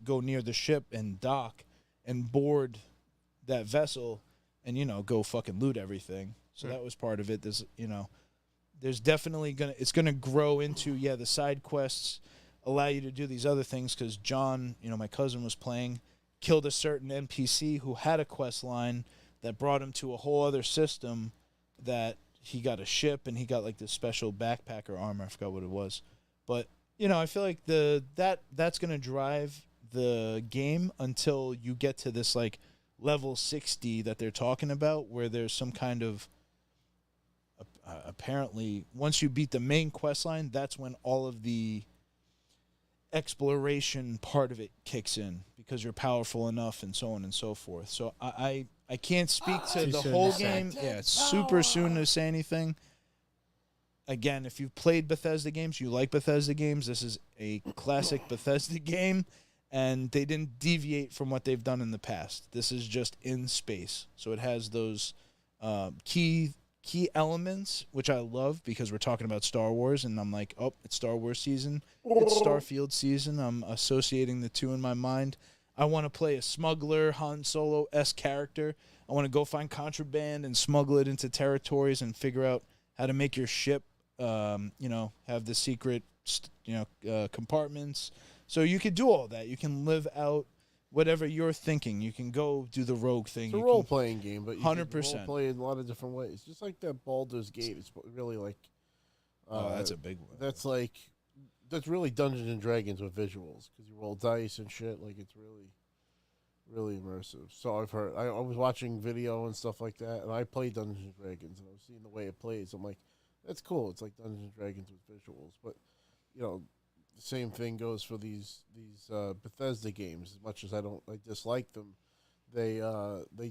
go near the ship and dock and board that vessel and go fucking loot everything. So that was part of it. There's definitely it's gonna grow into the side quests allow you to do these other things because John, my cousin was playing, killed a certain NPC who had a quest line that brought him to a whole other system that he got a ship and he got like this special backpacker armor. I forgot what it was. But, I feel like that's going to drive the game until you get to this like level 60 that they're talking about where there's some kind of apparently once you beat the main quest line, that's when all of the exploration part of it kicks in because you're powerful enough and so on and so forth. So I can't speak to the whole game. Yeah, it's super soon to say anything. Again, if you've played Bethesda games, you like Bethesda games, this is a classic Bethesda game, and they didn't deviate from what they've done in the past. This is just in space. So it has those key elements, which I love because we're talking about Star Wars, and I'm like, oh, it's Star Wars season. It's Starfield season. I'm associating the two in my mind. I want to play a smuggler, Han Solo-esque character. I want to go find contraband and smuggle it into territories and figure out how to make your ship, have the secret, compartments. So you could do all that. You can live out whatever you're thinking. You can go do the rogue thing. It's a role-playing game, but you 100%. can role-play in a lot of different ways. Just like that Baldur's Gate. It's really like... that's a big one. That's really Dungeons and Dragons with visuals, because you roll dice and shit. Like, it's really, really immersive. So I've heard... I was watching video and stuff like that, and I played Dungeons and Dragons, and I was seeing the way it plays. I'm like, that's cool. It's like Dungeons and Dragons with visuals. But, the same thing goes for these Bethesda games. As much as I dislike them, they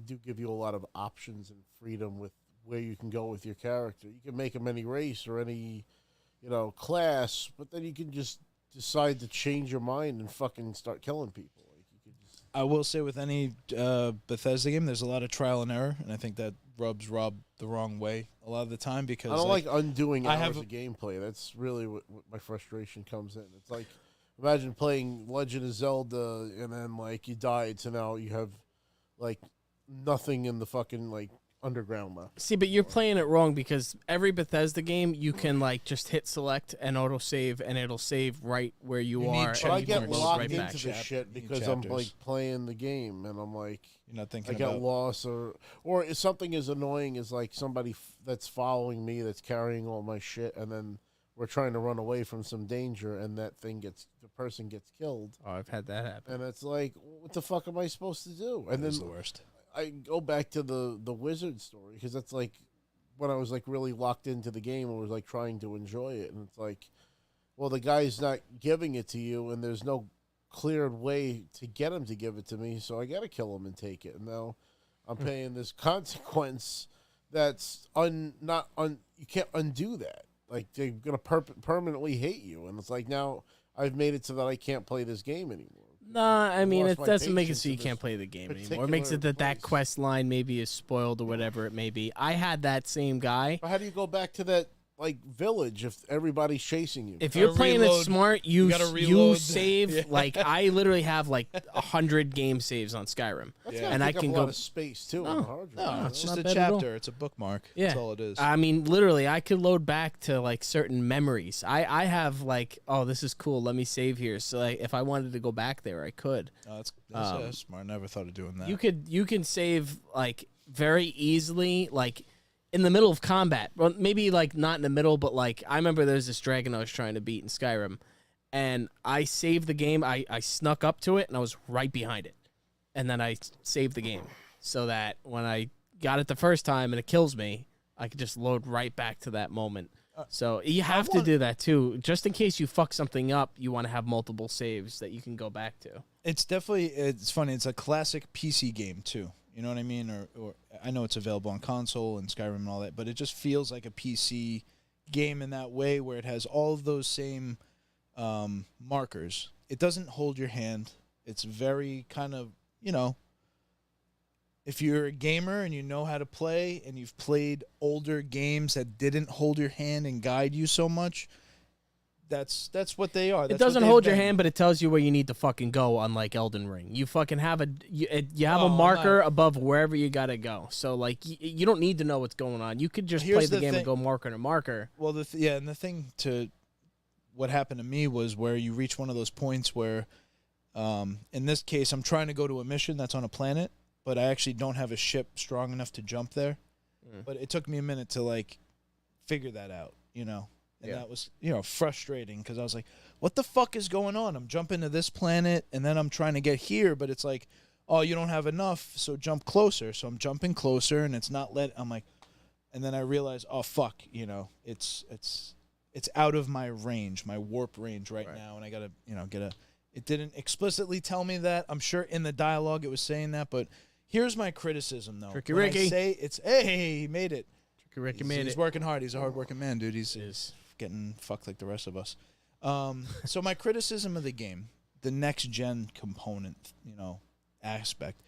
do give you a lot of options and freedom with where you can go with your character. You can make them any race or any, class, but then you can just decide to change your mind and fucking start killing people. Like, you can just... I will say with any Bethesda game, there's a lot of trial and error, and I think that rubs Rob the wrong way a lot of the time because I don't like undoing hours of gameplay. That's really what my frustration comes in. It's like, imagine playing Legend of Zelda and then you died, so now you have nothing in the fucking underground left. See, but you're playing it wrong because every Bethesda game you can just hit select and auto save and it'll save right where you are. But I get locked right into this shit because I'm playing the game and I'm like, you're not thinking. I get lost or if something as annoying as somebody that's following me that's carrying all my shit and then we're trying to run away from some danger and the person gets killed. Oh, I've had that happen. And it's like, what the fuck am I supposed to do? And That's then the worst. I go back to the wizard story because that's when I was really locked into the game and was trying to enjoy it, and it's well, the guy's not giving it to you, and there's no cleared way to get him to give it to me, so I got to kill him and take it. And now I'm paying this consequence that's you can't undo that. They're gonna permanently hate you, and it's now I've made it so that I can't play this game anymore. Nah, I mean, it doesn't make it so you can't play the game anymore. It makes it that quest line maybe is spoiled or whatever it may be. I had that same guy. But how do you go back to that village if everybody's chasing you? If you're playing it smart, you save. Yeah. I literally have 100 game saves on Skyrim, and I can go a lot of space too on the hard drive. No, it's just a chapter. It's a bookmark. Yeah. That's all it is. I mean, literally, I could load back to certain memories. I have oh, this is cool. Let me save here. So if I wanted to go back there, I could. Oh, that's smart. I never thought of doing that. You can save very easily in the middle of combat. Well, maybe not in the middle, but I remember there's this dragon I was trying to beat in Skyrim, and I saved the game. I snuck up to it, and I was right behind it, and then I saved the game so that when I got it the first time and it kills me, I could just load right back to that moment. So you have to do that too, just in case you fuck something up. You want to have multiple saves that you can go back to. It's funny. It's a classic PC game too. You know what I mean? Or I know it's available on console and Skyrim and all that, but it just feels like a PC game in that way where it has all of those same markers. It doesn't hold your hand. It's very kind of, if you're a gamer and you know how to play and you've played older games that didn't hold your hand and guide you so much, that's what they are. It doesn't hold your hand, but it tells you where you need to fucking go. Unlike Elden Ring, you fucking have a marker above wherever you gotta go. So you don't need to know what's going on. You could just play the game and go marker to marker. Well, and the thing what happened to me was where you reach one of those points where, in this case, I'm trying to go to a mission that's on a planet, but I actually don't have a ship strong enough to jump there. But it took me a minute to figure that out. And that was, frustrating because I was like, what the fuck is going on? I'm jumping to this planet, and then I'm trying to get here, but it's oh, you don't have enough, so jump closer. So I'm jumping closer, and it's not I'm like, And then I realized, oh fuck, you know, it's out of my range, my warp range right now, and I gotta, you know, It didn't explicitly tell me that. I'm sure in the dialogue it was saying that, but here's my criticism though. Tricky When Ricky. I say it's hey, he made it. Tricky Ricky made He's it. working hard. He's a hard-working man, dude. He's getting fucked like the rest of us. So my criticism of the game, the next-gen component, you know, aspect,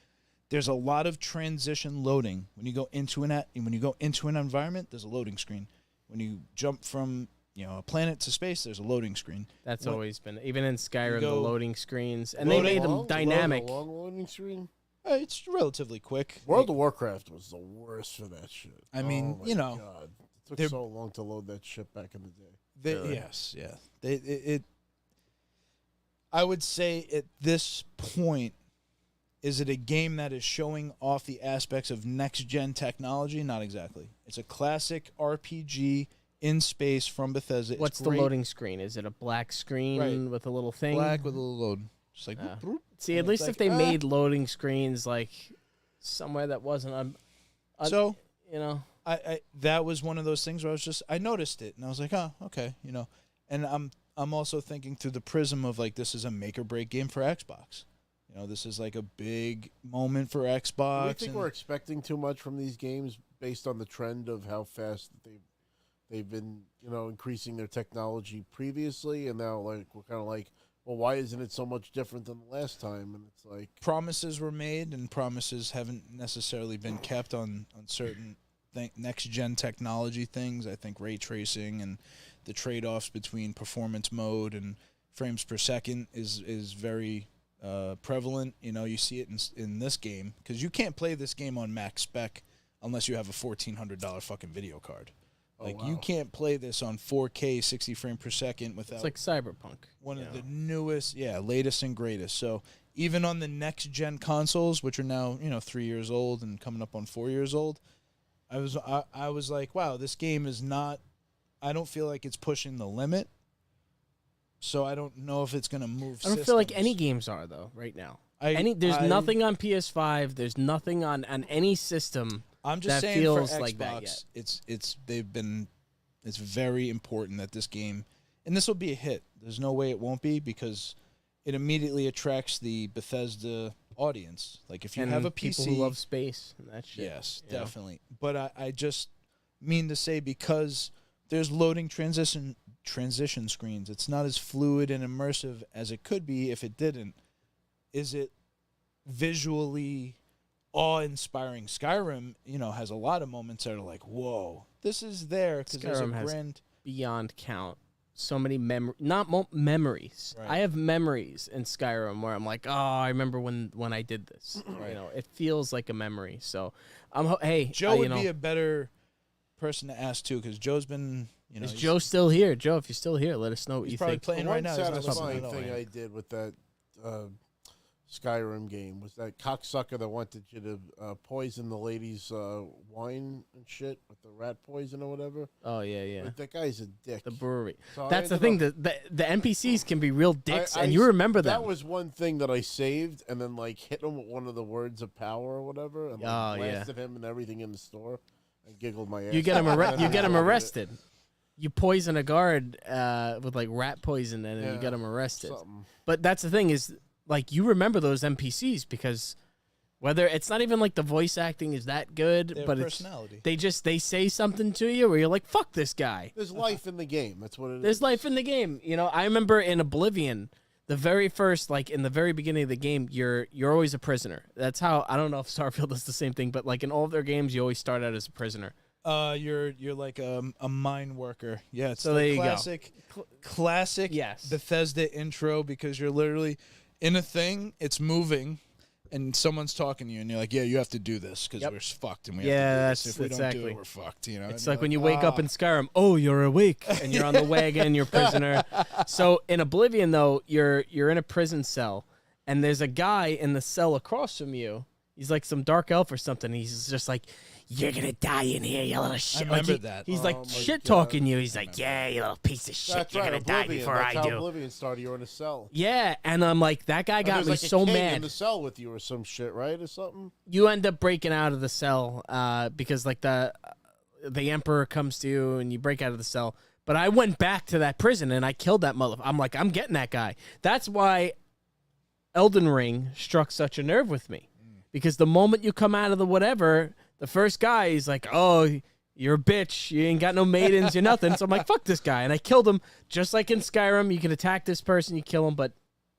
there's a lot of transition loading. When you go into an environment, there's a loading screen. When you jump from, you know, a planet to space, there's a loading screen. That's always been, even in Skyrim, the go- loading screens, and they made them dynamic. Long loading screen. It's relatively quick. World of Warcraft was the worst for that shit. I mean, Oh my you know, God. It they're- took so long to load that shit back in the day. Yes, yeah. I would say at this point, is it a game that is showing off the aspects of next-gen technology? Not exactly. It's a classic RPG in space from Bethesda. What's the loading screen? Is it a black screen with a little thing? Black with a little load. Just like, Yeah. boop, boop. See, at And least it's if like, they made loading screens like somewhere that wasn't So, you know. I that was one of those things where I noticed it and I was like, oh, okay, you know. And I'm also thinking through the prism of like, this is a make or break game for Xbox. You know, this is like a big moment for Xbox. Do you think we're expecting too much from these games based on the trend of how fast they've been, you know, increasing their technology previously, and now like we're kind of like, well, why isn't it so much different than the last time? And it's like promises were made and promises haven't necessarily been kept on certain next gen technology things. I think ray tracing and the trade-offs between performance mode and frames per second is very prevalent. You know, you see it in this game because you can't play this game on max spec unless you have a $1,400 fucking video card. Like, you can't play this on 4K 60 frame per second without... It's like Cyberpunk. One of the newest, latest and greatest. So even on the next-gen consoles, which are now, 3 years old and coming up on 4 years old, I was like, wow, this game is not... I don't feel like it's pushing the limit. So I don't know if it's going to move I don't feel like any games are, though, right now. There's nothing on PS5. There's nothing on any system... I'm just that saying feels for Xbox, like that yet. it's very important that this game, and this will be a hit. There's no way it won't be because it immediately attracts the Bethesda audience. Like if you have a PC, people who love space and that shit. yes, definitely. But I just mean to say because there's loading transition screens, it's not as fluid and immersive as it could be if it didn't. Is it visually awe-inspiring? Skyrim, has a lot of moments that are like, whoa, this is there because there's a grand beyond count. So many memories. Right. I have memories in Skyrim where I'm like, oh, I remember when I did this. Right. It feels like a memory. So, Joe would be a better person to ask too because Joe's been, is Joe still here? Joe, if you're still here, let us know what he's you probably think. playing the right one now. He's not satisfying listening thing at all. I did with that Skyrim game was that cocksucker that wanted you to poison the lady's wine and shit with the rat poison or whatever. Oh yeah. Like, that guy's a dick. The brewery. So I That's the ended thing. The NPCs can be real dicks, and I- you remember them. That was one thing that I saved, and then like hit him with one of the words of power or whatever, and like, blasted him and everything in the store, and giggled my ass. You get him. off. You get him arrested. You poison a guard with like rat poison, and then you Yeah, get him arrested. something. But that's the thing is, like, you remember those NPCs because whether it's not even like the voice acting is that good, They have but personality. they say something to you where you're like, fuck this guy. There's life in the game. That's what it is. There's life in the game. I remember in Oblivion, the very first, like in the very beginning of the game, you're always a prisoner. That's how, I don't know if Starfield does the same thing, but like in all of their games, you always start out as a prisoner. You're like a mine worker. Yeah, it's So the there you go. classic Yes. Bethesda intro because you're literally in a thing, it's moving, and someone's talking to you, and you're like, yeah, you have to do this because we're fucked, and we have to do this. If we don't do exactly. it, we're fucked. It's like when you wake up in Skyrim, oh, you're awake, and you're on the wagon, you're a prisoner. So in Oblivion, though, you're in a prison cell, and there's a guy in the cell across from you. He's like some dark elf or something. He's just like, you're gonna die in here, you little shit. I remember like that. He's Oh like my shit God. talking you. He's like, yeah, you little piece of shit. That's You're right. gonna die Oblivion. before That's I how do. Oblivion started. You're in a cell. Yeah, and I'm like, that guy got There's me like a so king mad. in the cell with you or some shit, right, or something. You end up breaking out of the cell because like the Emperor comes to you and you break out of the cell. But I went back to that prison and I killed that motherfucker. I'm like, I'm getting that guy. That's why Elden Ring struck such a nerve with me. Because the moment you come out of the whatever, the first guy is like, oh, you're a bitch. You ain't got no maidens. You're nothing. So I'm like, fuck this guy. And I killed him. Just like in Skyrim, you can attack this person, you kill him. But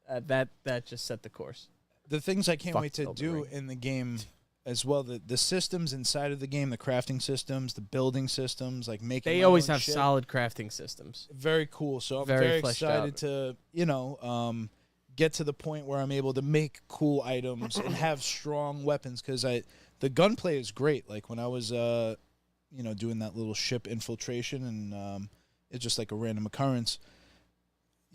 that just set the course. The things I can't Fuck wait to Elden do Ring. in the game as well, the systems inside of the game, the crafting systems, the building systems, like making They my always own have shit. solid crafting systems. Very cool. So I'm Very very fleshed excited out. to, get to the point where I'm able to make cool items and have strong weapons, because the gunplay is great. Like when I was, doing that little ship infiltration, and it's just like a random occurrence.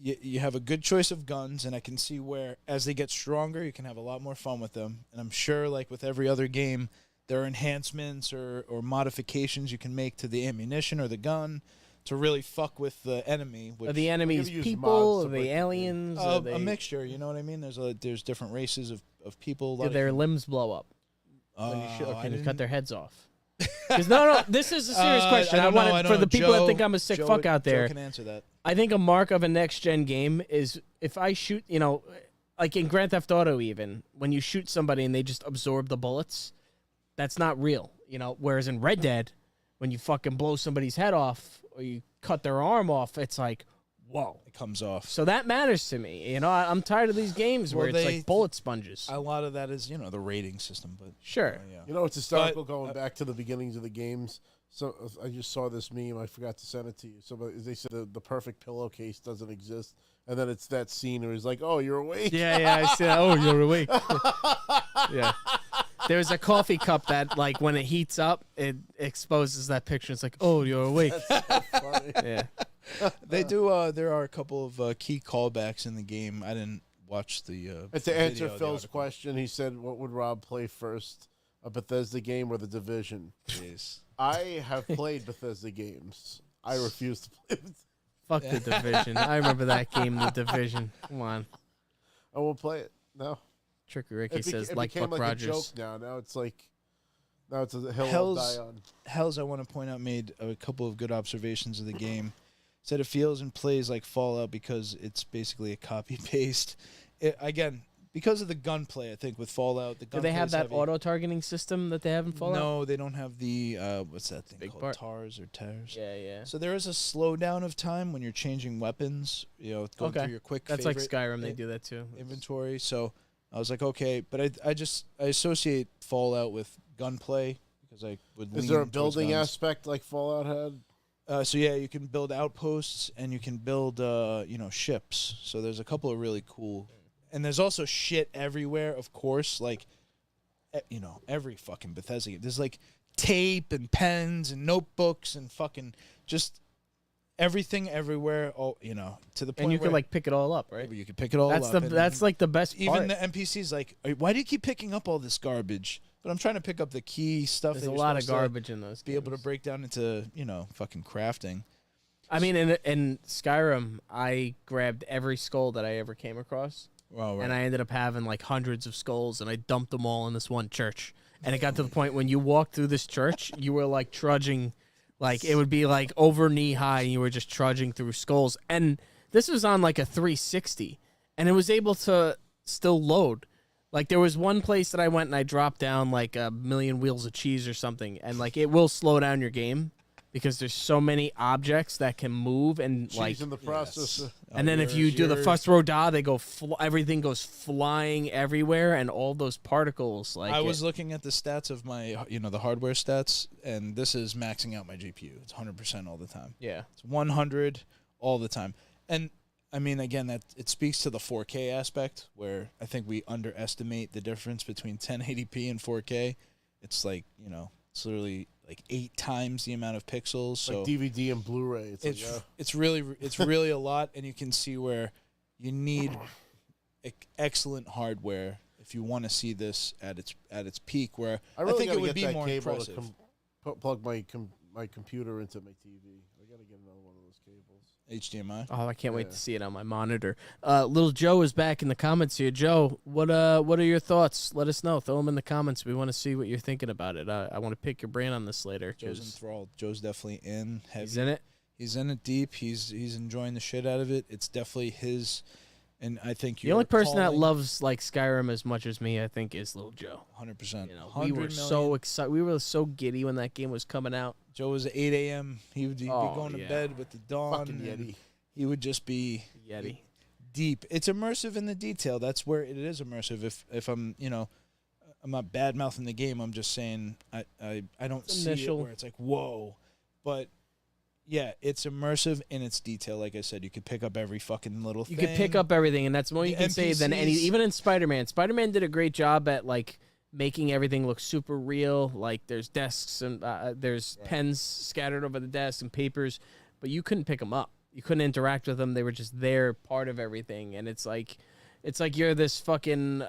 You have a good choice of guns, and I can see where, as they get stronger, you can have a lot more fun with them. And I'm sure, like with every other game, there are enhancements or modifications you can make to the ammunition or the gun to really fuck with the enemy. Are the enemies use people? mods Are to they break the game. aliens? Are they, A mixture, you know what I mean? There's different races of people. do their limbs blow up when you shoot, or I can you cut didn't- their heads off? Because no, this is a serious question. I don't know, wanted, for the people that think I'm a sick Joe, fuck out there. Joe can answer that. I think a mark of a next-gen game is if I shoot, like in Grand Theft Auto even, when you shoot somebody and they just absorb the bullets, that's not real, Whereas in Red Dead, when you fucking blow somebody's head off or you cut their arm off, it's like, whoa. It comes off. So that matters to me. I'm tired of these games where Well, it's they- like bullet sponges. A lot of that is, the rating system, but Sure. yeah. It's historical going back to the beginnings of the games. So I just saw this meme. I forgot to send it to you. They said the perfect pillowcase doesn't exist, and then it's that scene where he's like, "Oh, you're awake." Yeah, I see that. Oh, you're awake. Yeah. There's a coffee cup that, like, when it heats up, it exposes that picture. It's like, oh, you're awake. Funny. Yeah. They do. There are a couple of key callbacks in the game. I didn't watch the. And to answer video, the Phil's article. question, he said, "What would Rob play first, a Bethesda game or The Division?" Jeez. I have played Bethesda games. I refuse to play. Fuck the Division. I remember that game, The Division. Come on. I won't play it. No. Tricky Ricky says, it like became Buck like Rogers. a joke now. Now it's a hill I'll Hell's- die on. Hells, I want to point out, made a couple of good observations of the game. Said it feels and plays like Fallout because it's basically a copy paste. Again, because of the gunplay, I think with Fallout, the Do gunplay they have is that heavy. auto targeting system that they have in Fallout? No, they don't have the what's that thing Big called? part. TARS or TARS. Yeah. So there is a slowdown of time when you're changing weapons. Going Okay. through your quick. That's like favorite Skyrim. They do that too. inventory. So I was like, okay, but I associate Fallout with gunplay because I would. Is there a lean towards building guns. aspect like Fallout had? So yeah, you can build outposts and you can build ships. So there's a couple of really cool, and there's also shit everywhere. Of course, like every fucking Bethesda game. There's like tape and pens and notebooks and fucking just everything everywhere. Oh, to the point And you where can like pick it all up, right? you can pick it all That's up. that's like the best even part. the NPCs like, why do you keep picking up all this garbage? But I'm trying to pick up the key stuff. There's that a you're lot of supposed to garbage in those. Be able to games. break down into fucking crafting. I mean, in Skyrim, I grabbed every skull that I ever came across, Wow, right. and I ended up having like hundreds of skulls, and I dumped them all in this one church. And it got to the point when you walked through this church, you were like trudging, like it would be like over knee high, and you were just trudging through skulls. And this was on like a 360, and it was able to still load. Like there was one place that I went and I dropped down like a million wheels of cheese or something, and like it will slow down your game because there's so many objects that can move and like. Cheese in the process. Yes. And then if you do the first roda, they go. Everything goes flying everywhere, and all those particles. Like I was looking at the stats of my, the hardware stats, and this is maxing out my GPU. It's 100% all the time. yeah. It's 100 all the time. And I mean, again, that it speaks to the 4K aspect, where I think we underestimate the difference between 1080p and 4K. It's like, it's literally like 8 times the amount of pixels. So Like DVD and Blu-ray. it's really a lot, and you can see where you need excellent hardware if you want to see this at its peak. Where I really think it gotta would get be that more cable impressive. to plug my computer into my TV. I gotta get another one of those cables. HDMI. Oh, I can't wait to see it on my monitor. Little Joe is back in the comments here. Joe, what are your thoughts? Let us know. Throw them in the comments. We want to see what you're thinking about it. I want to pick your brain on this later. Joe's enthralled. Joe's definitely in heavy. He's in it. He's in it deep. He's enjoying the shit out of it. It's definitely his. And I think The only person that loves like Skyrim as much as me, I think, is Little Joe. 100%. You know, we were so excited. We were so giddy when that game was coming out. Joe was 8 a.m. He'd be going to bed with the dawn. Fucking Yeti. He would just be Yeti. Deep. It's immersive in the detail. That's where it is immersive. If I'm, I'm not bad mouthing the game. I'm just saying I don't see it where it's like whoa, but. Yeah, it's immersive in its detail. Like I said, you could pick up every fucking little thing. You could pick up everything, and that's more you can say than any. Even in Spider-Man, Spider-Man did a great job at like making everything look super real. Like there's desks and there's pens scattered over the desk and papers, but you couldn't pick them up. You couldn't interact with them. They were just there, part of everything. And it's like you're this fucking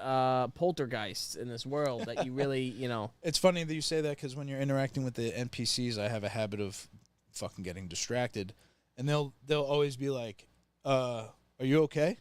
poltergeist in this world that you really, It's funny that you say that because when you're interacting with the NPCs, I have a habit of fucking getting distracted, and they'll always be like, "Are you okay?"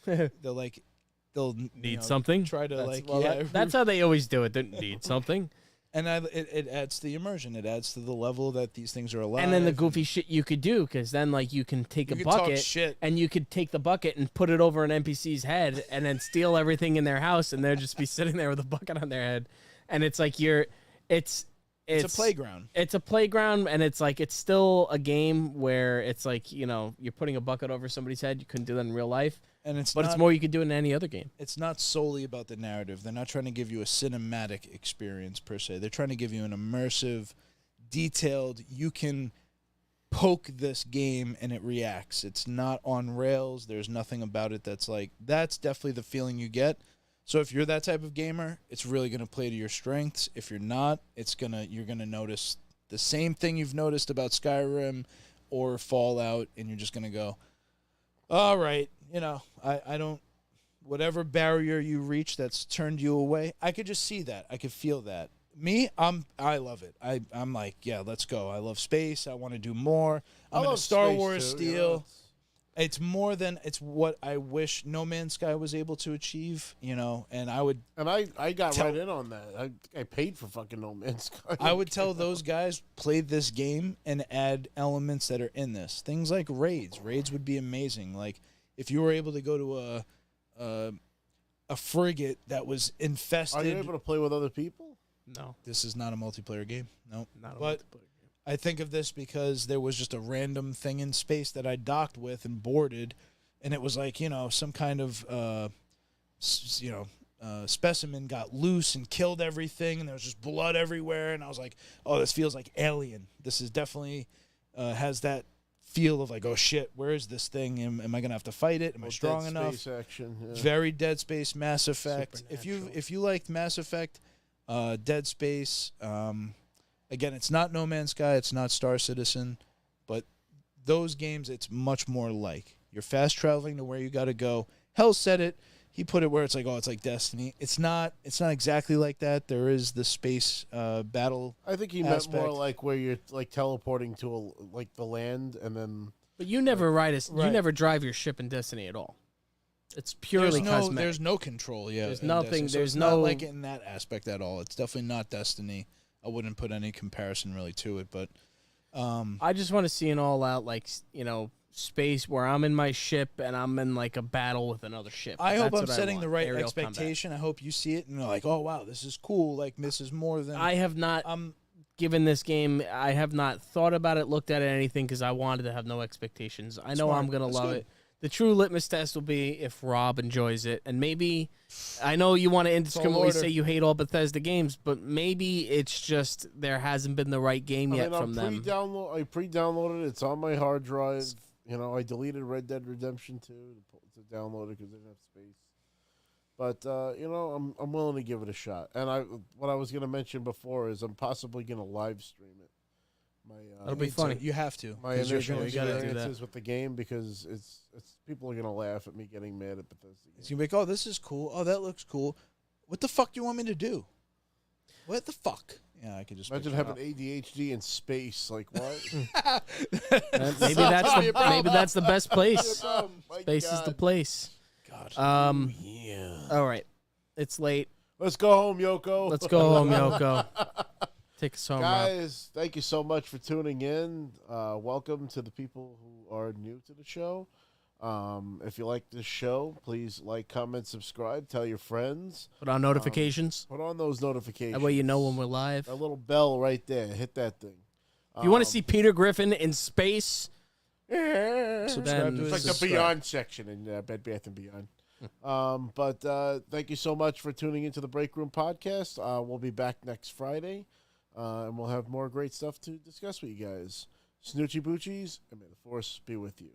They'll need something. Try to that's how they always do it. They need something, and it adds to the immersion. It adds to the level that these things are alive. And then the goofy shit you could do, because then like you can take a bucket and you could take the bucket and put it over an NPC's head and then steal everything in their house, and they'll just be sitting there with a bucket on their head, and it's like it's a playground. It's a playground, and it's like it's still a game where it's like you're putting a bucket over somebody's head. You couldn't do that in real life, and it's more you could do in any other game. It's not solely about the narrative. They're not trying to give you a cinematic experience per se. They're trying to give you an immersive, detailed. You can poke this game and it reacts. It's not on rails. There's nothing about it that's definitely the feeling you get. So if you're that type of gamer, it's really going to play to your strengths. If you're not, you're going to notice the same thing you've noticed about Skyrim or Fallout, and you're just going to go, all right, I don't, whatever barrier you reach that's turned you away, I could just see that. I could feel that. Me, I love it. I'm like, yeah, let's go. I love space. I want to do more. I'm in a Star Wars steel. It's more than it's what I wish No Man's Sky was able to achieve, and I would. And I got right in on that. I paid for fucking No Man's Sky. I would tell those guys, play this game and add elements that are in this. Things like raids. Raids would be amazing. Like if you were able to go to a frigate that was infested. Are you able to play with other people? No. This is not a multiplayer game. No. Not a multiplayer game. I think of this because there was just a random thing in space that I docked with and boarded, and it was like, some kind of, specimen got loose and killed everything, and there was just blood everywhere, and I was like, oh, this feels like Alien. This is definitely has that feel of like, oh, shit, where is this thing? Am I going to have to fight it? Am I strong Dead enough? Space action, yeah. Very Dead Space, Mass Effect. If you liked Mass Effect, Dead Space, again, it's not No Man's Sky, it's not Star Citizen, but those games, it's much more like. You're fast traveling to where you got to go. Hell said it. He put it where it's like, oh, it's like Destiny. It's not exactly like that. There is the space battle. I think he meant more like where you're like teleporting to the land, and then. But you never you never drive your ship in Destiny at all. It's purely cosmetic. There's no control. Yeah, there's nothing. So there's not like in that aspect at all. It's definitely not Destiny. I wouldn't put any comparison really to it, but I just want to see an all-out space where I'm in my ship and I'm in like a battle with another ship. I hope I'm setting the right expectation. I hope you see it and you're like, oh wow, this is cool. Like this is more than I have not given this game. I have not thought about it, looked at it, anything because I wanted to have no expectations. I know I'm gonna love it. The true litmus test will be if Rob enjoys it. And maybe, I know you want to indiscriminately say you hate all Bethesda games, but maybe it's just there hasn't been the right game yet from them. I pre-downloaded it. It's on my hard drive. I deleted Red Dead Redemption 2 to download it because I didn't have space. But, I'm willing to give it a shot. And what I was going to mention before is I'm possibly going to live stream it. That'll be funny. You have to. My initial experiences with the game because it's people are gonna laugh at me getting mad at Bethesda. It's gonna be like, oh, this is cool. Oh, that looks cool. What the fuck do you want me to do? What the fuck? Yeah, I could just Imagine picture having it. ADHD in space. Like what? Maybe that's the best place. Oh, my Space is the God. place. God. Yeah. All right, it's late. Let's go home, Yoko. Let's go home, Yoko. Take us home, Rob. Guys, thank you so much for tuning in. Welcome to the people who are new to the show. If you like this show, please like, comment, subscribe, tell your friends. Put on notifications. Put on those notifications. That way you know when we're live. That little bell right there. Hit that thing. If you want to see Peter Griffin in space, Subscribe then to It's his like the subscribe. Beyond section in Bed Bath & Beyond. But thank you so much for tuning into the Break Room Podcast. We'll be back next Friday, and we'll have more great stuff to discuss with you guys. Snoochie Boochies, and may the Force be with you.